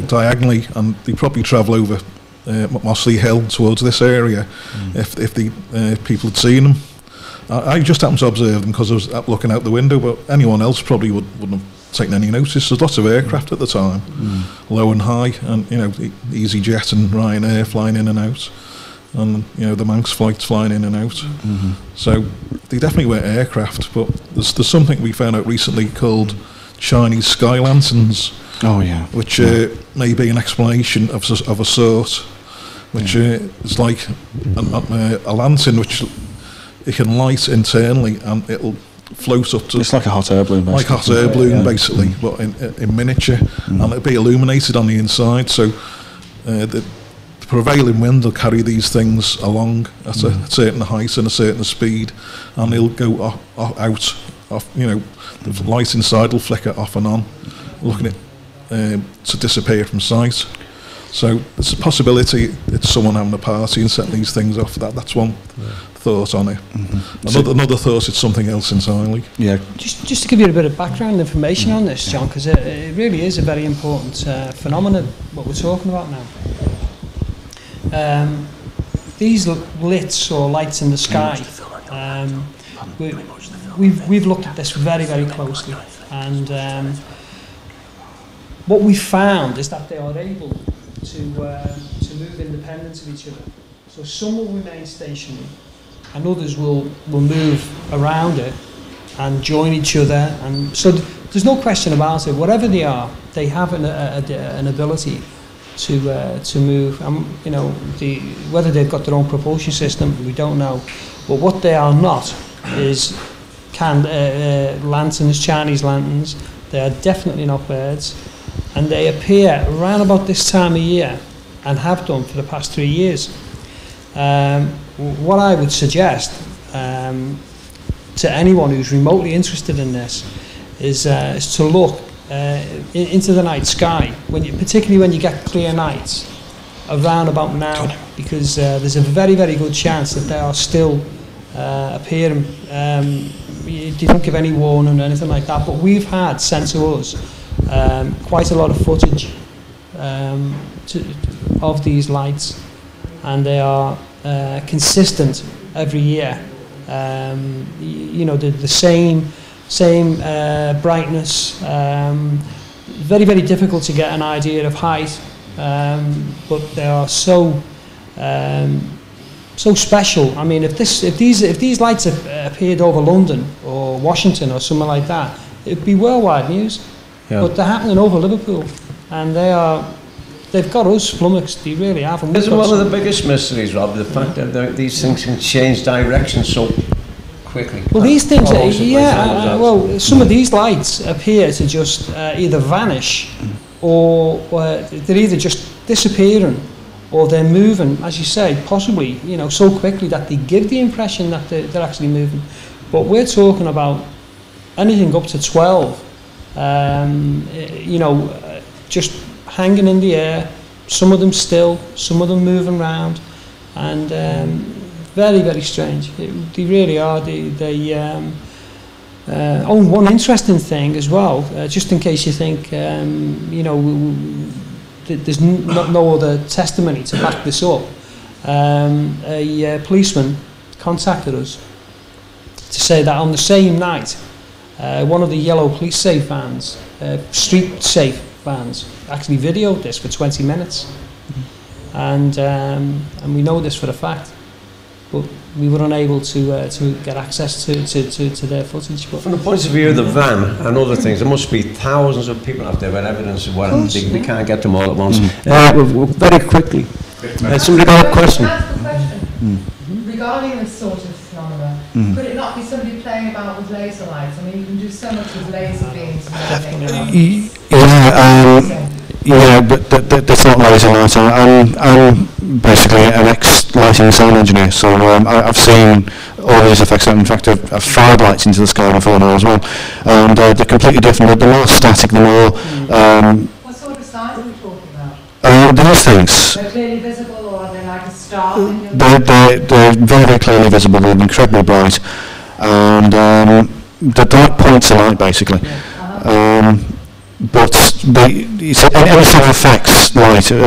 diagonally, and they probably travel over Mossley Hill towards this area if the people had seen them. I just happened to observe them because I was looking out the window, but anyone else probably wouldn't have taken any notice. There's lots of aircraft at the time, low and high, and EasyJet and Ryanair flying in and out, and the Manx flights flying in and out. So they definitely were aircraft, but there's something we found out recently called Chinese sky lanterns. Oh yeah. Which may be an explanation of a sort, which is like a lantern which it can light internally and it'll float up to. It's like a hot air balloon, basically. Like hot air balloon, basically, but in miniature, and it'll be illuminated on the inside. So the prevailing wind will carry these things along at a certain height and a certain speed, and it'll go out. The light inside will flicker off and on, looking at to disappear from sight. So there's a possibility it's someone having a party and setting these things off. That's one thought on it. Another thought, it's something else entirely. Yeah. Just to give you a bit of background information on this, John, because it really is a very important phenomenon, what we're talking about now. These lits or lights in the sky, we've looked at this very, very closely, and what we found is that they are able to move independent of each other. So some will remain stationary, and others will move around it and join each other. And so there's no question about it. Whatever they are, they have an ability to move. Whether they've got their own propulsion system, we don't know. But what they are not is lanterns, Chinese lanterns. They are definitely not birds. And they appear around about this time of year and have done for the past 3 years. What I would suggest to anyone who's remotely interested in this is to look into the night sky, particularly when you get clear nights, around about now, because there's a very, very good chance that they are still appearing. You don't give any warning or anything like that, but we've had sent to us quite a lot of footage of these lights, and they are consistent every year. The same same brightness. Very, very difficult to get an idea of height, but they are so so special. I mean, if these lights appeared over London or Washington or somewhere like that, it'd be worldwide news. Yeah. But they're happening over Liverpool, and they've got us flummoxed. They really have. This is one of the biggest mysteries, Rob, the fact that these things can change direction so quickly. Well, these things, well, some of these lights appear to just either vanish, or they're either just disappearing, or they're moving, as you say, possibly, you know, so quickly that they give the impression that they're actually moving. But we're talking about anything up to 12, you know, just hanging in the air, some of them still, some of them moving around, and very, very strange. They really are. One interesting thing as well, just in case you think, you know, there's no other testimony to back this up. A policeman contacted us to say that on the same night, one of the yellow police safe vans, street safe vans, actually videoed this for 20 minutes. And we know this for a fact, but we were unable to get access to their footage. But from the point of view of the van and other things, there must be thousands of people out there with evidence of what they can't get them all at once. Very quickly. Somebody got a question? Regarding this sort of phenomena, could it not be somebody playing about with laser lights? I mean, you can do so much with laser beams and yeah, but that's not laser lighting. I'm basically an ex-lighting sound engineer, so I've seen all these effects. In fact, I've fired lights into the sky before now as well, and they're completely different. They're more static, they're more... what sort of size are we talking about? These things... They're clearly visible, or are they like a star? They're very, very clearly visible. They're incredibly bright, and they're dark points of light, basically. But any sort of effects lighting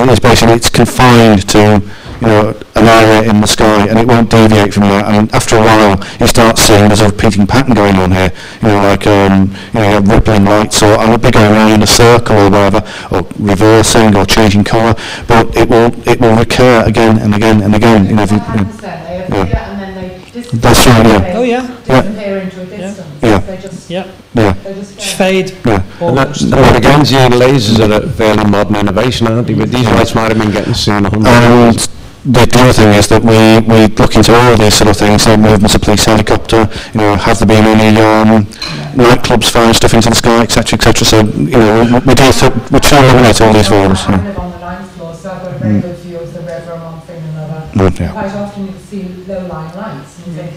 is basically, it's confined to, you know, an area in the sky, and it won't deviate from that. And after a while, you start seeing there's a repeating pattern going on here. You know, like you know, rippling lights, or it'll be going around in a circle or whatever, or reversing or changing colour. But it will recur again and again and again. You know, if you, that's right. Yeah. Oh yeah. Disappear into a distance. Yeah. They just, yeah. They just fade. Yeah. And again, lasers are a fairly modern innovation, aren't they? But these lights might have been getting seen 100 years. The other thing is that we look into all these sort of things, like movements of police helicopter, you know, have there been any nightclubs firing stuff into the sky, etc., etc. So, you know, we try to eliminate all these variables. I live on the 9th floor, so I've got a very good view of the river and one thing and another. Yeah. Quite often you can see low-lying lights, and you think,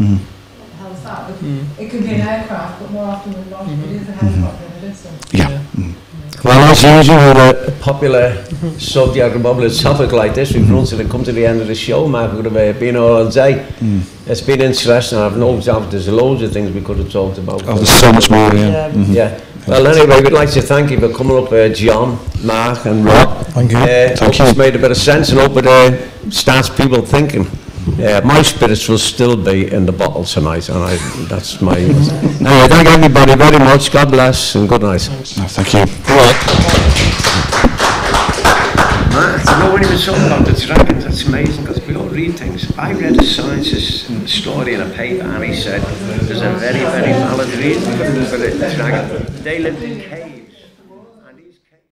what the hell is that? But it can be an aircraft, but more often than not, it is a helicopter in the distance. Yeah. Well, as usual, with a popular subject, a popular topic like this, we've run to come to the end of the show, Mark. We could have been all day. It's been interesting. I've no doubt there's loads of things we could have talked about. Oh, there's so much more, yeah. Yeah. Well, anyway, we'd like to thank you for coming up, John, Mark and Rob. Thank you. Hope it's made a bit of sense, and hope it starts people thinking. My spirits will still be in the bottle tonight, and that's my... Anyway, thank everybody very much. God bless, and good night. Thank you. Right. You know, when he was talking about the dragons, that's amazing, because we all read things. I read a scientist's story in a paper, and he said there's a very, very valid reason for the dragon. They lived in caves.